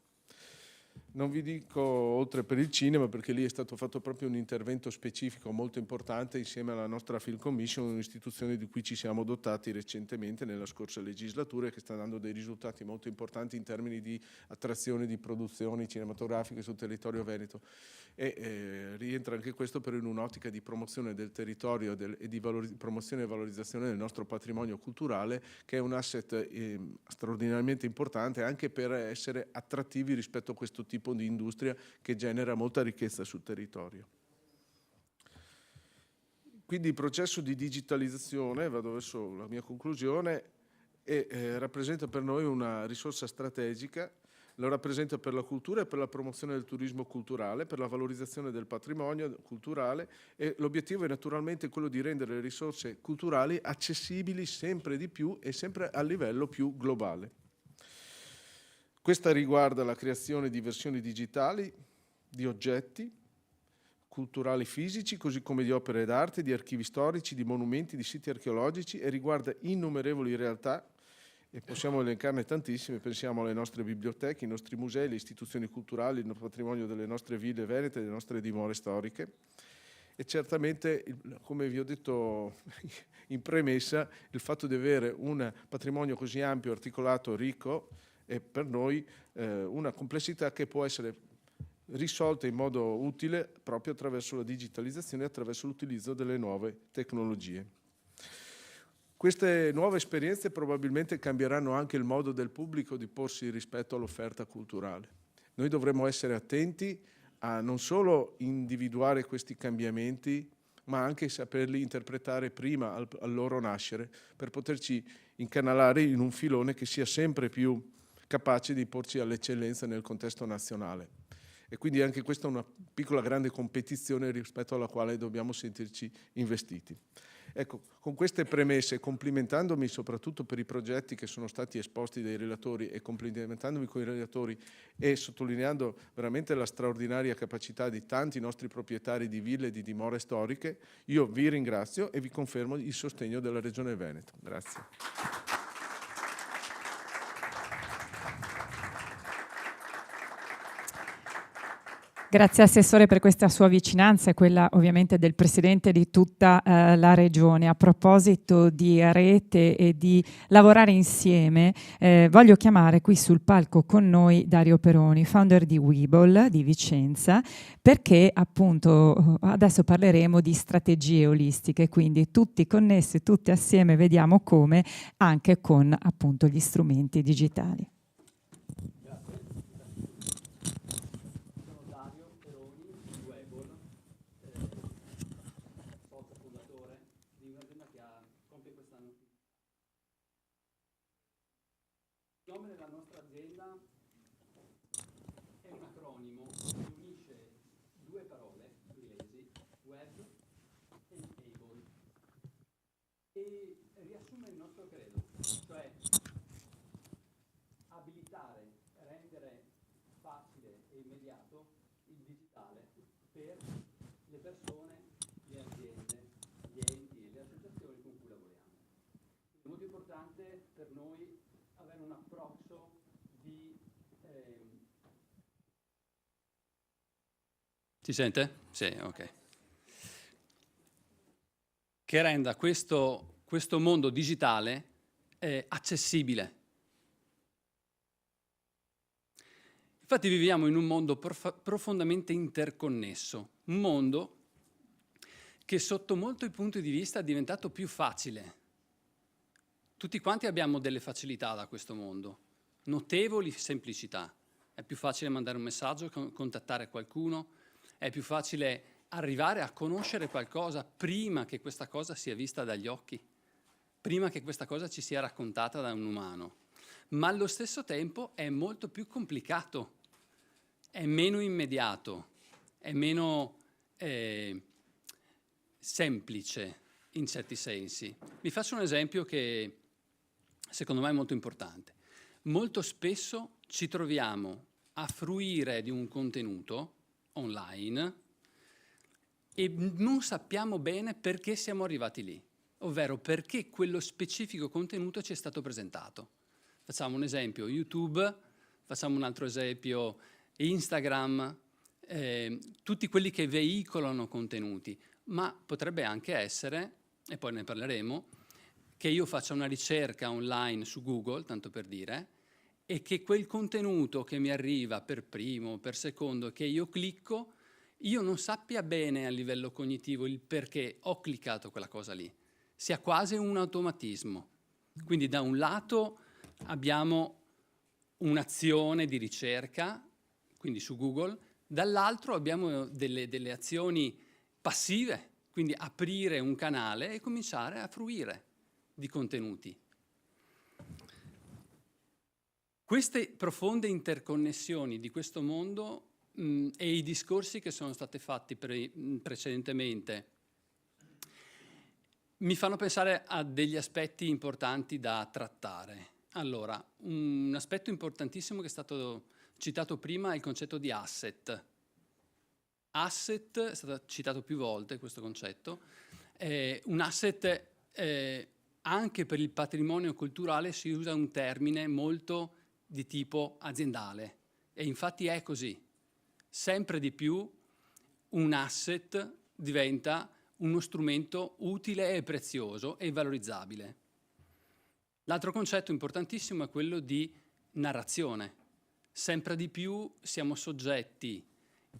Non vi dico oltre per il cinema, perché lì è stato fatto proprio un intervento specifico molto importante insieme alla nostra Film Commission, un'istituzione di cui ci siamo dotati recentemente nella scorsa legislatura e che sta dando dei risultati molto importanti in termini di attrazione di produzioni cinematografiche sul territorio veneto. E rientra anche questo per un'ottica di promozione del territorio e di promozione e valorizzazione del nostro patrimonio culturale, che è un asset straordinariamente importante anche per essere attrattivi rispetto a questo tipo di industria che genera molta ricchezza sul territorio. Quindi il processo di digitalizzazione, vado verso la mia conclusione, rappresenta per noi una risorsa strategica, lo rappresenta per la cultura e per la promozione del turismo culturale, per la valorizzazione del patrimonio culturale, e l'obiettivo è naturalmente quello di rendere le risorse culturali accessibili sempre di più e sempre a livello più globale. Questa riguarda la creazione di versioni digitali di oggetti culturali fisici, così come di opere d'arte, di archivi storici, di monumenti, di siti archeologici, e riguarda innumerevoli realtà, e possiamo elencarne tantissime. Pensiamo alle nostre biblioteche, i nostri musei, le istituzioni culturali, il patrimonio delle nostre ville venete, delle nostre dimore storiche. E certamente, come vi ho detto in premessa, il fatto di avere un patrimonio così ampio, articolato, ricco, è per noi una complessità che può essere risolta in modo utile proprio attraverso la digitalizzazione e attraverso l'utilizzo delle nuove tecnologie. Queste nuove esperienze probabilmente cambieranno anche il modo del pubblico di porsi rispetto all'offerta culturale. Noi dovremo essere attenti a non solo individuare questi cambiamenti, ma anche saperli interpretare prima al loro nascere, per poterci incanalare in un filone che sia sempre più capace di porci all'eccellenza nel contesto nazionale. E quindi anche questa è una piccola grande competizione rispetto alla quale dobbiamo sentirci investiti. Ecco, con queste premesse, complimentandomi soprattutto per i progetti che sono stati esposti dai relatori e complimentandomi con i relatori e sottolineando veramente la straordinaria capacità di tanti nostri proprietari di ville e di dimore storiche, io vi ringrazio e vi confermo il sostegno della Regione Veneto. Grazie. Grazie Assessore per questa sua vicinanza e quella ovviamente del Presidente di tutta la Regione. A proposito di rete e di lavorare insieme, voglio chiamare qui sul palco con noi Dario Peroni, founder di Webull di Vicenza, perché appunto adesso parleremo di strategie olistiche, quindi tutti connessi, tutti assieme, vediamo come, anche con appunto gli strumenti digitali. Il nome della nostra azienda è un acronimo che unisce due parole inglesi, web e able, e riassume il nostro credo, cioè abilitare, rendere facile e immediato il digitale per le persone, le aziende, gli enti e le associazioni con cui lavoriamo. È molto importante per noi avere un approccio di... Si sente? Sì, ok. Che renda questo mondo digitale accessibile. Infatti viviamo in un mondo profondamente interconnesso, un mondo che sotto molti punti di vista è diventato più facile. Tutti quanti abbiamo delle facilità da questo mondo, notevoli semplicità. È più facile mandare un messaggio, contattare qualcuno, è più facile arrivare a conoscere qualcosa prima che questa cosa sia vista dagli occhi, prima che questa cosa ci sia raccontata da un umano. Ma allo stesso tempo è molto più complicato, è meno immediato, è meno semplice in certi sensi. Vi faccio un esempio che secondo me è molto importante. Molto spesso ci troviamo a fruire di un contenuto online e non sappiamo bene perché siamo arrivati lì, ovvero perché quello specifico contenuto ci è stato presentato. Facciamo un esempio YouTube, facciamo un altro esempio Instagram, tutti quelli che veicolano contenuti, ma potrebbe anche essere, e poi ne parleremo, che io faccia una ricerca online su Google, tanto per dire, e che quel contenuto che mi arriva per primo, per secondo, che io clicco, io non sappia bene a livello cognitivo il perché ho cliccato quella cosa lì. Sia quasi un automatismo. Quindi da un lato abbiamo un'azione di ricerca, quindi su Google, dall'altro abbiamo delle azioni passive, quindi aprire un canale e cominciare a fruire di contenuti. Queste profonde interconnessioni di questo mondo e i discorsi che sono stati fatti precedentemente mi fanno pensare a degli aspetti importanti da trattare. Allora, un aspetto importantissimo che è stato citato prima è il concetto di asset. Asset, è stato citato più volte questo concetto. Un asset, anche per il patrimonio culturale, si usa un termine molto di tipo aziendale. E infatti è così. Sempre di più un asset diventa uno strumento utile e prezioso e valorizzabile. L'altro concetto importantissimo è quello di narrazione. Sempre di più siamo soggetti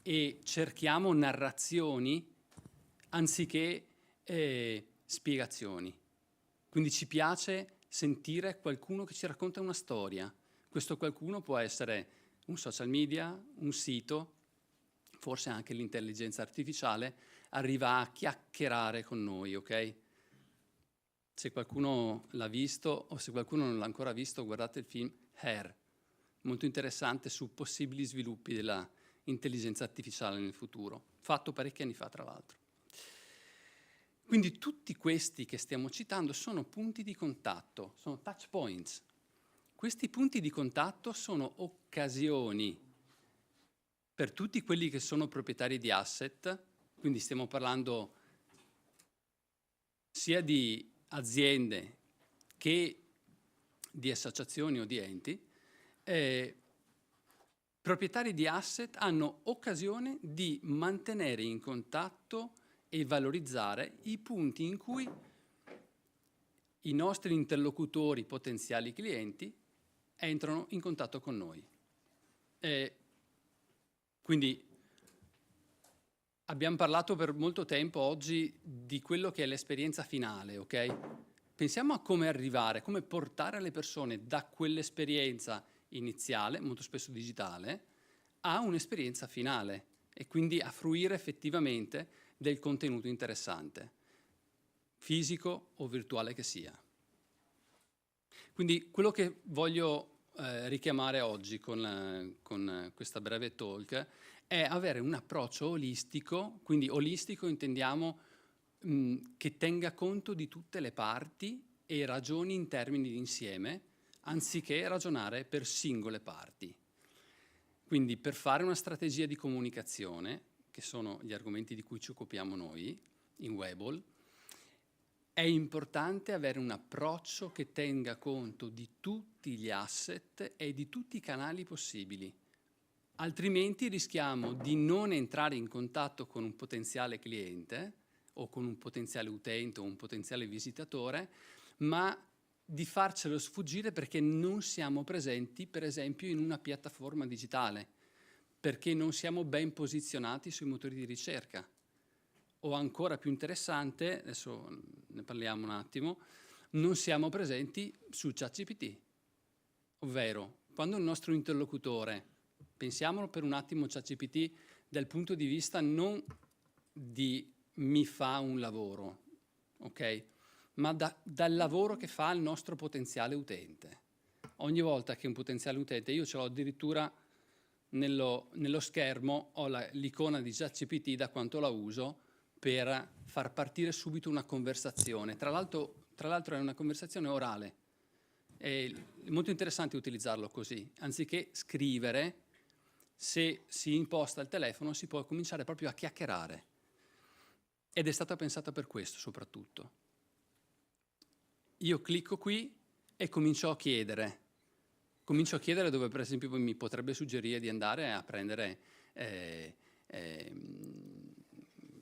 e cerchiamo narrazioni anziché spiegazioni. Quindi ci piace sentire qualcuno che ci racconta una storia. Questo qualcuno può essere un social media, un sito, forse anche l'intelligenza artificiale, arriva a chiacchierare con noi, ok? Se qualcuno l'ha visto o se qualcuno non l'ha ancora visto, guardate il film Her, molto interessante su possibili sviluppi della intelligenza artificiale nel futuro, fatto parecchi anni fa tra l'altro. Quindi tutti questi che stiamo citando sono punti di contatto, sono touch points. Questi punti di contatto sono occasioni per tutti quelli che sono proprietari di asset, quindi stiamo parlando sia di aziende che di associazioni o di enti, proprietari di asset hanno occasione di mantenere in contatto e valorizzare i punti in cui i nostri interlocutori, potenziali clienti, entrano in contatto con noi. Quindi abbiamo parlato per molto tempo oggi di quello che è l'esperienza finale, ok? Pensiamo a come arrivare, come portare le persone da quell'esperienza iniziale, molto spesso digitale, a un'esperienza finale e quindi a fruire effettivamente del contenuto interessante, fisico o virtuale che sia. Quindi quello che voglio richiamare oggi con questa breve talk è avere un approccio olistico, quindi olistico intendiamo che tenga conto di tutte le parti e ragioni in termini di insieme, anziché ragionare per singole parti. Quindi per fare una strategia di comunicazione, che sono gli argomenti di cui ci occupiamo noi in Webol, è importante avere un approccio che tenga conto di tutti gli asset e di tutti i canali possibili. Altrimenti rischiamo di non entrare in contatto con un potenziale cliente o con un potenziale utente o un potenziale visitatore, ma di farcelo sfuggire perché non siamo presenti, per esempio, in una piattaforma digitale, perché non siamo ben posizionati sui motori di ricerca. O ancora più interessante, adesso ne parliamo un attimo, non siamo presenti su ChatGPT. Ovvero, quando il nostro interlocutore, pensiamolo per un attimo ChatGPT dal punto di vista non di mi fa un lavoro, ok? Ma dal lavoro che fa il nostro potenziale utente. Ogni volta che un potenziale utente, io ce l'ho addirittura nello schermo, ho l'icona di ChatGPT da quanto la uso per far partire subito una conversazione. Tra l'altro è una conversazione orale. È molto interessante utilizzarlo così. Anziché scrivere, se si imposta il telefono si può cominciare proprio a chiacchierare. Ed è stata pensata per questo soprattutto. Io clicco qui e comincio a chiedere. Comincio a chiedere dove per esempio mi potrebbe suggerire di andare a prendere,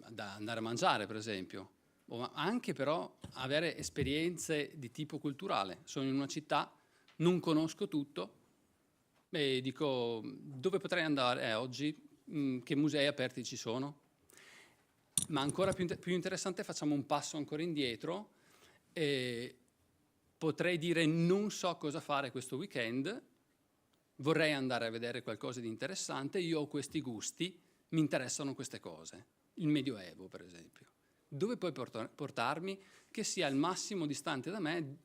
da andare a mangiare per esempio. O anche però avere esperienze di tipo culturale. Sono in una città, non conosco tutto e dico dove potrei andare oggi, che musei aperti ci sono. Ma ancora più interessante, facciamo un passo ancora indietro e potrei dire non so cosa fare questo weekend, vorrei andare a vedere qualcosa di interessante, io ho questi gusti, mi interessano queste cose. Il Medioevo per esempio. Dove puoi portarmi che sia il massimo distante da me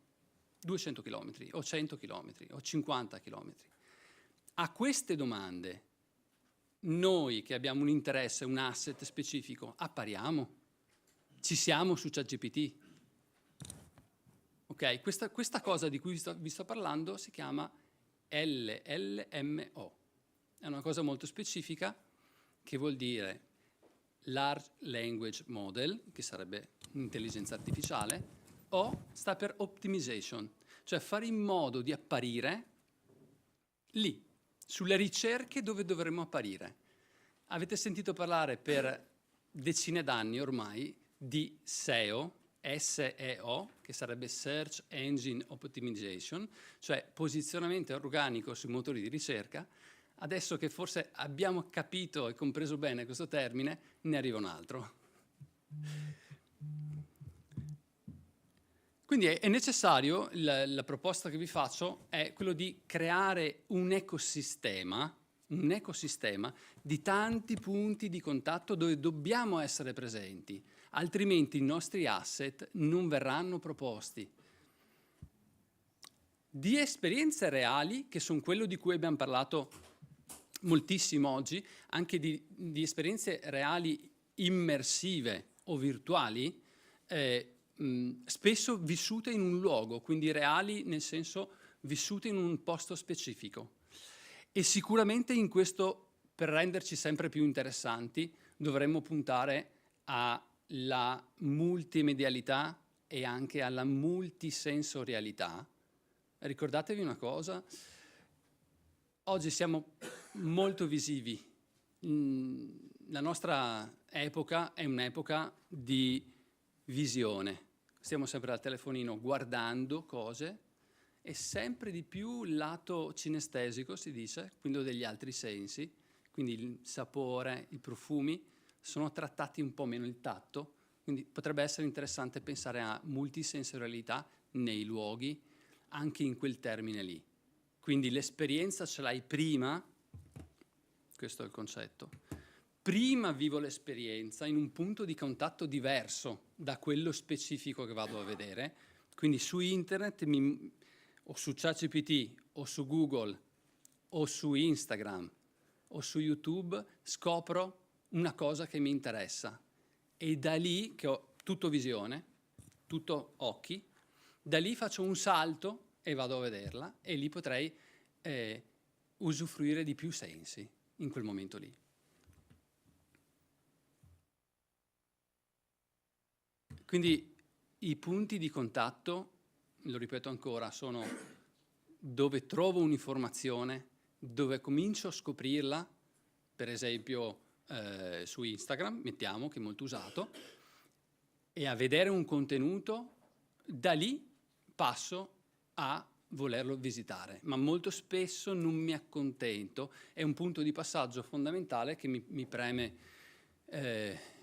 200 km o 100 km o 50 km? A queste domande noi che abbiamo un interesse, un asset specifico, appariamo? Ci siamo su ChatGPT? Ok, questa cosa di cui vi sto parlando si chiama LLMO. È una cosa molto specifica che vuol dire Large Language Model, che sarebbe un'intelligenza artificiale, o sta per Optimization, cioè fare in modo di apparire lì, sulle ricerche dove dovremmo apparire. Avete sentito parlare per decine d'anni ormai di SEO, SEO, che sarebbe Search Engine Optimization, cioè posizionamento organico sui motori di ricerca. Adesso che forse abbiamo capito e compreso bene questo termine, ne arriva un altro. Quindi è necessario, la proposta che vi faccio è quello di creare un ecosistema di tanti punti di contatto dove dobbiamo essere presenti, altrimenti i nostri asset non verranno proposti. Di esperienze reali, che sono quello di cui abbiamo parlato moltissimo oggi, anche di esperienze reali immersive o virtuali, spesso vissute in un luogo, quindi reali nel senso vissute in un posto specifico. E sicuramente in questo, per renderci sempre più interessanti, dovremmo puntare alla multimedialità e anche alla multisensorialità. Ricordatevi una cosa, oggi siamo molto visivi. La nostra epoca è un'epoca di visione. Stiamo sempre al telefonino guardando cose e sempre di più il lato cinestesico, si dice, quindi degli altri sensi, quindi il sapore, i profumi, sono trattati un po' meno il tatto, quindi potrebbe essere interessante pensare a multisensorialità nei luoghi, anche in quel termine lì. Quindi l'esperienza ce l'hai prima, questo è il concetto, prima vivo l'esperienza in un punto di contatto diverso da quello specifico che vado a vedere, quindi su internet o su ChatGPT o su Google o su Instagram o su YouTube scopro una cosa che mi interessa e da lì, che ho tutto visione, tutto occhi, da lì faccio un salto e vado a vederla e lì potrei usufruire di più sensi in quel momento lì. Quindi i punti di contatto, lo ripeto ancora, sono dove trovo un'informazione, dove comincio a scoprirla, per esempio su Instagram, mettiamo, che è molto usato, e a vedere un contenuto, da lì passo a volerlo visitare, ma molto spesso non mi accontento. È un punto di passaggio fondamentale che mi preme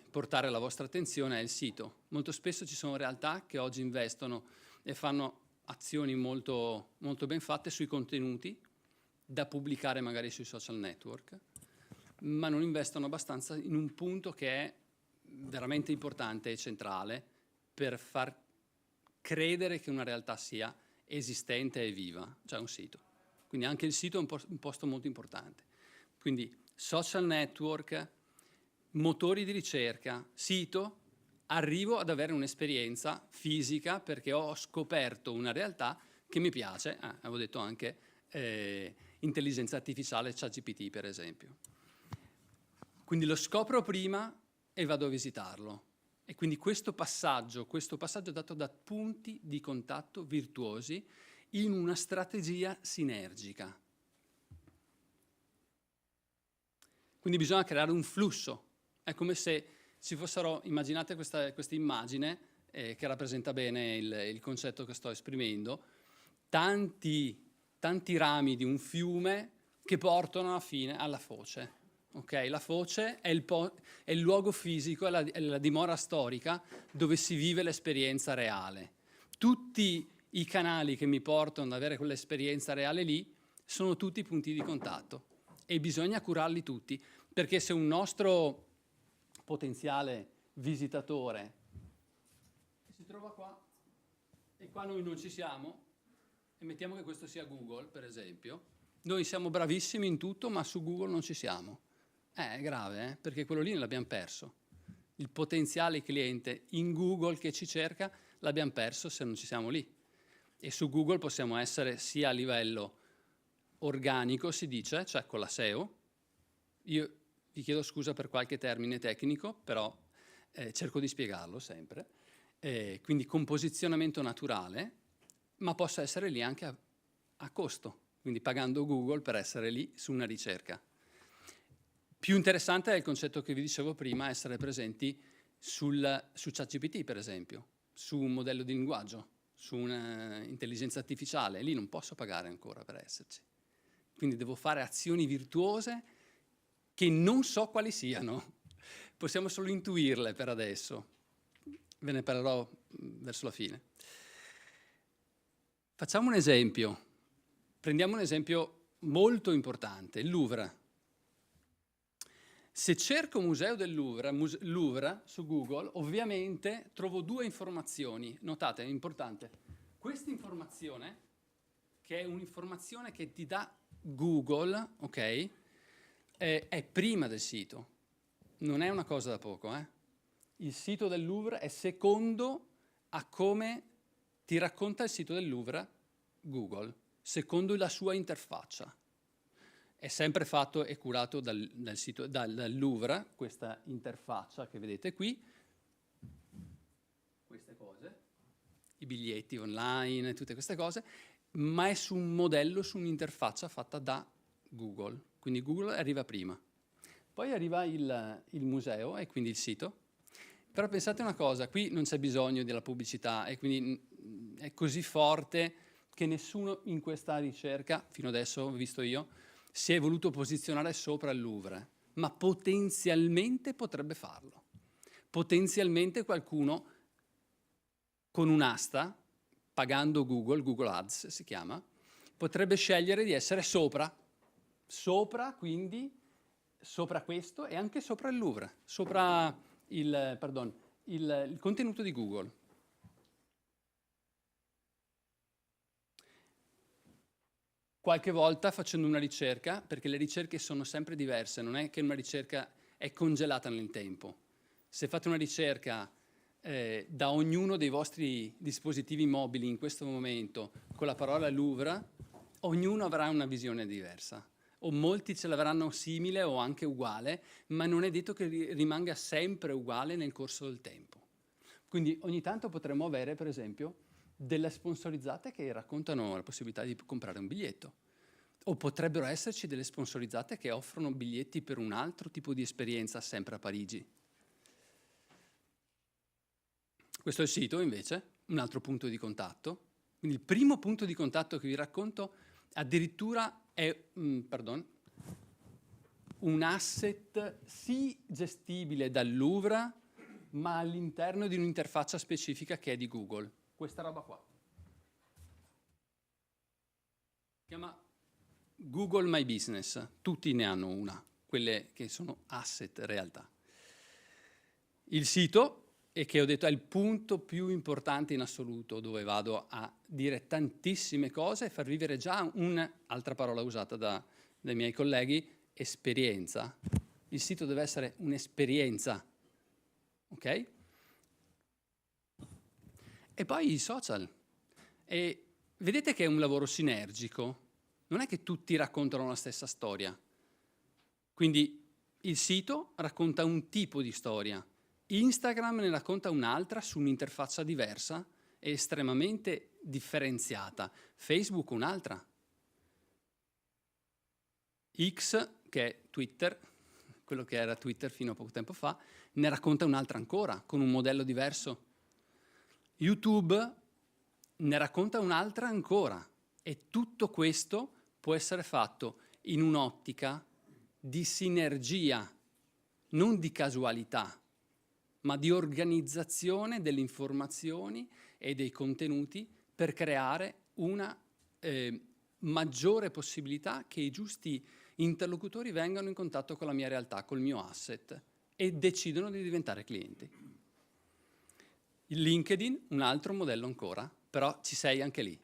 portare alla vostra attenzione, è il sito. Molto spesso ci sono realtà che oggi investono e fanno azioni molto, molto ben fatte sui contenuti da pubblicare magari sui social network, ma non investono abbastanza in un punto che è veramente importante e centrale per far credere che una realtà sia esistente e viva, cioè un sito. Quindi anche il sito è un posto molto importante. Quindi social network, motori di ricerca, sito, arrivo ad avere un'esperienza fisica perché ho scoperto una realtà che mi piace. Avevo detto anche intelligenza artificiale, ChatGPT per esempio. Quindi lo scopro prima e vado a visitarlo. E quindi questo passaggio è dato da punti di contatto virtuosi in una strategia sinergica. Quindi bisogna creare un flusso. È come se ci fossero, immaginate questa immagine che rappresenta bene il concetto che sto esprimendo, tanti rami di un fiume che portano alla fine alla foce. Okay? La foce è il luogo fisico, è la dimora storica dove si vive l'esperienza reale. Tutti i canali che mi portano ad avere quell'esperienza reale lì sono tutti punti di contatto e bisogna curarli tutti, perché se un nostro potenziale visitatore si trova qua e qua noi non ci siamo, e mettiamo che questo sia Google per esempio, noi siamo bravissimi in tutto ma su Google non ci siamo. È grave, perché quello lì l'abbiamo perso. Il potenziale cliente in Google che ci cerca l'abbiamo perso se non ci siamo lì. E su Google possiamo essere sia a livello organico, si dice, cioè con la SEO. Io vi chiedo scusa per qualche termine tecnico, però cerco di spiegarlo sempre. Quindi con posizionamento naturale, ma posso essere lì anche a costo, quindi pagando Google per essere lì su una ricerca. Più interessante è il concetto che vi dicevo prima, essere presenti su ChatGPT, per esempio, su un modello di linguaggio, su un'intelligenza artificiale. Lì non posso pagare ancora per esserci. Quindi devo fare azioni virtuose che non so quali siano. Possiamo solo intuirle per adesso. Ve ne parlerò verso la fine. Facciamo un esempio. Prendiamo un esempio molto importante, il Louvre. Se cerco Museo del Louvre su Google, ovviamente trovo due informazioni. Notate, è importante. Questa informazione, che è un'informazione che ti dà Google, ok? È prima del sito. Non è una cosa da poco, Il sito del Louvre è secondo a come ti racconta il sito del Louvre Google, secondo la sua interfaccia. È sempre fatto e curato dal Louvre, questa interfaccia che vedete qui, queste cose, i biglietti online, tutte queste cose, ma è su un modello, su un'interfaccia fatta da Google. Quindi Google arriva prima. Poi arriva il museo e quindi il sito. Però pensate una cosa, qui non c'è bisogno della pubblicità e quindi è così forte che nessuno in questa ricerca, fino adesso ho visto io, si è voluto posizionare sopra il Louvre, ma potenzialmente potrebbe farlo. Potenzialmente qualcuno con un'asta, pagando Google Ads si chiama, potrebbe scegliere di essere sopra quindi sopra questo e anche sopra il Louvre, sopra il contenuto di Google. Qualche volta facendo una ricerca, perché le ricerche sono sempre diverse, non è che una ricerca è congelata nel tempo. Se fate una ricerca da ognuno dei vostri dispositivi mobili in questo momento con la parola Louvre, ognuno avrà una visione diversa. O molti ce l'avranno simile o anche uguale, ma non è detto che rimanga sempre uguale nel corso del tempo. Quindi ogni tanto potremmo avere, per esempio, delle sponsorizzate che raccontano la possibilità di comprare un biglietto. O potrebbero esserci delle sponsorizzate che offrono biglietti per un altro tipo di esperienza, sempre a Parigi. Questo è il sito, invece, un altro punto di contatto. Quindi il primo punto di contatto che vi racconto addirittura è un asset sì gestibile dal Louvre, ma all'interno di un'interfaccia specifica che è di Google. Questa roba qua. Si chiama Google My Business. Tutti ne hanno una, quelle che sono asset realtà. Il sito, e che ho detto è il punto più importante in assoluto, dove vado a dire tantissime cose e far vivere già un'altra parola usata dai miei colleghi, esperienza. Il sito deve essere un'esperienza, ok? E poi i social. E vedete che è un lavoro sinergico, non è che tutti raccontano la stessa storia. Quindi il sito racconta un tipo di storia, Instagram ne racconta un'altra su un'interfaccia diversa e estremamente differenziata, Facebook un'altra. X, che è Twitter, quello che era Twitter fino a poco tempo fa, ne racconta un'altra ancora, con un modello diverso. YouTube ne racconta un'altra ancora. E tutto questo può essere fatto in un'ottica di sinergia, non di casualità, ma di organizzazione delle informazioni e dei contenuti per creare una maggiore possibilità che i giusti interlocutori vengano in contatto con la mia realtà, col mio asset e decidono di diventare clienti. Il LinkedIn, un altro modello ancora, però ci sei anche lì.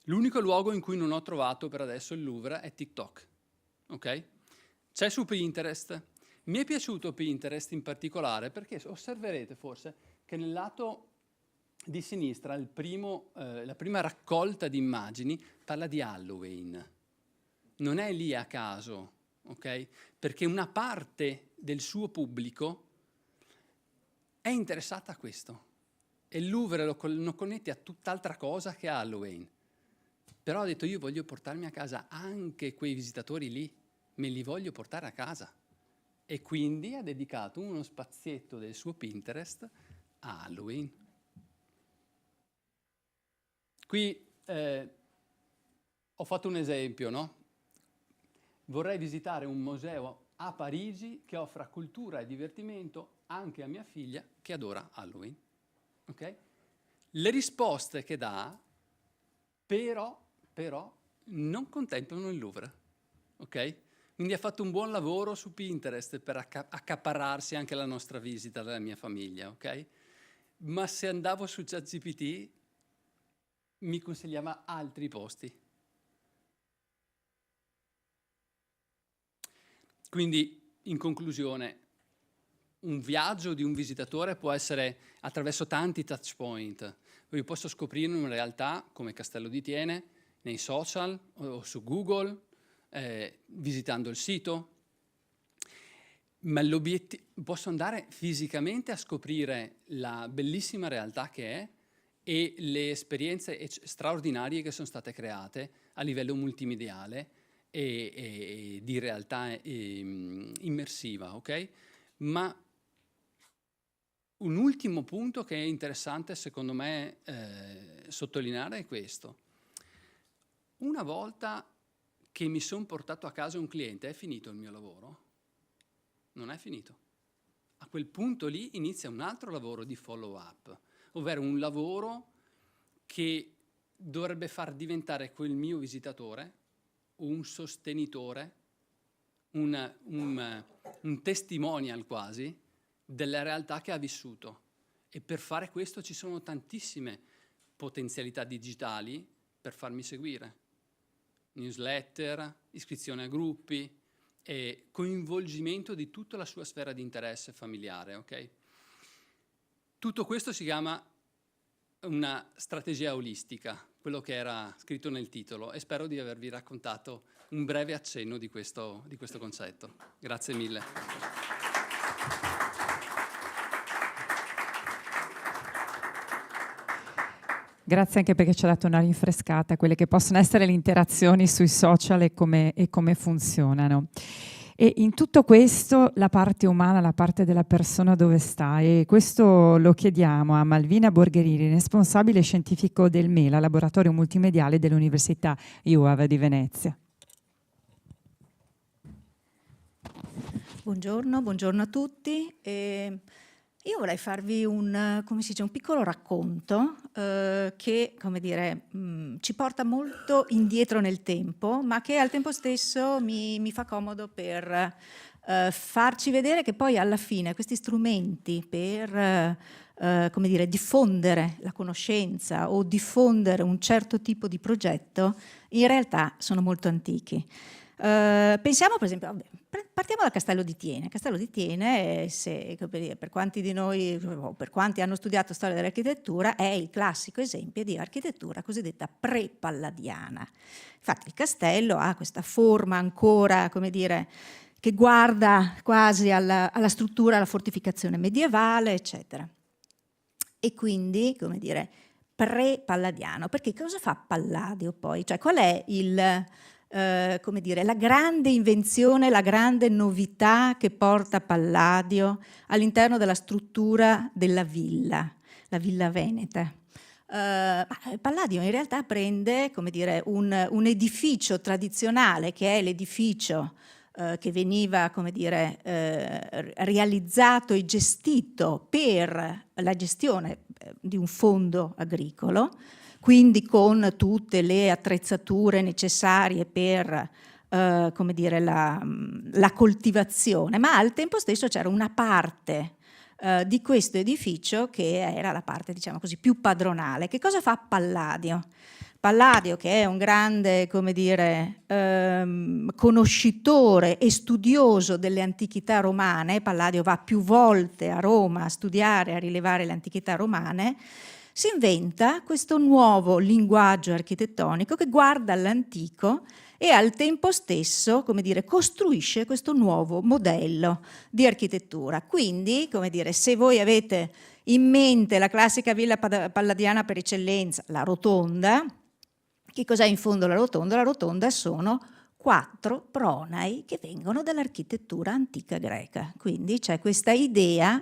L'unico luogo in cui non ho trovato per adesso il Louvre è TikTok, ok? C'è su Pinterest. Mi è piaciuto Pinterest in particolare perché osserverete forse che nel lato di sinistra la prima raccolta di immagini parla di Halloween. Non è lì a caso, ok? Perché una parte del suo pubblico è interessata a questo. E il Louvre lo connetti a tutt'altra cosa che Halloween. Però ha detto io voglio portarmi a casa anche quei visitatori lì, me li voglio portare a casa. E quindi ha dedicato uno spazietto del suo Pinterest a Halloween. Qui ho fatto un esempio, no? Vorrei visitare un museo a Parigi che offra cultura e divertimento anche a mia figlia che adora Halloween. Okay? Le risposte che dà, però non contemplano il Louvre. Okay? Quindi ha fatto un buon lavoro su Pinterest per accaparrarsi anche la nostra visita della mia famiglia, ok? Ma se andavo su ChatGPT mi consigliava altri posti. Quindi, in conclusione, un viaggio di un visitatore può essere attraverso tanti touch point. Io posso scoprire una realtà come Castello di Thiene nei social o su Google, visitando il sito, ma posso andare fisicamente a scoprire la bellissima realtà che è e le esperienze straordinarie che sono state create a livello multimediale e di realtà immersiva, ok? Ma un ultimo punto che è interessante secondo me sottolineare è questo. Una volta che mi sono portato a casa un cliente, è finito il mio lavoro? Non è finito. A quel punto lì inizia un altro lavoro di follow-up, ovvero un lavoro che dovrebbe far diventare quel mio visitatore un sostenitore, un testimonial quasi della realtà che ha vissuto. E per fare questo ci sono tantissime potenzialità digitali per farmi seguire. Newsletter, iscrizione a gruppi e coinvolgimento di tutta la sua sfera di interesse familiare, ok? Tutto questo si chiama una strategia olistica, quello che era scritto nel titolo, e spero di avervi raccontato un breve accenno di questo concetto. Grazie mille. Grazie anche perché ci ha dato una rinfrescata a quelle che possono essere le interazioni sui social e come funzionano. E in tutto questo la parte umana, la parte della persona dove sta? E questo lo chiediamo a Malvina Borgherini, responsabile scientifico del MELA, laboratorio multimediale dell'Università IUAV di Venezia. Buongiorno a tutti. Io vorrei farvi un piccolo racconto che, come dire, ci porta molto indietro nel tempo, ma che al tempo stesso mi fa comodo per farci vedere che poi alla fine questi strumenti per come dire, diffondere la conoscenza o diffondere un certo tipo di progetto in realtà sono molto antichi. Pensiamo per esempio, partiamo dal Castello di Thiene. Castello di Thiene, per quanti di noi, per quanti hanno studiato storia dell'architettura, è il classico esempio di architettura cosiddetta pre-palladiana. Infatti il castello ha questa forma ancora, come dire, che guarda quasi alla struttura, alla fortificazione medievale, eccetera. E quindi, come dire, pre-palladiano. Perché cosa fa Palladio poi? Cioè, qual è come dire, la grande invenzione, la grande novità che porta Palladio all'interno della struttura della villa, la Villa Veneta? Palladio in realtà prende, come dire, un edificio tradizionale che è l'edificio che veniva, come dire, realizzato e gestito per la gestione di un fondo agricolo, quindi con tutte le attrezzature necessarie per come dire, la coltivazione, ma al tempo stesso c'era una parte di questo edificio che era la parte, diciamo così, più padronale. Che cosa fa Palladio? Palladio, che è un grande, come dire, conoscitore e studioso delle antichità romane, Palladio va più volte a Roma a studiare, a rilevare le antichità romane, si inventa questo nuovo linguaggio architettonico che guarda all'antico e al tempo stesso, come dire, costruisce questo nuovo modello di architettura. Quindi, come dire, se voi avete in mente la classica villa palladiana per eccellenza, la rotonda, che cos'è in fondo la rotonda? La rotonda sono 4 pronai che vengono dall'architettura antica greca. Quindi c'è questa idea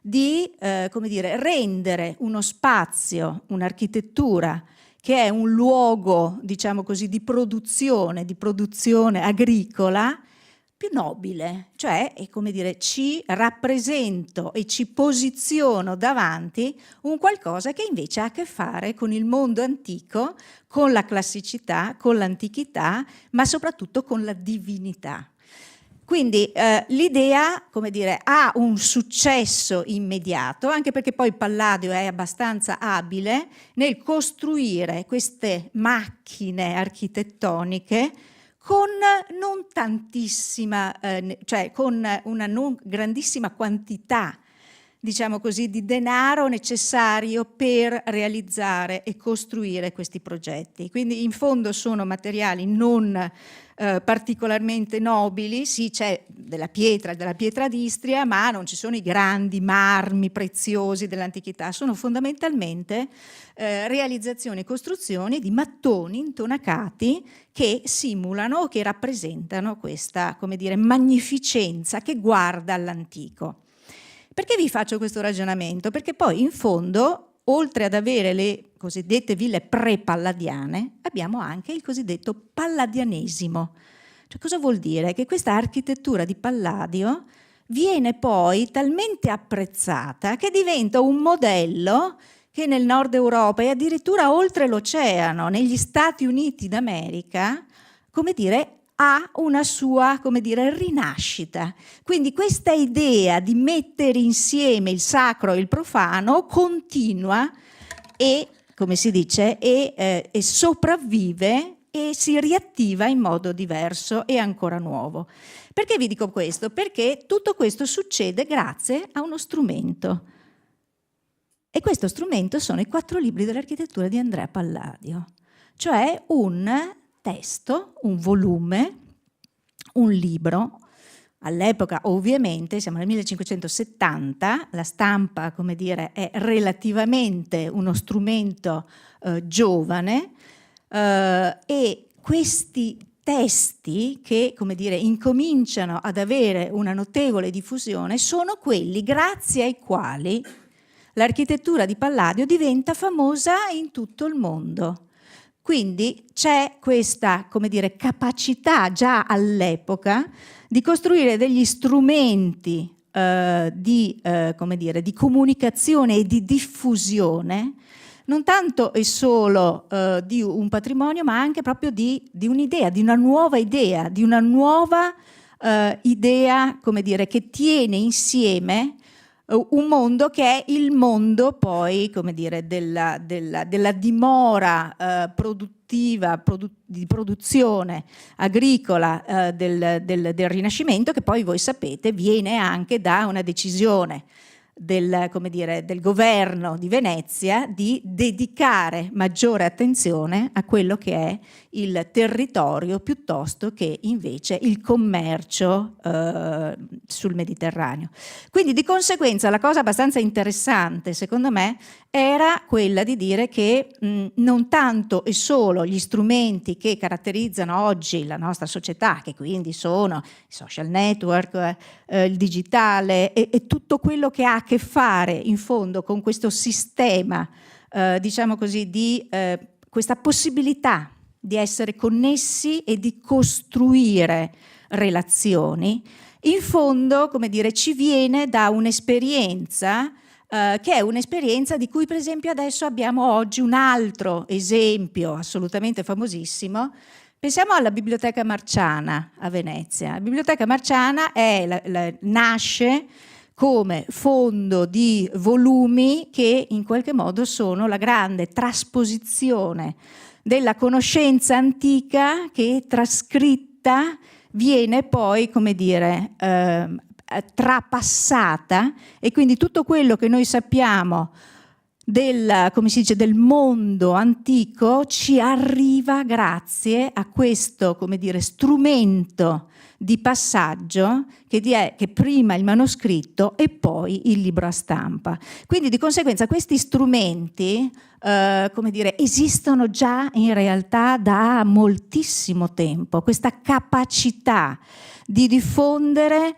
di come dire, rendere uno spazio, un'architettura che è un luogo, diciamo così, di produzione agricola più nobile, cioè è come dire, ci rappresento e ci posiziono davanti un qualcosa che invece ha a che fare con il mondo antico, con la classicità, con l'antichità, ma soprattutto con la divinità. Quindi l'idea, come dire, ha un successo immediato, anche perché poi Palladio è abbastanza abile nel costruire queste macchine architettoniche con non tantissima, cioè con una non grandissima quantità, diciamo così, di denaro necessario per realizzare e costruire questi progetti. Quindi in fondo sono materiali non particolarmente nobili, sì, c'è della pietra d'Istria, ma non ci sono i grandi marmi preziosi dell'antichità, sono fondamentalmente realizzazioni e costruzioni di mattoni intonacati che simulano o che rappresentano questa, come dire, magnificenza che guarda all'antico. Perché vi faccio questo ragionamento? Perché poi in fondo, oltre ad avere le cosiddette ville pre-palladiane, abbiamo anche il cosiddetto palladianesimo. Cioè, cosa vuol dire? Che questa architettura di Palladio viene poi talmente apprezzata che diventa un modello che nel nord Europa e addirittura oltre l'oceano, negli Stati Uniti d'America, come dire, ha una sua, come dire, rinascita. Quindi questa idea di mettere insieme il sacro e il profano continua e, come si dice, e sopravvive e si riattiva in modo diverso e ancora nuovo. Perché vi dico questo? Perché tutto questo succede grazie a uno strumento. E questo strumento sono i 4 libri dell'architettura di Andrea Palladio, cioè un testo, un volume, un libro. All'epoca ovviamente, siamo nel 1570, la stampa, come dire, è relativamente uno strumento giovane e questi testi che, come dire, incominciano ad avere una notevole diffusione sono quelli grazie ai quali l'architettura di Palladio diventa famosa in tutto il mondo. Quindi c'è questa, come dire, capacità già all'epoca di costruire degli strumenti come dire, di comunicazione e di diffusione, non tanto e solo di un patrimonio, ma anche proprio di un'idea, di una nuova idea, come dire, che tiene insieme un mondo che è il mondo poi, come dire, della dimora produttiva, di produzione agricola del Rinascimento, che poi voi sapete viene anche da una decisione come dire, del governo di Venezia di dedicare maggiore attenzione a quello che è il territorio piuttosto che invece il commercio sul Mediterraneo. Quindi di conseguenza la cosa abbastanza interessante secondo me era quella di dire che non tanto e solo gli strumenti che caratterizzano oggi la nostra società, che quindi sono i social network, il digitale e tutto quello che ha a che fare in fondo con questo sistema, diciamo così, di questa possibilità di essere connessi e di costruire relazioni, in fondo, come dire, ci viene da un'esperienza che è un'esperienza di cui per esempio adesso abbiamo oggi un altro esempio assolutamente famosissimo. Pensiamo alla Biblioteca Marciana a Venezia. La Biblioteca Marciana nasce come fondo di volumi che in qualche modo sono la grande trasposizione della conoscenza antica che trascritta viene poi, come dire, trapassata, e quindi tutto quello che noi sappiamo come si dice, del mondo antico ci arriva grazie a questo, come dire, strumento di passaggio che prima il manoscritto e poi il libro a stampa. Quindi di conseguenza questi strumenti come dire, esistono già in realtà da moltissimo tempo, questa capacità di diffondere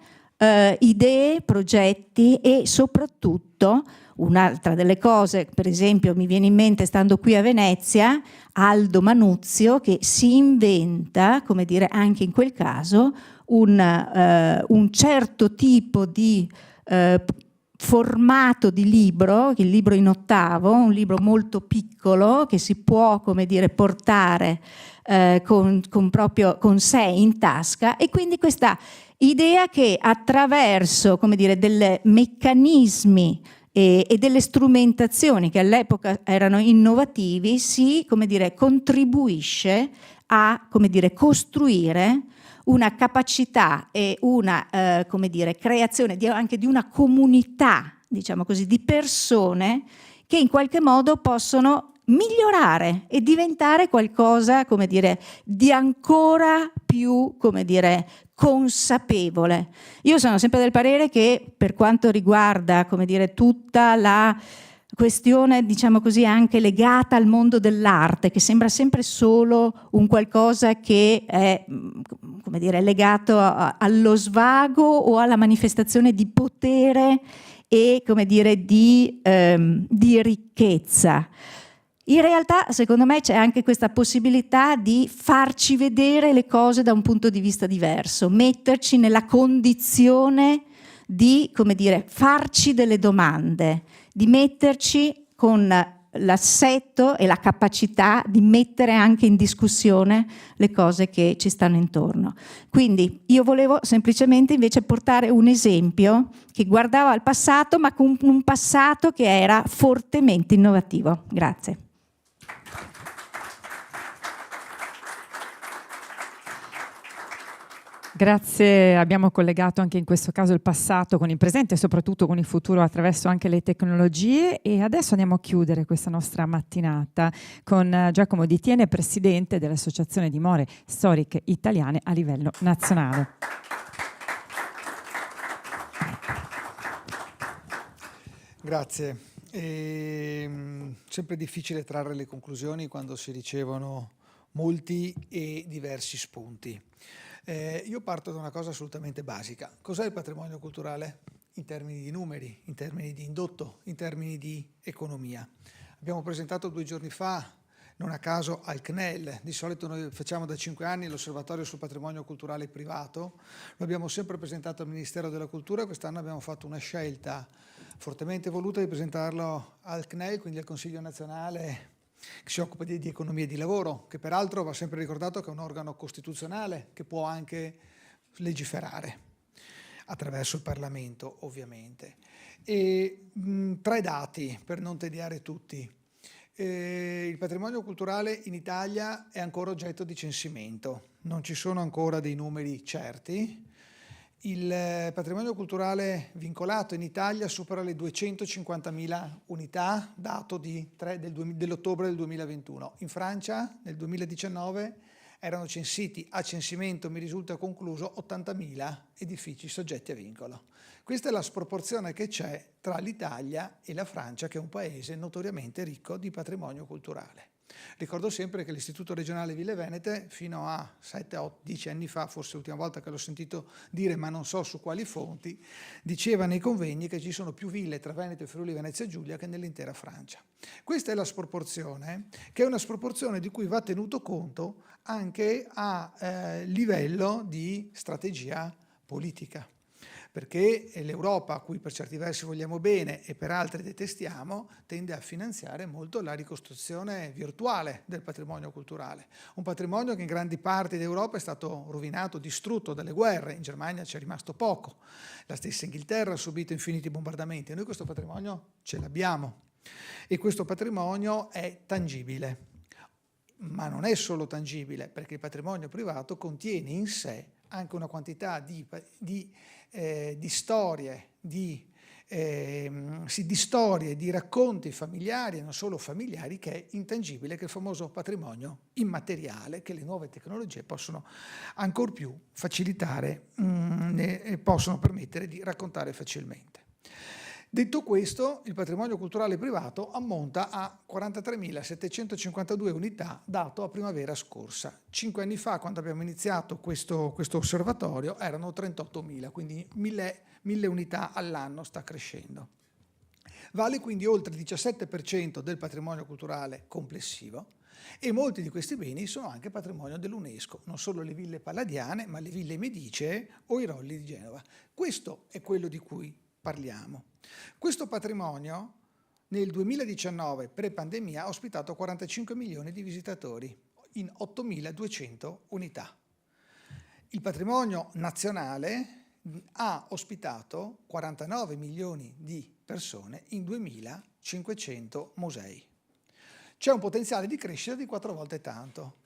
idee, progetti e soprattutto un'altra delle cose, per esempio mi viene in mente stando qui a Venezia, Aldo Manuzio che si inventa, come dire, anche in quel caso un certo tipo di formato di libro, il libro in ottavo, un libro molto piccolo che si può, come dire, portare con sé in tasca, e quindi questa idea che attraverso, come dire, dei meccanismi e delle strumentazioni che all'epoca erano innovativi si, come dire, contribuisce a, come dire, costruire una capacità e una come dire, creazione anche di una comunità, diciamo così, di persone che in qualche modo possono migliorare e diventare qualcosa, come dire, di ancora più, come dire, consapevole. Io sono sempre del parere che per quanto riguarda, come dire, tutta la questione, diciamo così, anche legata al mondo dell'arte, che sembra sempre solo un qualcosa che è, come dire, legato allo svago o alla manifestazione di potere e, come dire, di ricchezza. In realtà, secondo me, c'è anche questa possibilità di farci vedere le cose da un punto di vista diverso, metterci nella condizione di, come dire, farci delle domande, di metterci con l'assetto e la capacità di mettere anche in discussione le cose che ci stanno intorno. Quindi io volevo semplicemente invece portare un esempio che guardava al passato, ma con un passato che era fortemente innovativo. Grazie. Grazie, abbiamo collegato anche in questo caso il passato con il presente e soprattutto con il futuro attraverso anche le tecnologie, e adesso andiamo a chiudere questa nostra mattinata con Giacomo Di Tiene, presidente dell'Associazione Dimore Storiche Italiane a livello nazionale. Grazie. È sempre difficile trarre le conclusioni quando si ricevono molti e diversi spunti. Io parto da una cosa assolutamente basica. Cos'è il patrimonio culturale? In termini di numeri, in termini di indotto, in termini di economia. Abbiamo presentato 2 giorni fa, non a caso, al CNEL. Di solito noi facciamo da 5 anni l'osservatorio sul patrimonio culturale privato. Lo abbiamo sempre presentato al Ministero della Cultura. Quest'anno abbiamo fatto una scelta fortemente voluta di presentarlo al CNEL, quindi al Consiglio nazionale che si occupa di economia e di lavoro, che peraltro va sempre ricordato che è un organo costituzionale che può anche legiferare attraverso il Parlamento, ovviamente. E 3 dati per non tediare tutti. Il patrimonio culturale in Italia è ancora oggetto di censimento, non ci sono ancora dei numeri certi. Il patrimonio culturale vincolato in Italia supera le 250.000 unità, dato dell'ottobre del 2021. In Francia nel 2019 erano censiti a censimento, mi risulta concluso, 80.000 edifici soggetti a vincolo. Questa è la sproporzione che c'è tra l'Italia e la Francia, che è un paese notoriamente ricco di patrimonio culturale. Ricordo sempre che l'Istituto regionale Ville Venete fino a 7-10 anni fa, forse l'ultima volta che l'ho sentito dire, ma non so su quali fonti, diceva nei convegni che ci sono più ville tra Veneto e Friuli Venezia Giulia che nell'intera Francia. Questa è la sproporzione, che è una sproporzione di cui va tenuto conto anche a livello di strategia politica. Perché l'Europa, a cui per certi versi vogliamo bene e per altri detestiamo, tende a finanziare molto la ricostruzione virtuale del patrimonio culturale. Un patrimonio che in grandi parti d'Europa è stato rovinato, distrutto dalle guerre. In Germania c'è rimasto poco. La stessa Inghilterra ha subito infiniti bombardamenti. Noi questo patrimonio ce l'abbiamo. E questo patrimonio è tangibile. Ma non è solo tangibile, perché il patrimonio privato contiene in sé anche una quantità di storie, di storie, di racconti familiari e non solo familiari, che è intangibile, che è il famoso patrimonio immateriale che le nuove tecnologie possono ancor più facilitare e possono permettere di raccontare facilmente. Detto questo, il patrimonio culturale privato ammonta a 43.752 unità dato a primavera scorsa. 5 anni fa, quando abbiamo iniziato questo osservatorio, erano 38.000, quindi 1.000 unità all'anno, sta crescendo. Vale quindi oltre il 17% del patrimonio culturale complessivo e molti di questi beni sono anche patrimonio dell'UNESCO, non solo le ville palladiane, ma le ville medicee o i rolli di Genova. Questo è quello di cui parliamo. Questo patrimonio nel 2019, pre-pandemia, ha ospitato 45 milioni di visitatori in 8.200 unità. Il patrimonio nazionale ha ospitato 49 milioni di persone in 2.500 musei. C'è un potenziale di crescita di 4 volte tanto.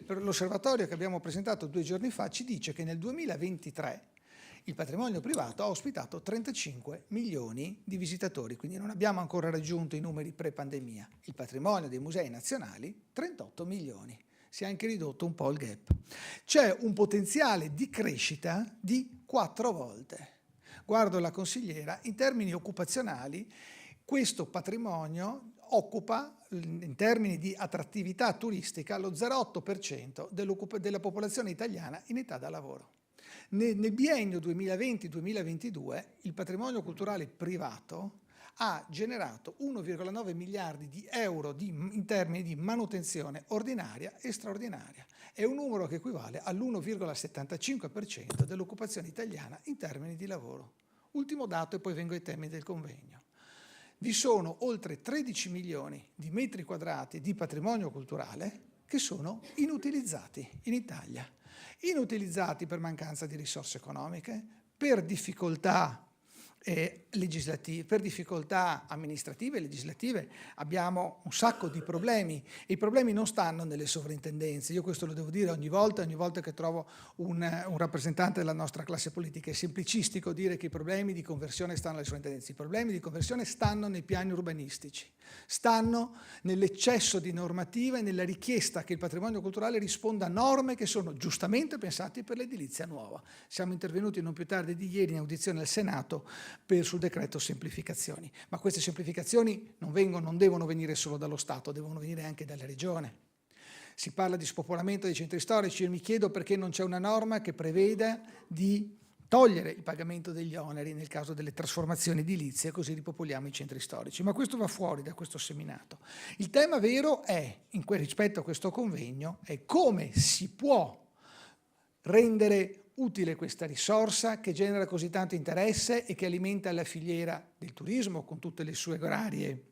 L'osservatorio che abbiamo presentato 2 giorni fa ci dice che nel 2023 il patrimonio privato ha ospitato 35 milioni di visitatori, quindi non abbiamo ancora raggiunto i numeri pre-pandemia. Il patrimonio dei musei nazionali, 38 milioni. Si è anche ridotto un po' il gap. C'è un potenziale di crescita di 4 volte. Guardo la consigliera, in termini occupazionali, questo patrimonio occupa, in termini di attrattività turistica, lo 0,8% della popolazione italiana in età da lavoro. Nel biennio 2020-2022 il patrimonio culturale privato ha generato 1,9 miliardi di euro in termini di manutenzione ordinaria e straordinaria. È un numero che equivale all'1,75% dell'occupazione italiana in termini di lavoro. Ultimo dato e poi vengo ai temi del convegno. Vi sono oltre 13 milioni di metri quadrati di patrimonio culturale che sono inutilizzati in Italia. Inutilizzati per mancanza di risorse economiche, per difficoltà legislative, per difficoltà amministrative e legislative. Abbiamo un sacco di problemi e i problemi non stanno nelle sovrintendenze. Io questo lo devo dire ogni volta che trovo un rappresentante della nostra classe politica. È semplicistico dire che i problemi di conversione stanno alle sovrintendenze. I problemi di conversione stanno nei piani urbanistici, stanno nell'eccesso di normativa e nella richiesta che il patrimonio culturale risponda a norme che sono giustamente pensate per l'edilizia nuova. Siamo intervenuti non più tardi di ieri in audizione al Senato sul decreto semplificazioni, ma queste semplificazioni non devono venire solo dallo Stato, devono venire anche dalle regioni. Si parla di spopolamento dei centri storici, io mi chiedo perché non c'è una norma che preveda di togliere il pagamento degli oneri nel caso delle trasformazioni edilizie, così ripopoliamo i centri storici. Ma questo va fuori da questo seminato. Il tema vero è, rispetto a questo convegno, è come si può rendere utile questa risorsa che genera così tanto interesse e che alimenta la filiera del turismo con tutte le sue varie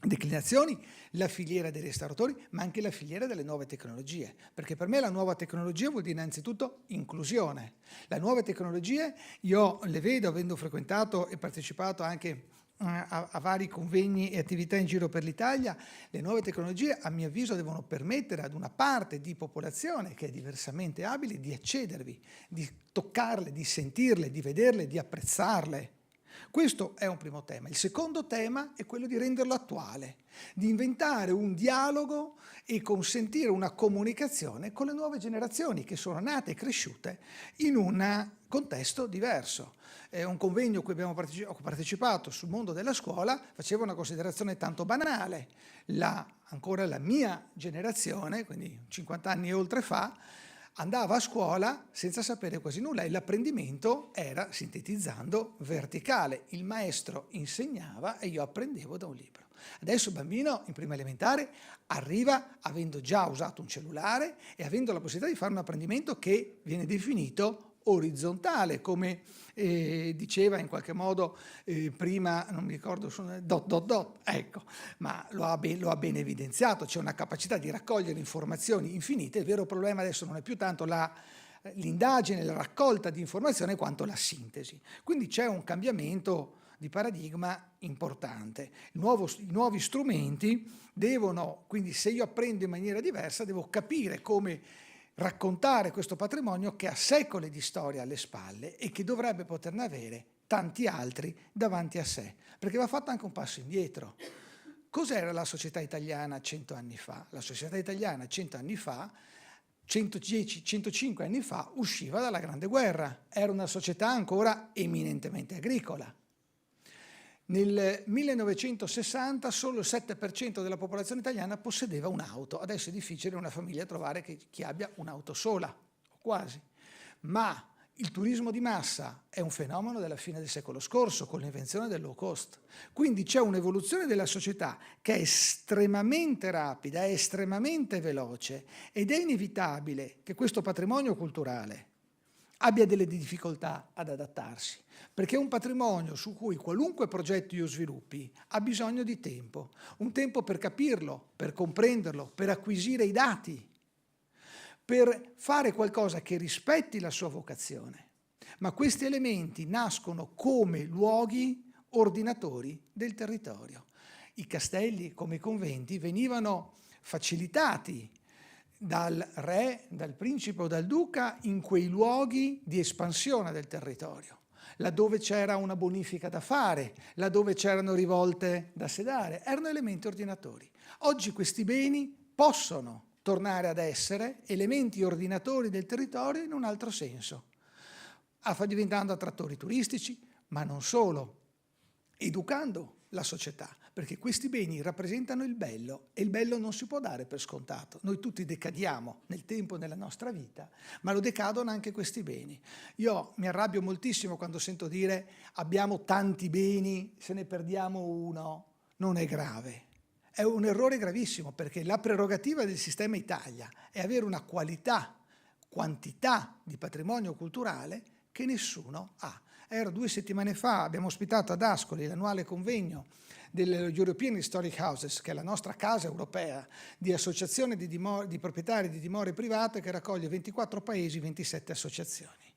declinazioni, la filiera dei ristoratori, ma anche la filiera delle nuove tecnologie, perché per me la nuova tecnologia vuol dire innanzitutto inclusione. Le nuove tecnologie io le vedo, avendo frequentato e partecipato anche a vari convegni e attività in giro per l'Italia, le nuove tecnologie a mio avviso devono permettere ad una parte di popolazione che è diversamente abile di accedervi, di toccarle, di sentirle, di vederle, di apprezzarle. Questo è un primo tema. Il secondo tema è quello di renderlo attuale, di inventare un dialogo e consentire una comunicazione con le nuove generazioni che sono nate e cresciute in un contesto diverso. Un convegno a cui ho partecipato sul mondo della scuola faceva una considerazione tanto banale. Ancora la mia generazione, quindi 50 anni e oltre fa, andava a scuola senza sapere quasi nulla e l'apprendimento era, sintetizzando, verticale. Il maestro insegnava e io apprendevo da un libro. Adesso il bambino in prima elementare arriva avendo già usato un cellulare e avendo la possibilità di fare un apprendimento che viene definito orizzontale, come diceva in qualche modo prima, non mi ricordo, ecco, ma lo ha ben evidenziato, c'è una capacità di raccogliere informazioni infinite. Il vero problema adesso non è più tanto l'indagine, la raccolta di informazioni, quanto la sintesi. Quindi c'è un cambiamento di paradigma importante. I nuovi strumenti devono, quindi se io apprendo in maniera diversa, devo capire come raccontare questo patrimonio che ha secoli di storia alle spalle e che dovrebbe poterne avere tanti altri davanti a sé, perché va fatto anche un passo indietro. Cos'era la società italiana 100 anni fa? La società italiana 100 anni fa, 105 anni fa, usciva dalla Grande Guerra, era una società ancora eminentemente agricola. Nel 1960 solo il 7% della popolazione italiana possedeva un'auto. Adesso è difficile una famiglia trovare chi abbia un'auto sola, o quasi. Ma il turismo di massa è un fenomeno della fine del secolo scorso, con l'invenzione del low cost. Quindi c'è un'evoluzione della società che è estremamente rapida, è estremamente veloce ed è inevitabile che questo patrimonio culturale abbia delle difficoltà ad adattarsi, perché è un patrimonio su cui qualunque progetto io sviluppi ha bisogno di tempo, un tempo per capirlo, per comprenderlo, per acquisire i dati, per fare qualcosa che rispetti la sua vocazione. Ma questi elementi nascono come luoghi ordinatori del territorio. I castelli, come i conventi, venivano facilitati dal re, dal principe o dal duca in quei luoghi di espansione del territorio, laddove c'era una bonifica da fare, laddove c'erano rivolte da sedare, erano elementi ordinatori. Oggi questi beni possono tornare ad essere elementi ordinatori del territorio in un altro senso, diventando attrattori turistici, ma non solo, educando la società, perché questi beni rappresentano il bello e il bello non si può dare per scontato. Noi tutti decadiamo nel tempo nella nostra vita, ma lo decadono anche questi beni. Io mi arrabbio moltissimo quando sento dire abbiamo tanti beni, se ne perdiamo uno non è grave. È un errore gravissimo, perché la prerogativa del sistema Italia è avere una quantità di patrimonio culturale che nessuno ha. 2 settimane fa abbiamo ospitato ad Ascoli l'annuale convegno delle European Historic Houses, che è la nostra casa europea di associazione di proprietari di dimore private, che raccoglie 24 paesi, 27 associazioni.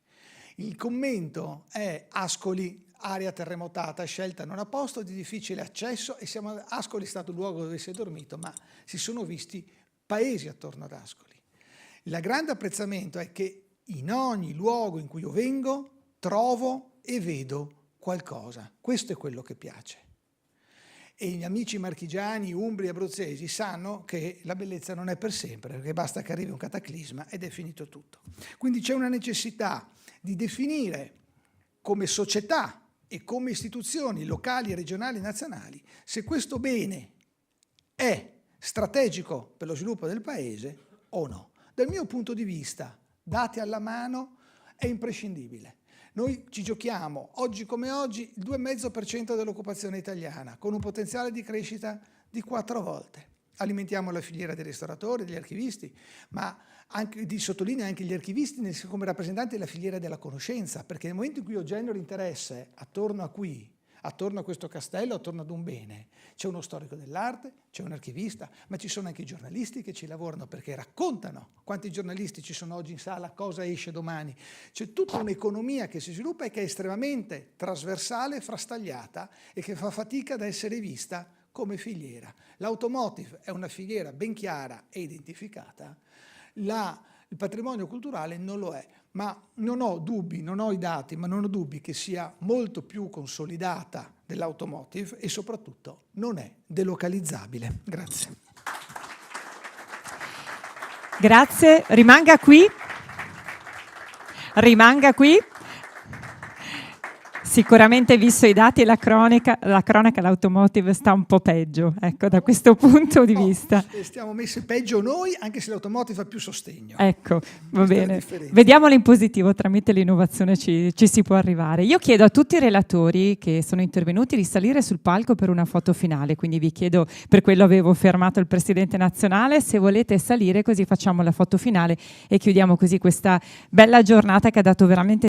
Il commento è: Ascoli, area terremotata, scelta non a posto, di difficile accesso, e Ascoli è stato il luogo dove si è dormito, ma si sono visti paesi attorno ad Ascoli. Il grande apprezzamento è che in ogni luogo in cui io vengo trovo e vedo qualcosa. Questo è quello che piace. E gli amici marchigiani, umbri e abruzzesi sanno che la bellezza non è per sempre, perché basta che arrivi un cataclisma ed è finito tutto. Quindi c'è una necessità di definire come società e come istituzioni locali, regionali e nazionali se questo bene è strategico per lo sviluppo del paese o no? Dal mio punto di vista, dati alla mano, è imprescindibile. Noi ci giochiamo, oggi come oggi, il 2,5% dell'occupazione italiana, con un potenziale di crescita di 4 volte. Alimentiamo la filiera dei ristoratori, degli archivisti, ma sottolineo anche gli archivisti come rappresentanti della filiera della conoscenza, perché nel momento in cui io genero interesse attorno a questo castello, attorno ad un bene, c'è uno storico dell'arte, c'è un archivista, ma ci sono anche i giornalisti che ci lavorano perché raccontano. Quanti giornalisti ci sono oggi in sala, cosa esce domani? C'è tutta un'economia che si sviluppa e che è estremamente trasversale, frastagliata e che fa fatica ad essere vista come filiera. L'automotive è una filiera ben chiara e identificata, il patrimonio culturale non lo è, ma non ho dubbi, non ho i dati, ma non ho dubbi che sia molto più consolidata dell'automotive e soprattutto non è delocalizzabile. Grazie. Grazie, rimanga qui. Sicuramente, visto i dati e la cronaca, l'automotive sta un po' peggio, ecco, da questo punto di vista. Stiamo messi peggio noi, anche se l'automotive ha più sostegno. Ecco, va bene. Vediamolo in positivo, tramite l'innovazione ci si può arrivare. Io chiedo a tutti i relatori che sono intervenuti di salire sul palco per una foto finale, quindi vi chiedo, per quello avevo fermato il Presidente nazionale, se volete salire così facciamo la foto finale e chiudiamo così questa bella giornata che ha dato veramente